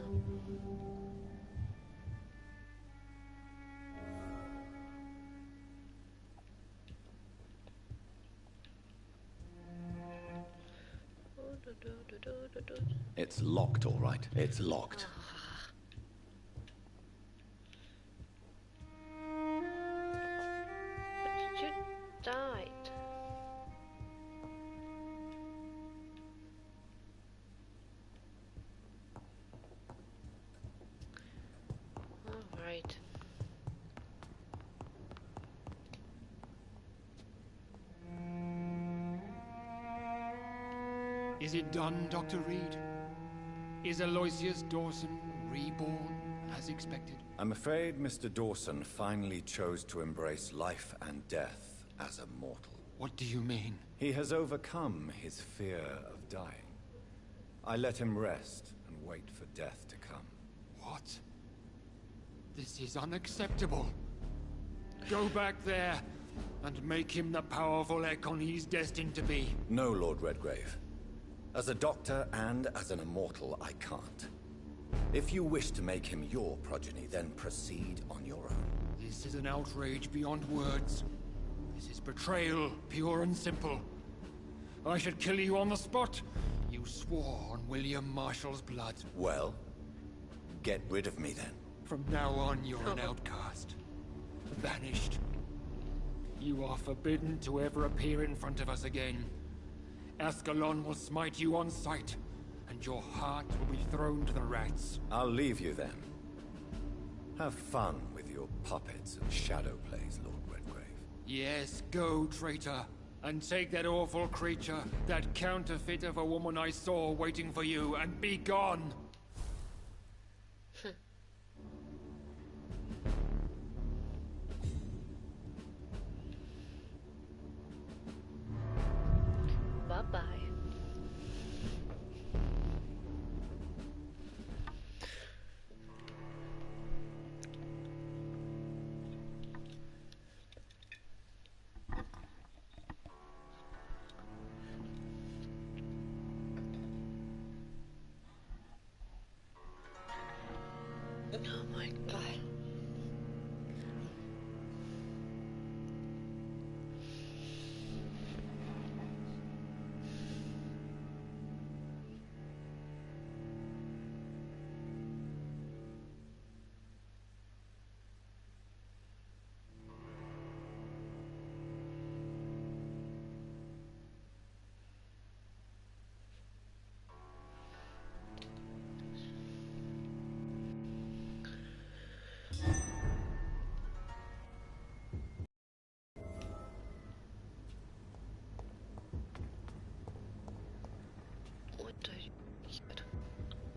It's locked, all right. It's locked. Right. Is it done, Dr. Reed? Is Aloysius Dawson reborn as expected? I'm afraid Mr. Dawson finally chose to embrace life and death as a mortal. What do you mean? He has overcome his fear of dying. I let him rest and wait for death to come. What? This is unacceptable. Go back there and make him the powerful Ekon he's destined to be. No, Lord Redgrave. As a doctor and as an immortal, I can't. If you wish to make him your progeny, then proceed on your own. This is an outrage beyond words. This is betrayal, pure and simple. I should kill you on the spot. You swore on William Marshall's blood. Well, get rid of me then. From now on, you're an outcast. Banished. You are forbidden to ever appear in front of us again. Ascalon will smite you on sight, and your heart will be thrown to the rats. I'll leave you then. Have fun with your puppets and shadow plays, Lord Redgrave. Yes, go, traitor. And take that awful creature, that counterfeit of a woman I saw waiting for you, and be gone! Bye-bye. Oh my god.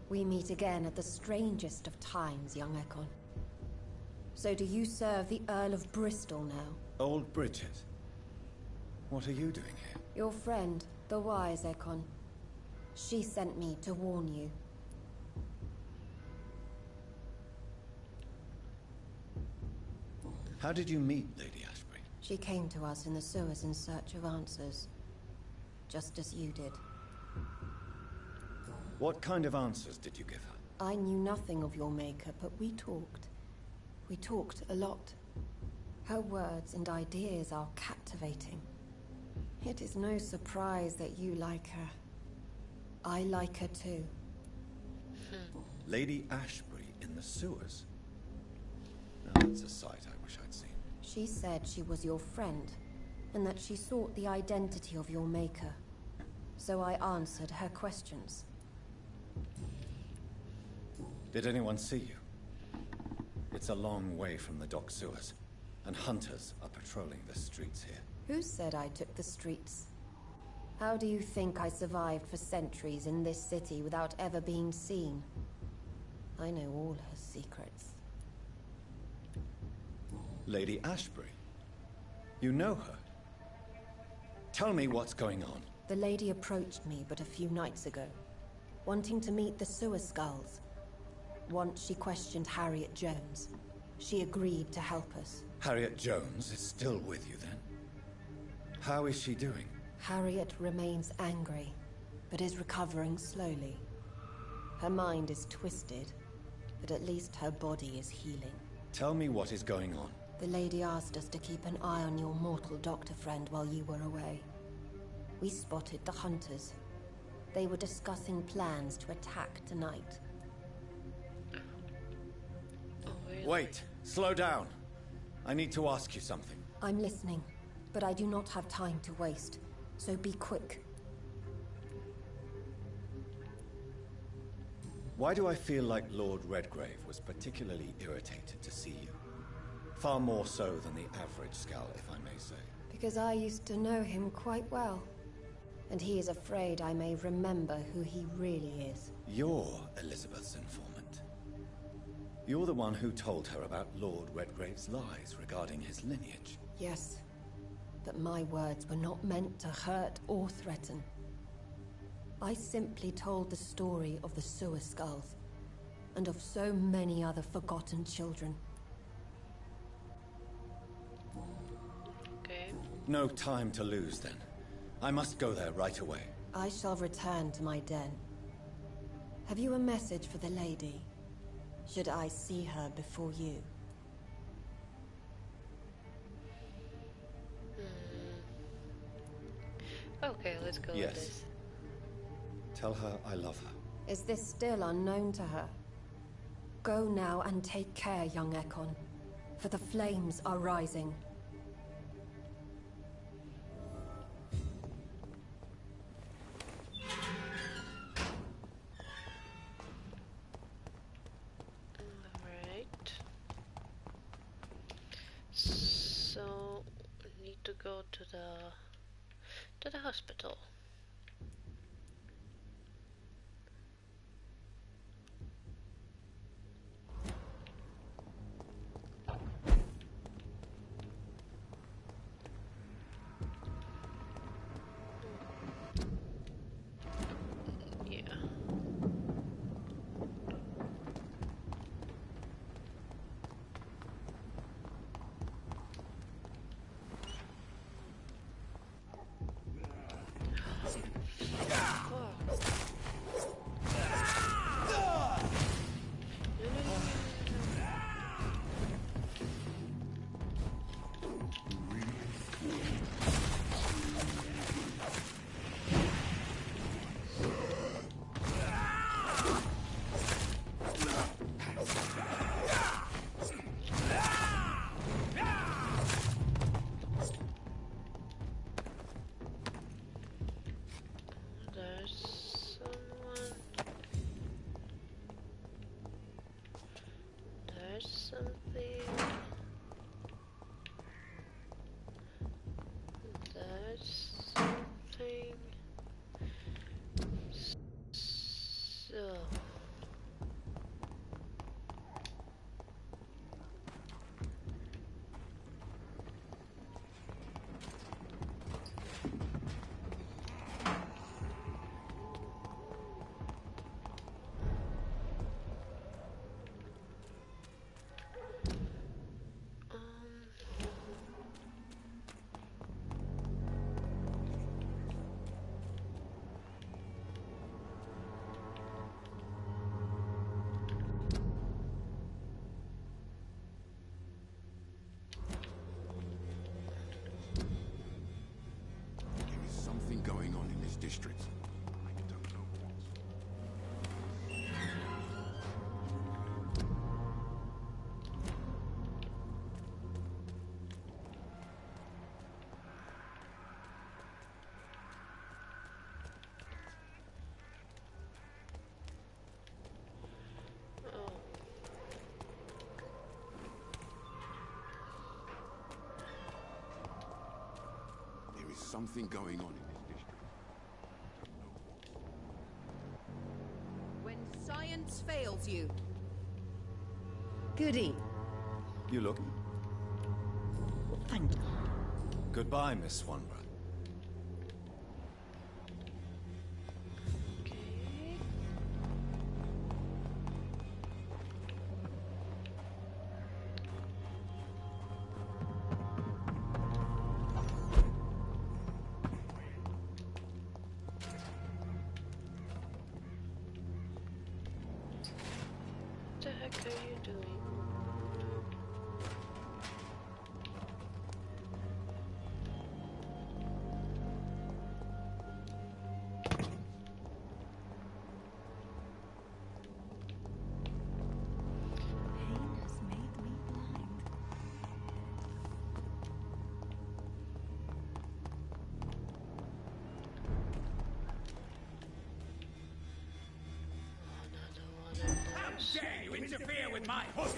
We meet again at the strangest of times, young Ekon. So do you serve the Earl of Bristol now? Old Bridget. What are you doing here? Your friend, the wise Ekon. She sent me to warn you. How did you meet Lady Ashbury? She came to us in the sewers in search of answers. Just as you did. What kind of answers did you give her? I knew nothing of your maker, but we talked. We talked a lot. Her words and ideas are captivating. It is no surprise that you like her. I like her too. Lady Ashbury in the sewers? Now that's a sight I wish I'd seen. She said she was your friend, and that she sought the identity of your maker. So I answered her questions. Did anyone see you? It's a long way from the dock sewers, and hunters are patrolling the streets here. Who said I took the streets? How do you think I survived for centuries in this city without ever being seen? I know all her secrets. Lady Ashbury? You know her? Tell me what's going on. The lady approached me but a few nights ago, wanting to meet the sewer skulls. Once she questioned Harriet Jones. She agreed to help us. Harriet Jones is still with you then? How is she doing? Harriet remains angry, but is recovering slowly. Her mind is twisted, but at least her body is healing. Tell me what is going on. The lady asked us to keep an eye on your mortal doctor friend while you were away. We spotted the hunters. They were discussing plans to attack tonight. Oh, really? Wait, slow down. I need to ask you something. I'm listening, but I do not have time to waste, so be quick. Why do I feel like Lord Redgrave was particularly irritated to see you? Far more so than the average Skal, if I may say. Because I used to know him quite well. And he is afraid I may remember who he really is. You're Elizabeth's informant. You're the one who told her about Lord Redgrave's lies regarding his lineage. Yes, but my words were not meant to hurt or threaten. I simply told the story of the sewer skulls, and of so many other forgotten children. Okay. No time to lose, then. I must go there right away. I shall return to my den. Have you a message for the lady? Should I see her before you? Okay, let's go with this. Tell her I love her. Is this still unknown to her? Go now and take care, young Ekon, for the flames are rising. Alright. So, we need to go to the hospital. Going on in this district. I don't know what. There is something going on in this district. When science fails you. Goody. You look... Thank you. Goodbye, Miss Swanborough. What the heck are you doing? dare you interfere with my hunt?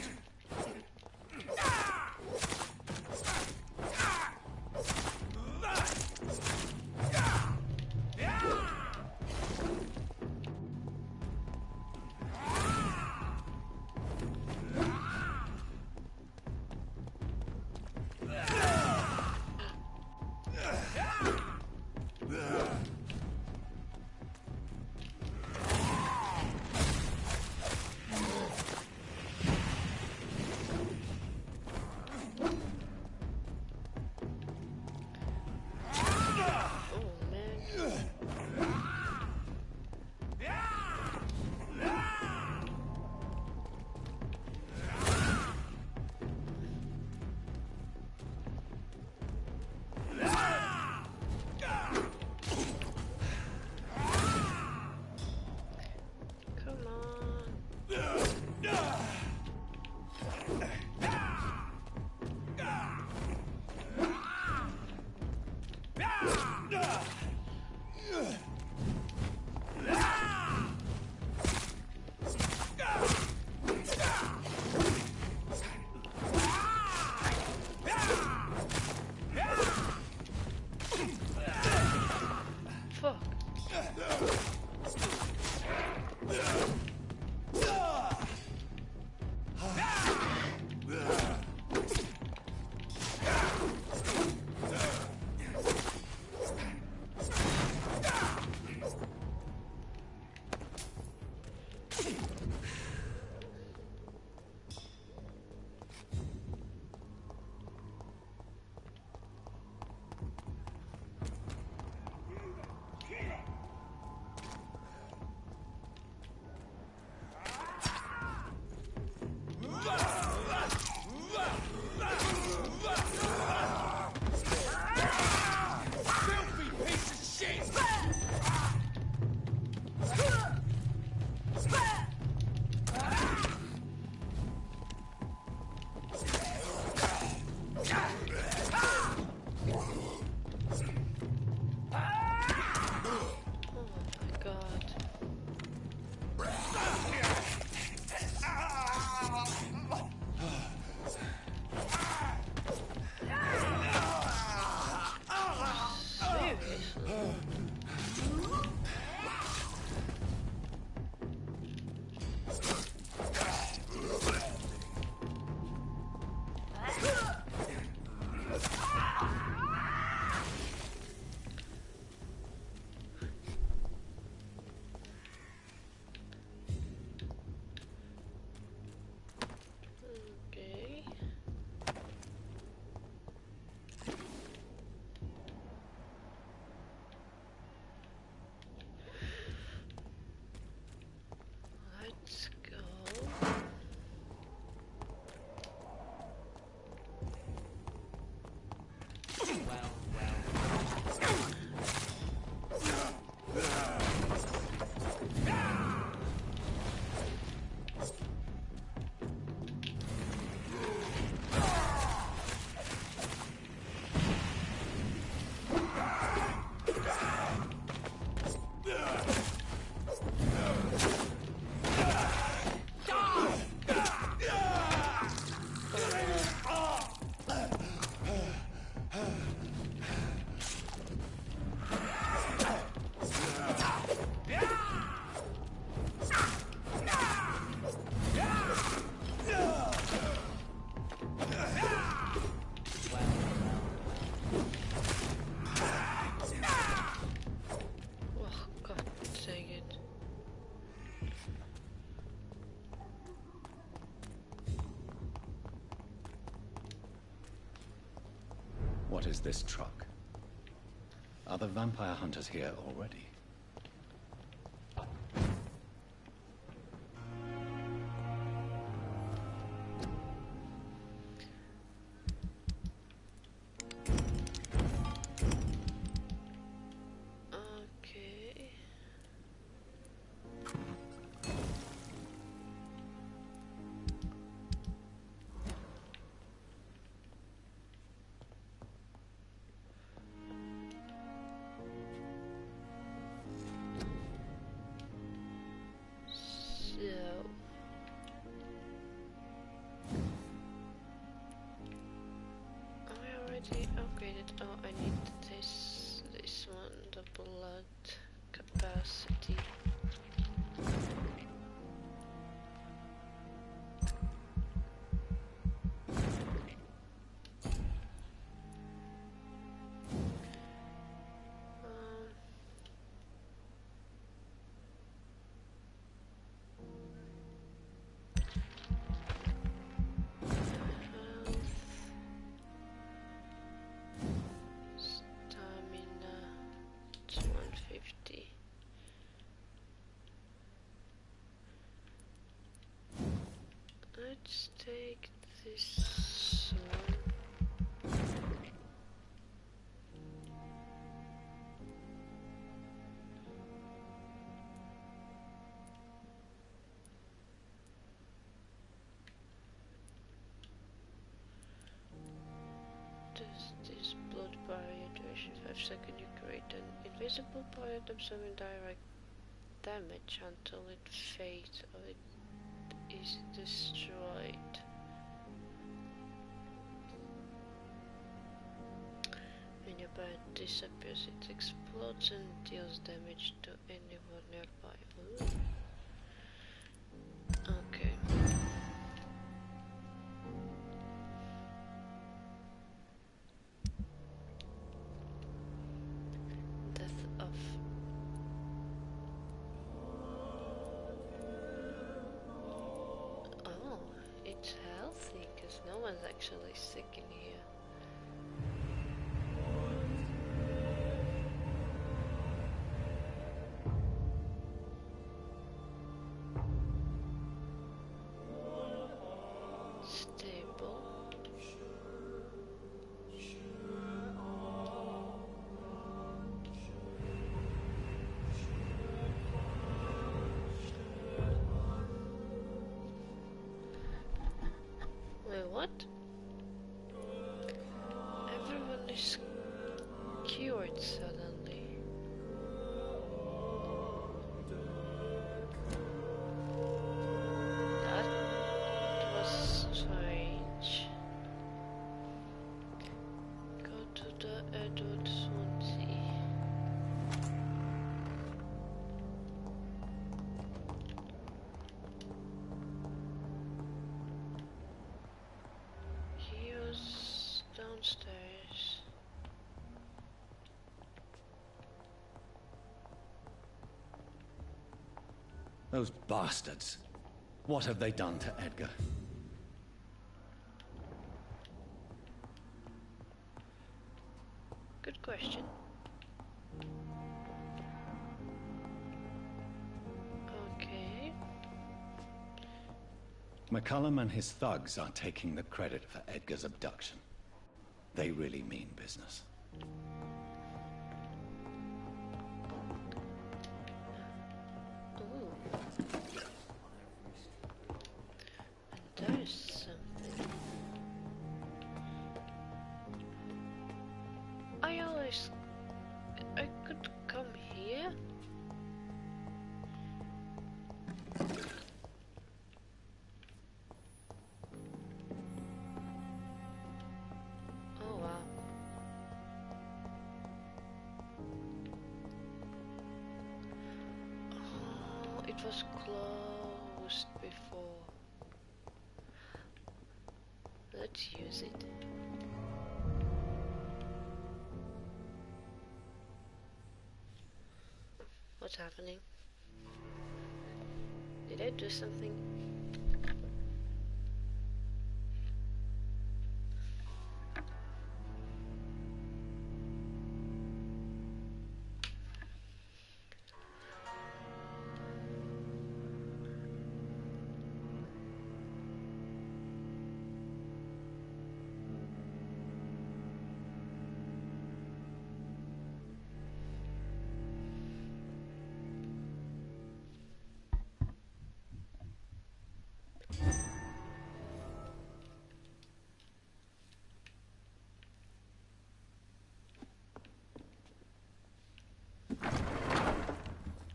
What is this truck? Are the vampire hunters here already? already upgraded. Oh, I need this one, the blood capacity. Let's take this one. This blood barrier duration 5 seconds. You create an invisible barrier absorbing direct damage until it fades or it is destroyed. When your barrier disappears, it explodes and deals damage to anyone nearby. Ooh. Okay. Death of. Oh, it's healthy because no one's actually sick in here. Stable. Wait, what? Everyone is cured suddenly. That was strange. Go to the Edward Swansea. He was downstairs. Those bastards. What have they done to Edgar? Good question. Okay. McCullum and his thugs are taking the credit for Edgar's abduction. They really mean business. Ooh. And there's something. I could come here. Oh wow. Oh, it was closed before. Let's use it. What's happening? Did I do something?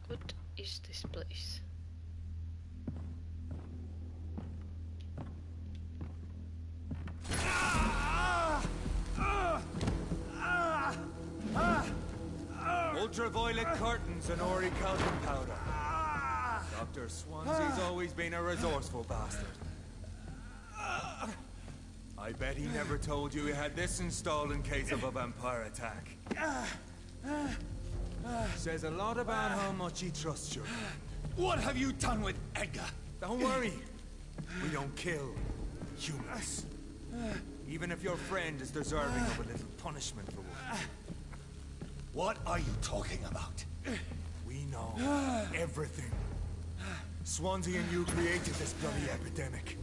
What is this place? ultraviolet curtains and ori calcium powder. Dr. Swansea's always been a resourceful bastard. I bet he never told you he had this installed in case of a vampire attack. Says a lot about how much he trusts you. What have you done with Edgar? Don't worry. We don't kill humans. Even if your friend is deserving of a little punishment for one. What are you talking about? We know everything. Swansea and you created this bloody epidemic.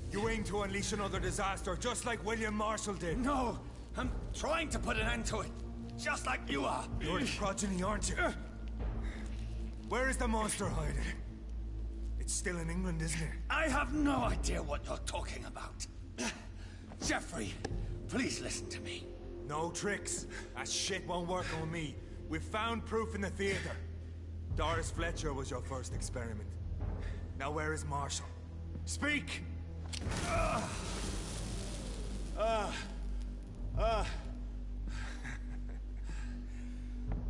You aim to unleash another disaster, just like William Marshall did. No, I'm trying to put an end to it, just like you are. You're his progeny, aren't you? Where is the monster hiding? It's still in England, isn't it? I have no idea what you're talking about. Jeffrey, please listen to me. No tricks. That shit won't work on me. We've found proof in the theater. Doris Fletcher was your first experiment. Now where is Marshall? Speak!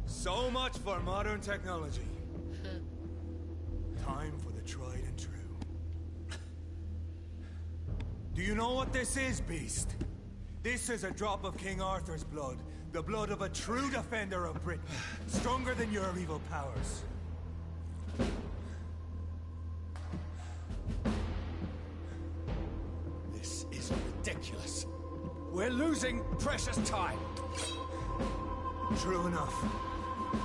So much for modern technology. Time for the tried and true. Do you know what this is, Beast? This is a drop of King Arthur's blood. The blood of a true defender of Britain. Stronger than your evil powers. This is ridiculous. We're losing precious time. True enough.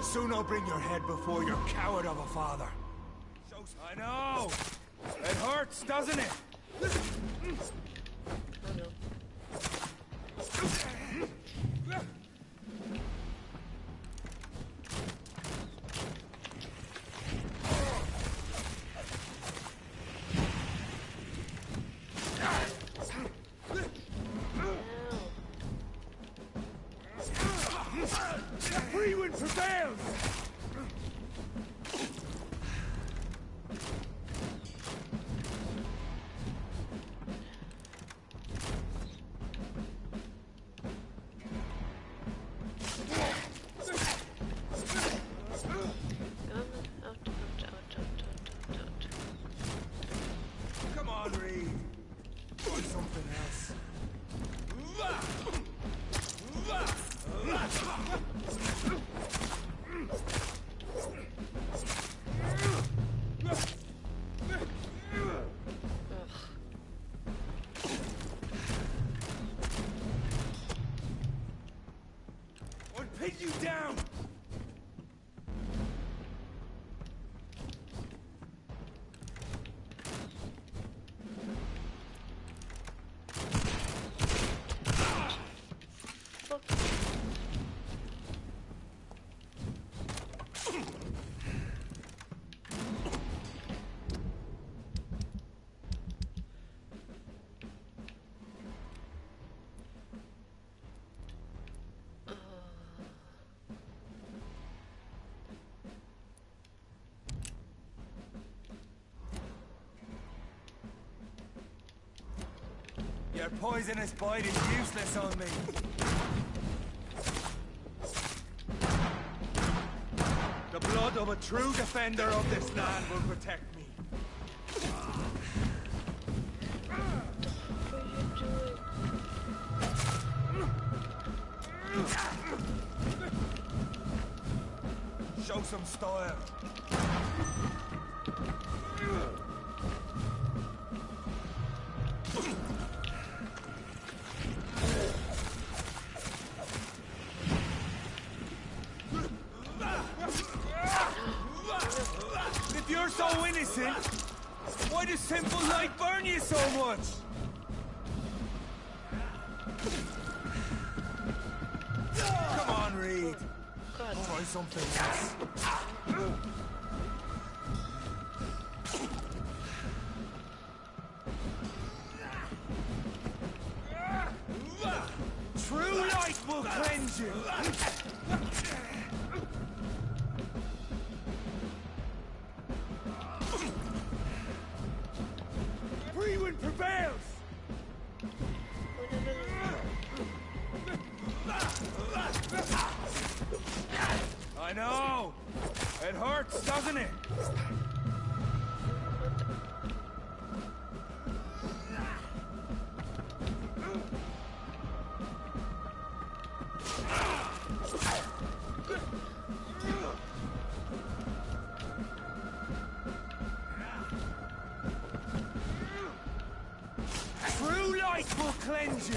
Soon I'll bring your head before your coward of a father. I know! It hurts, doesn't it? Free wind prevails! Come on, Reed. Or something else. Or pin you down. Your poisonous bite is useless on me. The blood of a true defender of this land will protect me. Show some style. If you're so innocent, why does simple light burn you so much? Come on, Reed. Try something else. True light will cleanse you. Free wind prevails. I I know! It hurts, doesn't it? True light will cleanse you!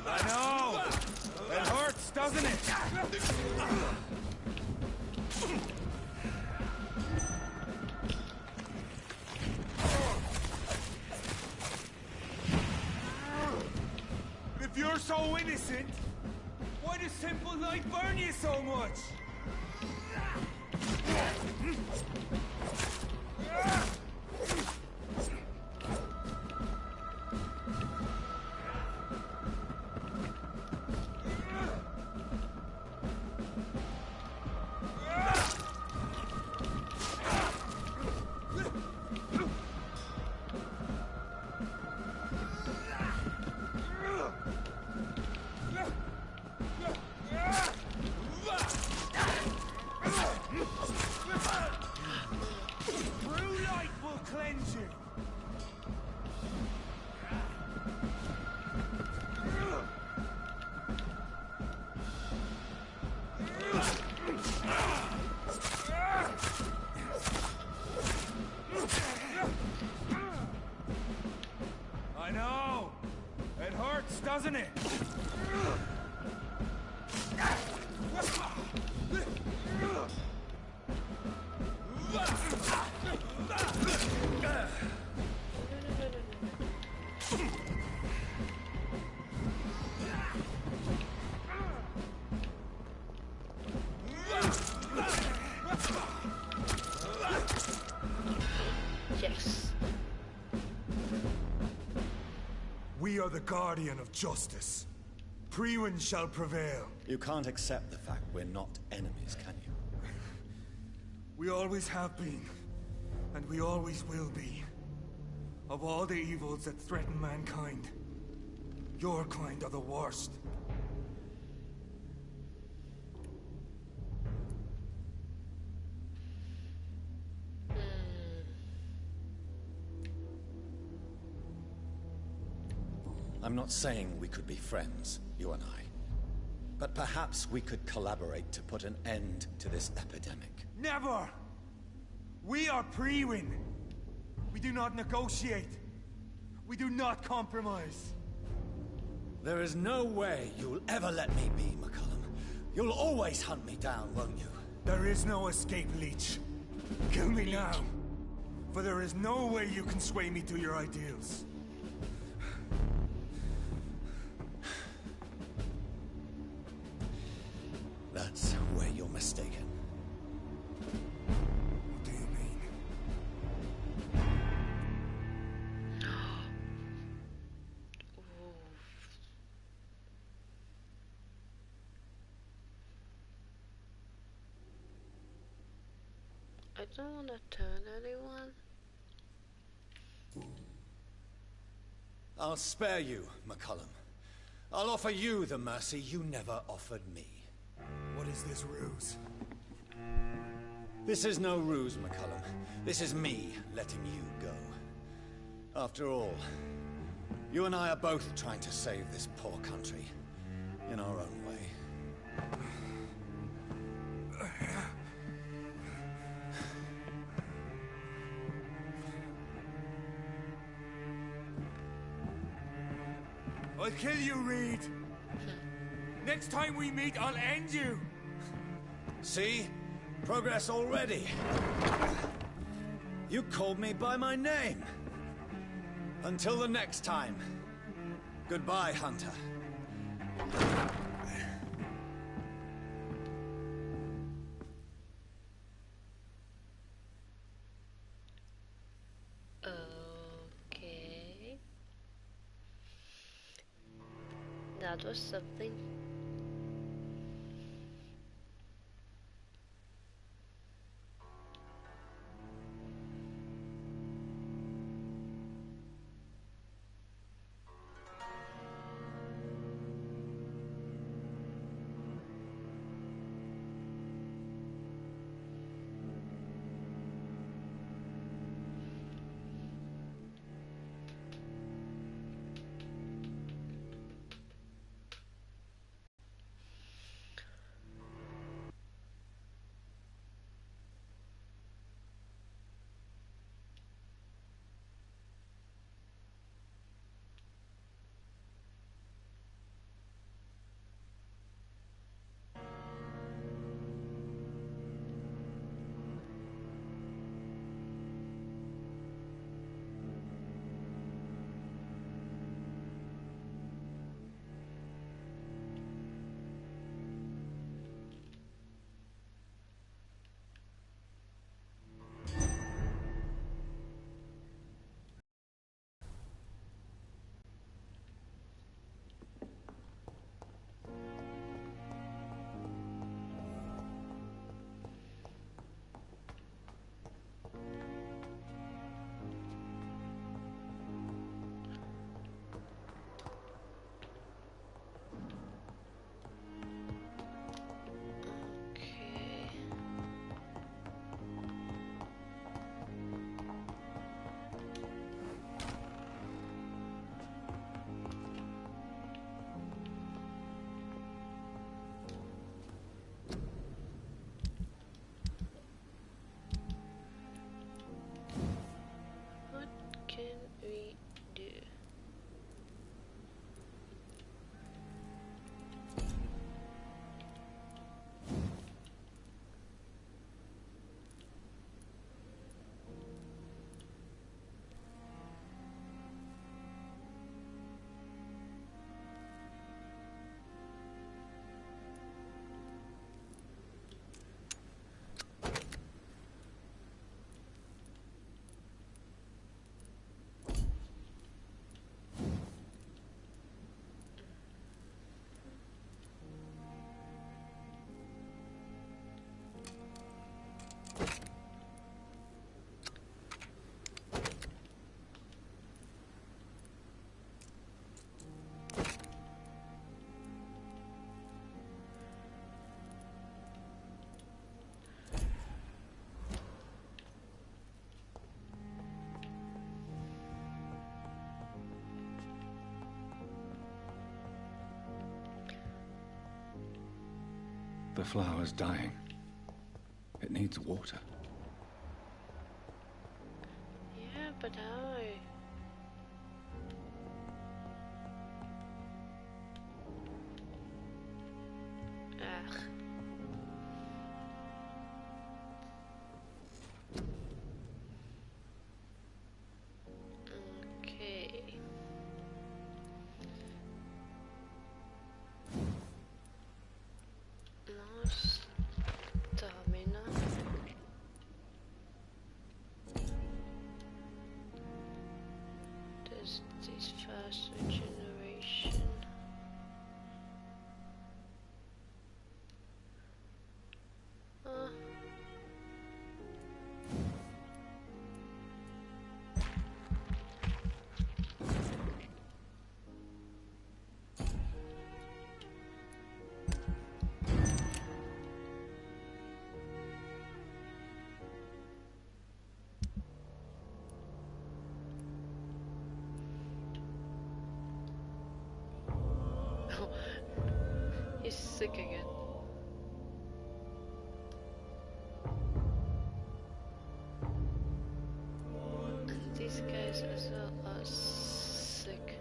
I know! It hurts, doesn't it? If you're so innocent, why does simple light burn you so much? True light will cleanse you. I know. It hurts, doesn't it? Yes. We are the guardian of justice. Priwen shall prevail. You can't accept the fact we're not enemies, can you? We always have been, and we always will be. Of all the evils that threaten mankind, your kind are the worst. I'm not saying we could be friends, you and I. But perhaps we could collaborate to put an end to this epidemic. Never! We are Priwen. We do not negotiate. We do not compromise. There is no way you'll ever let me be, McCullum. You'll always hunt me down, won't you? There is no escape, Leech. Kill me now. For there is no way you can sway me to your ideals. That's where you're mistaken. What do you mean? I don't want to turn anyone. I'll spare you, McCullum. I'll offer you the mercy you never offered me. What is this ruse? This is no ruse, McCullum. This is me letting you go. After all, you and I are both trying to save this poor country in our own way. I'll kill you, Reed. Next time we meet, I'll end you. See? Progress already. You called me by my name. Until the next time. Goodbye, Hunter. Okay. That was something. Can we do? The flower's dying. It needs water. Yeah, but how? Ugh. Okay. Nice stamina. This fast regeneration. He's sick again. And these guys as well are sick.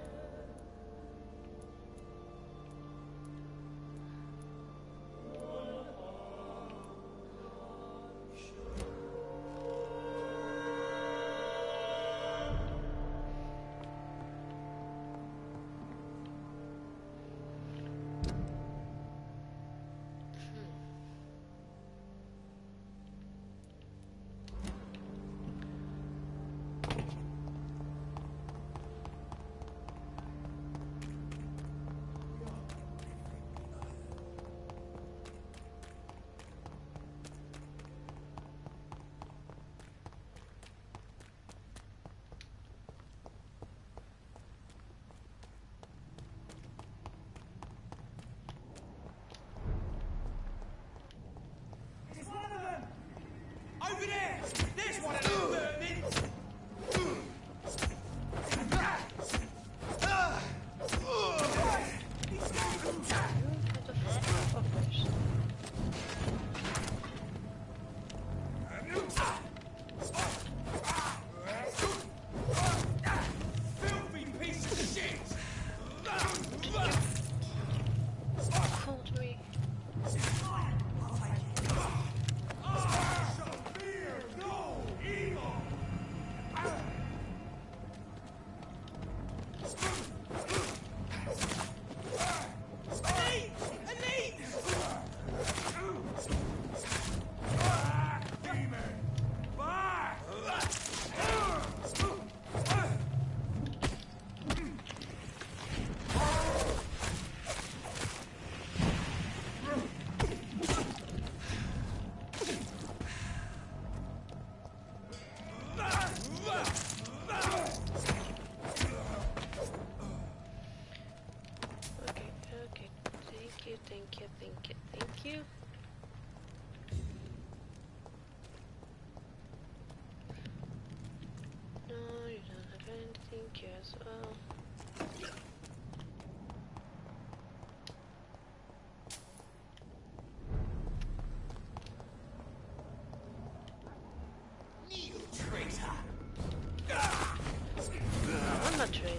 Not really.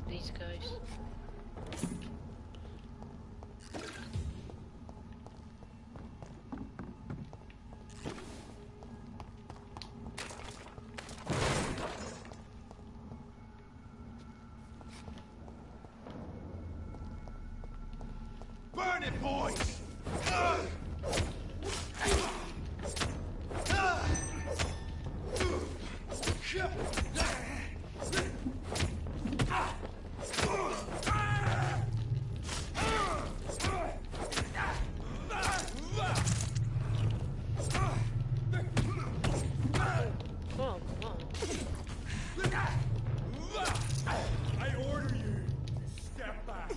These guys. Burn it, boys! I order you to step back.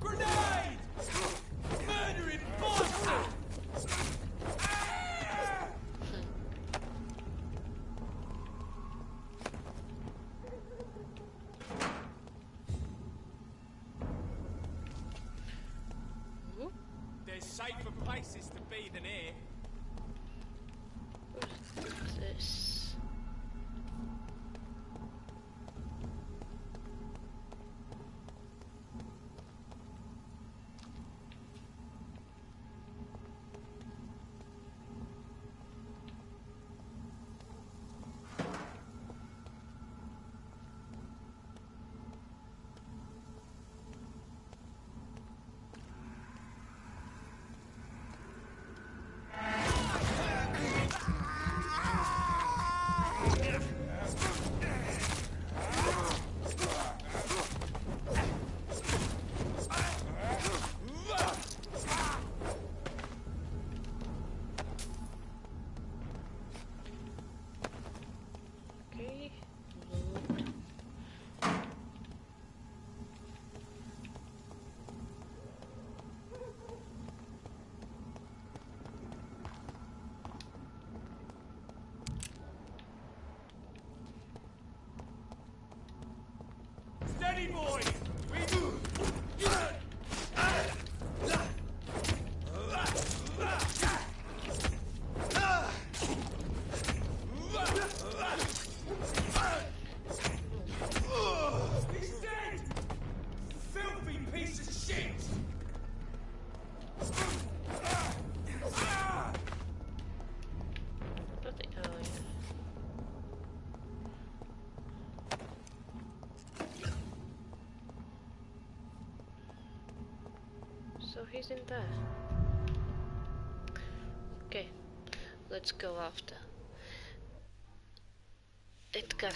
Grenade! Murdering bastard! There's safer places to be than here. What's this? Okay. Steady, boys! We move! He's dead! Filthy piece of shit! Nothing. Oh yeah. So he's in there. Okay, let's go after Edgar.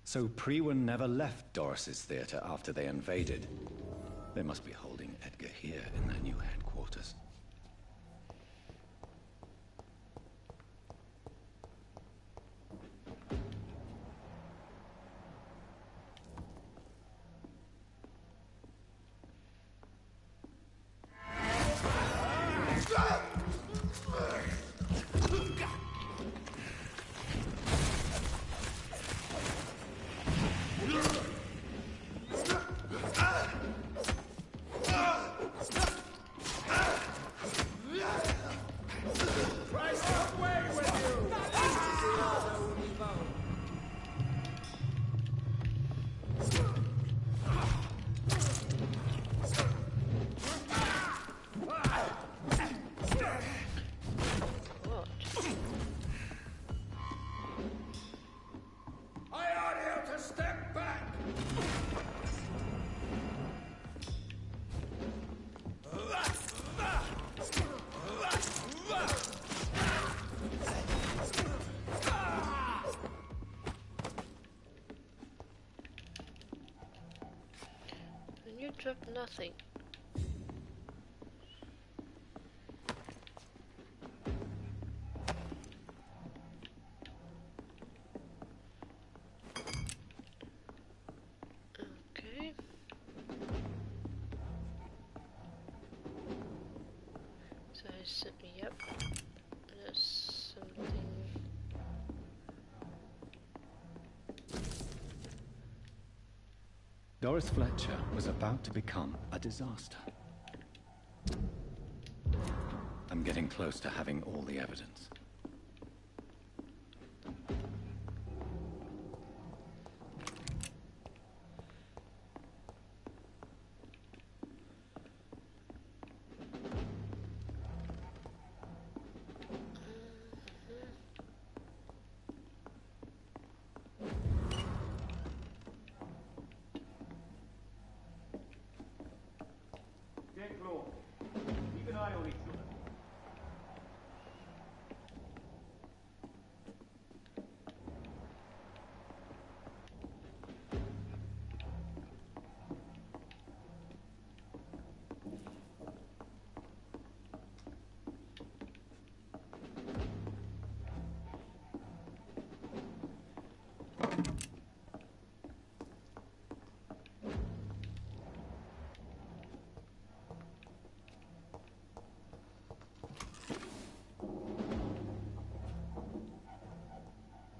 So Priwen never left Doris's theater after they invaded. They must be holding Edgar here in their new headquarters. dropped nothing. Okay. So yep. There's something. Doris Fletcher was about to become a disaster. I'm getting close to having all the evidence. Keep an eye on each other.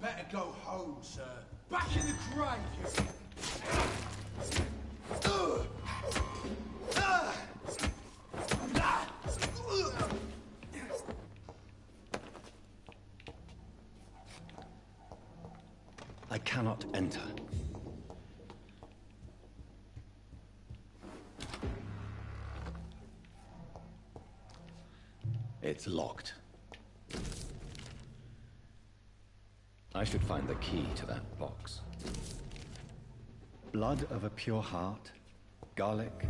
Better go home, sir. Back in the grave, you... I cannot enter. It's locked. I should find the key to that box. Blood of a pure heart, garlic,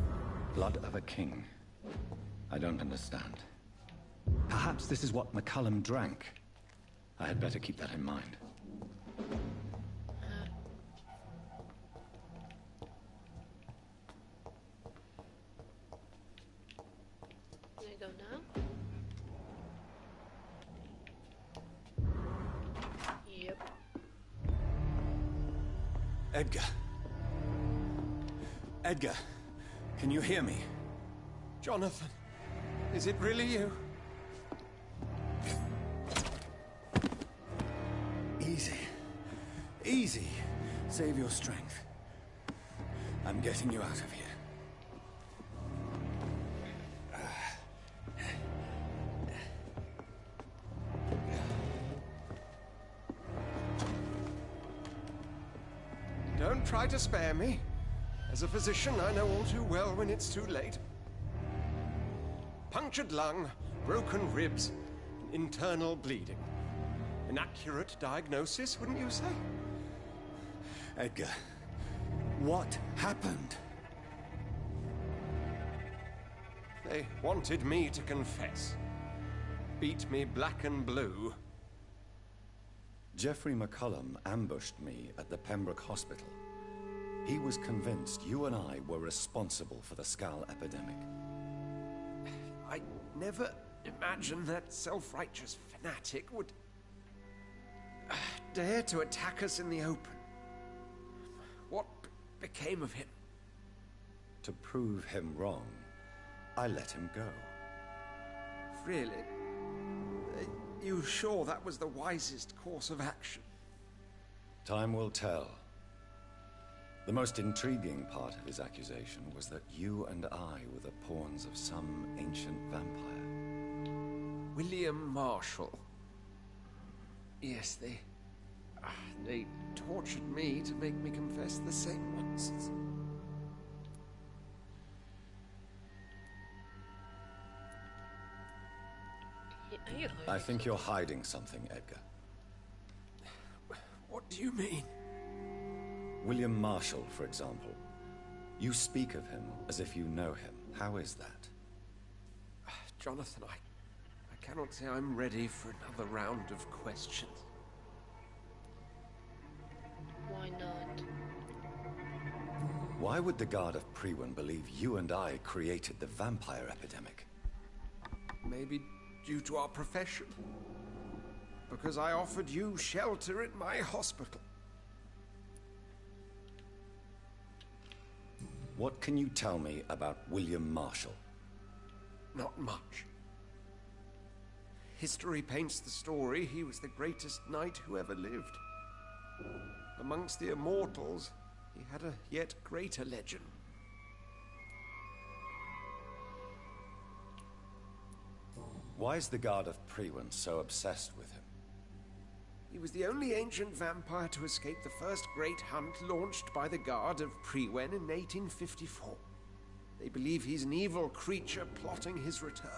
blood of a king. I don't understand. Perhaps this is what McCullum drank. I had better keep that in mind. There you go now. Yep. Edgar. Edgar, can you hear me? Jonathan, is it really you? Easy. Easy. Save your strength. I'm getting you out of here. Don't try to spare me. As a physician, I know all too well when it's too late. Punctured lung, broken ribs, internal bleeding. An accurate diagnosis, wouldn't you say? Edgar, what happened? They wanted me to confess. Beat me black and blue. Jeffrey McCullum ambushed me at the Pembroke Hospital. He was convinced you and I were responsible for the Skal epidemic. I never imagined that self-righteous fanatic would dare to attack us in the open. What became of him? To prove him wrong, I let him go. Really? Are you sure that was the wisest course of action? Time will tell. The most intriguing part of his accusation was that you and I were the pawns of some ancient vampire. William Marshall. Yes, they tortured me to make me confess the same nonsense. I think you're hiding something, Edgar. What do you mean? William Marshall, for example. You speak of him as if you know him. How is that? Jonathan, I cannot say I'm ready for another round of questions. Why not? Why would the Guard of Priwen believe you and I created the vampire epidemic? Maybe due to our profession. Because I offered you shelter in my hospital. What can you tell me about William Marshall? Not much. History paints the story he was the greatest knight who ever lived. Amongst the immortals, he had a yet greater legend. Why is the Guard of Priwen so obsessed with him? He was the only ancient vampire to escape the first great hunt launched by the Guard of Priwen in 1854. They believe he's an evil creature plotting his return.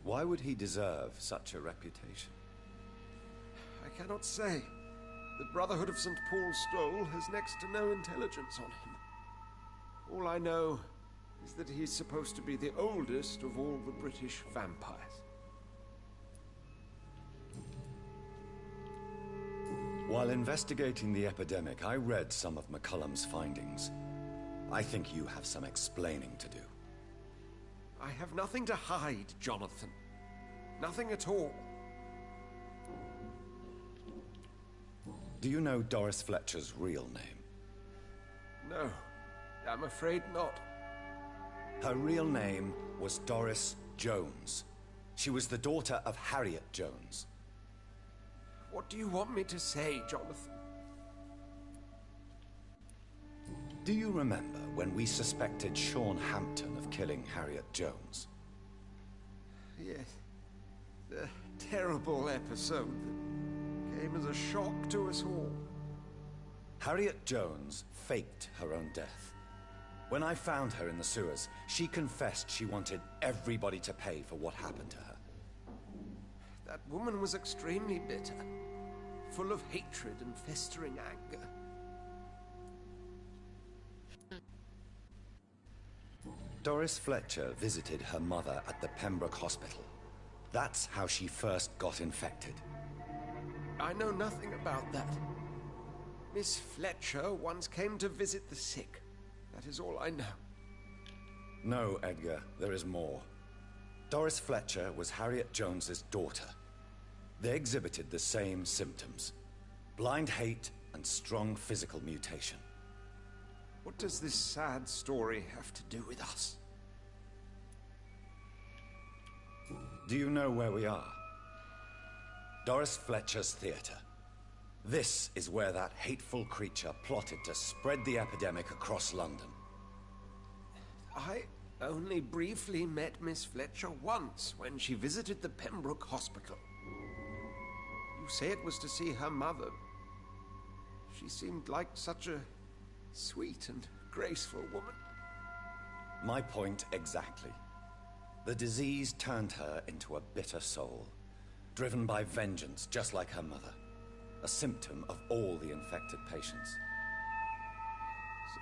Why would he deserve such a reputation? I cannot say. The Brotherhood of St. Paul's Stole has next to no intelligence on him. All I know is that he's supposed to be the oldest of all the British vampires. While investigating the epidemic, I read some of McCullum's findings. I think you have some explaining to do. I have nothing to hide, Jonathan. Nothing at all. Do you know Doris Fletcher's real name? No, I'm afraid not. Her real name was Doris Jones. She was the daughter of Harriet Jones. What do you want me to say, Jonathan? Do you remember when we suspected Sean Hampton of killing Harriet Jones? Yes. The terrible episode that came as a shock to us all. Harriet Jones faked her own death. When I found her in the sewers, she confessed she wanted everybody to pay for what happened to her. That woman was extremely bitter, full of hatred and festering anger. Doris Fletcher visited her mother at the Pembroke Hospital. That's how she first got infected. I know nothing about that. Miss Fletcher once came to visit the sick. That is all I know. No, Edgar, there is more. Doris Fletcher was Harriet Jones's daughter. They exhibited the same symptoms: blind hate and strong physical mutation. What does this sad story have to do with us? Do you know where we are? Doris Fletcher's theater. This is where that hateful creature plotted to spread the epidemic across London. I only briefly met Miss Fletcher once when she visited the Pembroke Hospital. You say it was to see her mother. She seemed like such a sweet and graceful woman. My point exactly. The disease turned her into a bitter soul, driven by vengeance just like her mother. A symptom of all the infected patients.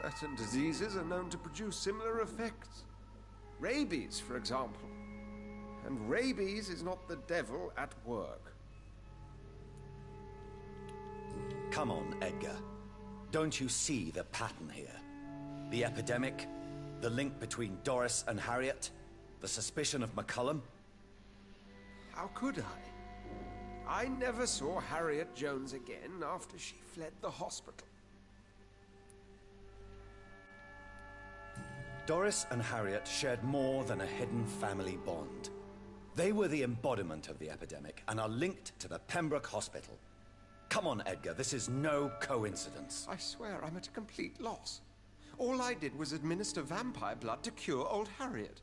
Certain diseases are known to produce similar effects. Rabies, for example. And rabies is not the devil at work. Come on, Edgar. Don't you see the pattern here? The epidemic, the link between Doris and Harriet, the suspicion of McCullum? How could I? I never saw Harriet Jones again after she fled the hospital. Doris and Harriet shared more than a hidden family bond. They were the embodiment of the epidemic and are linked to the Pembroke Hospital. Come on, Edgar, this is no coincidence. I swear I'm at a complete loss. All I did was administer vampire blood to cure old Harriet.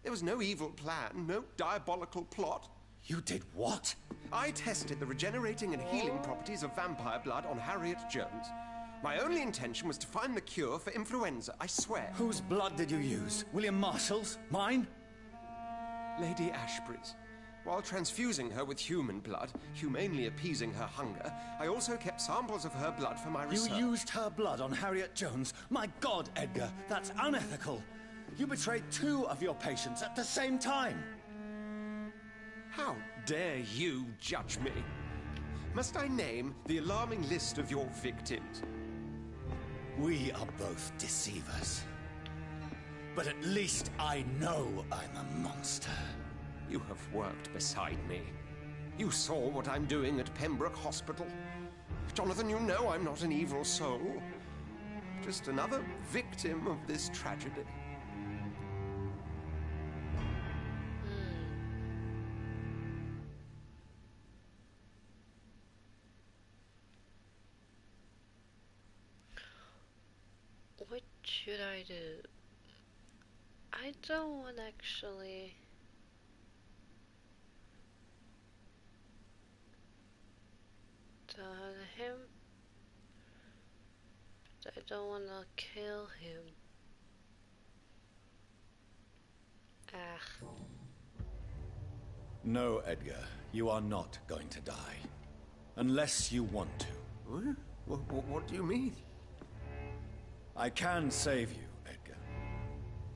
There was no evil plan, no diabolical plot. You did what? I tested the regenerating and healing properties of vampire blood on Harriet Jones. My only intention was to find the cure for influenza, I swear. Whose blood did you use? William Marshall's? Mine? Lady Ashbury's. While transfusing her with human blood, humanely appeasing her hunger, I also kept samples of her blood for my research. You used her blood on Harriet Jones? My God, Edgar, that's unethical. You betrayed 2 of your patients at the same time. How dare you judge me? Must I name the alarming list of your victims? We are both deceivers. But at least I know I'm a monster. You have worked beside me. You saw what I'm doing at Pembroke Hospital. Jonathan, you know I'm not an evil soul. Just another victim of this tragedy. What should I do? I don't want actually... tell him, but I don't want to kill him. Ah. No, Edgar, you are not going to die. Unless you want to. What do you mean? I can save you, Edgar.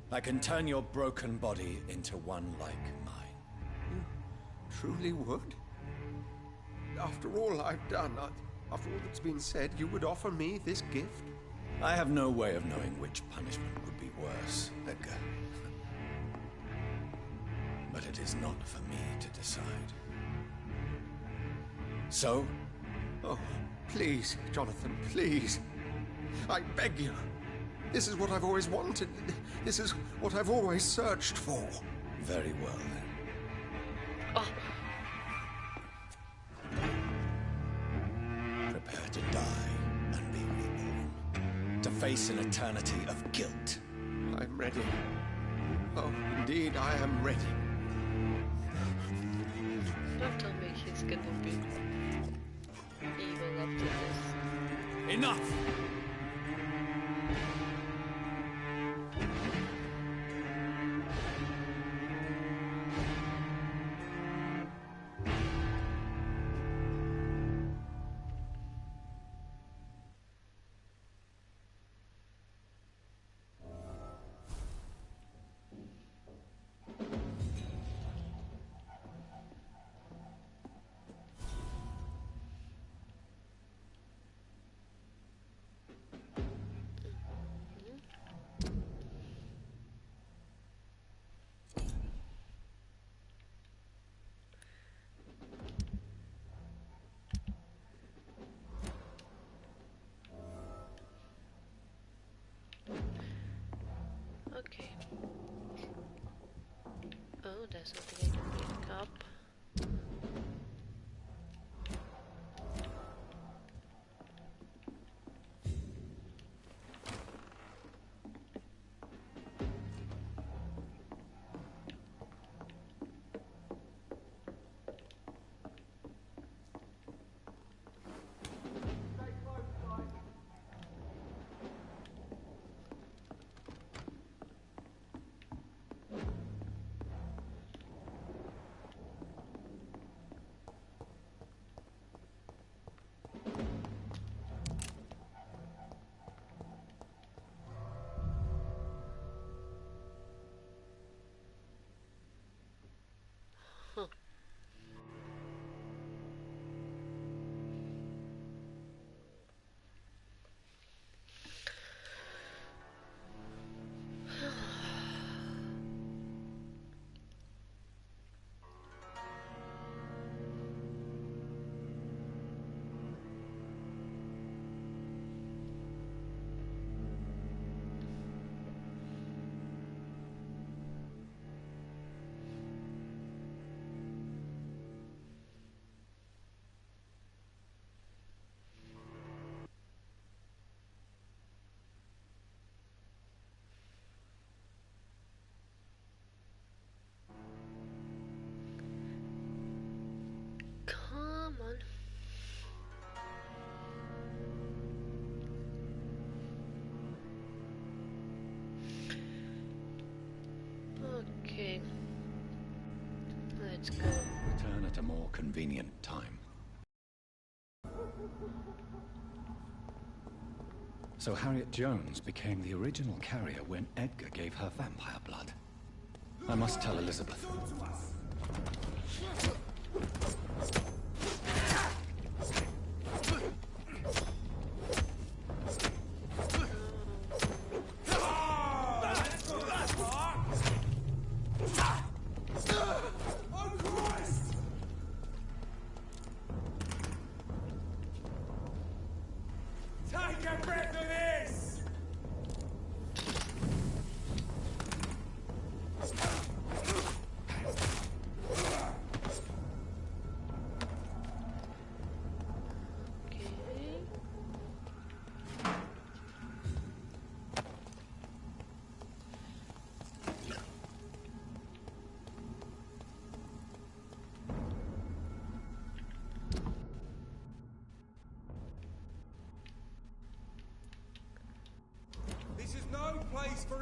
I can turn your broken body into one like mine. You truly would? After all I've done, after all that's been said, you would offer me this gift? I have no way of knowing which punishment would be worse, Edgar. But it is not for me to decide. So? Oh, please, Jonathan, please. I beg you. This is what I've always wanted. This is what I've always searched for. Very well, then. Oh. Prepare to die and be reborn. To face an eternity of guilt. I'm ready. Oh, indeed, I am ready. Don't tell me he's gonna be evil after this. Enough! Okay. Oh, there's something I can pick up. Huh. Come on. Okay. Let's go. Return at a more convenient time. So Harriet Jones became the original carrier when Edgar gave her vampire blood. I must tell Elizabeth.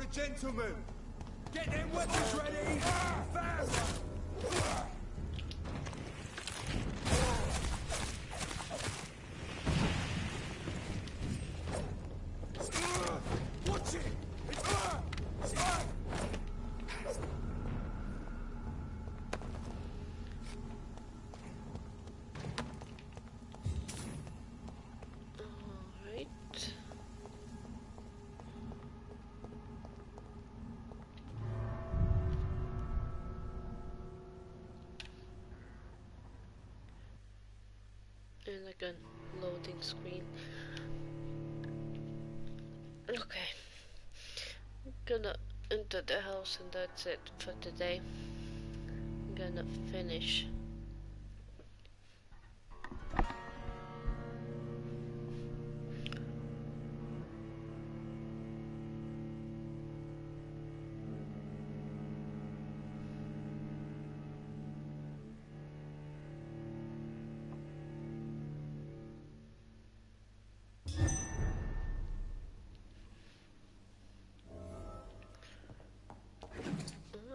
the gentlemen! Get them weapons ready! Fast! Watch it! And again, loading screen. Okay, I'm gonna enter the house and that's it for today. I'm gonna finish.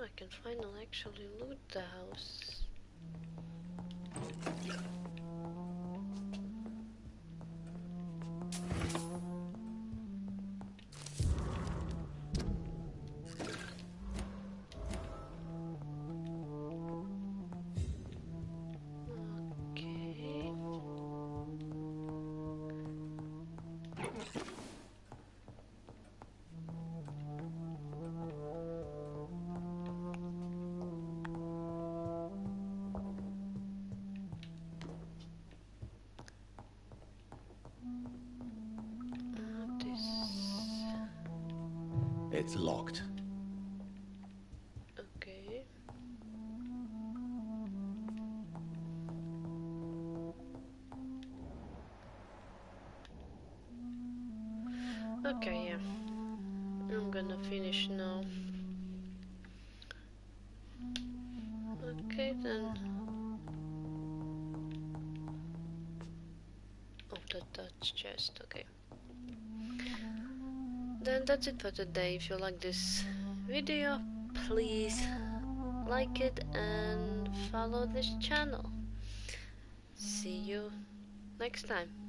I can finally actually loot the house. It's locked. Okay. Okay, yeah. I'm gonna finish now. Okay then. Oh, that's chest, okay. Then that's it for today. If you like this video, please like it and follow this channel. See you next time.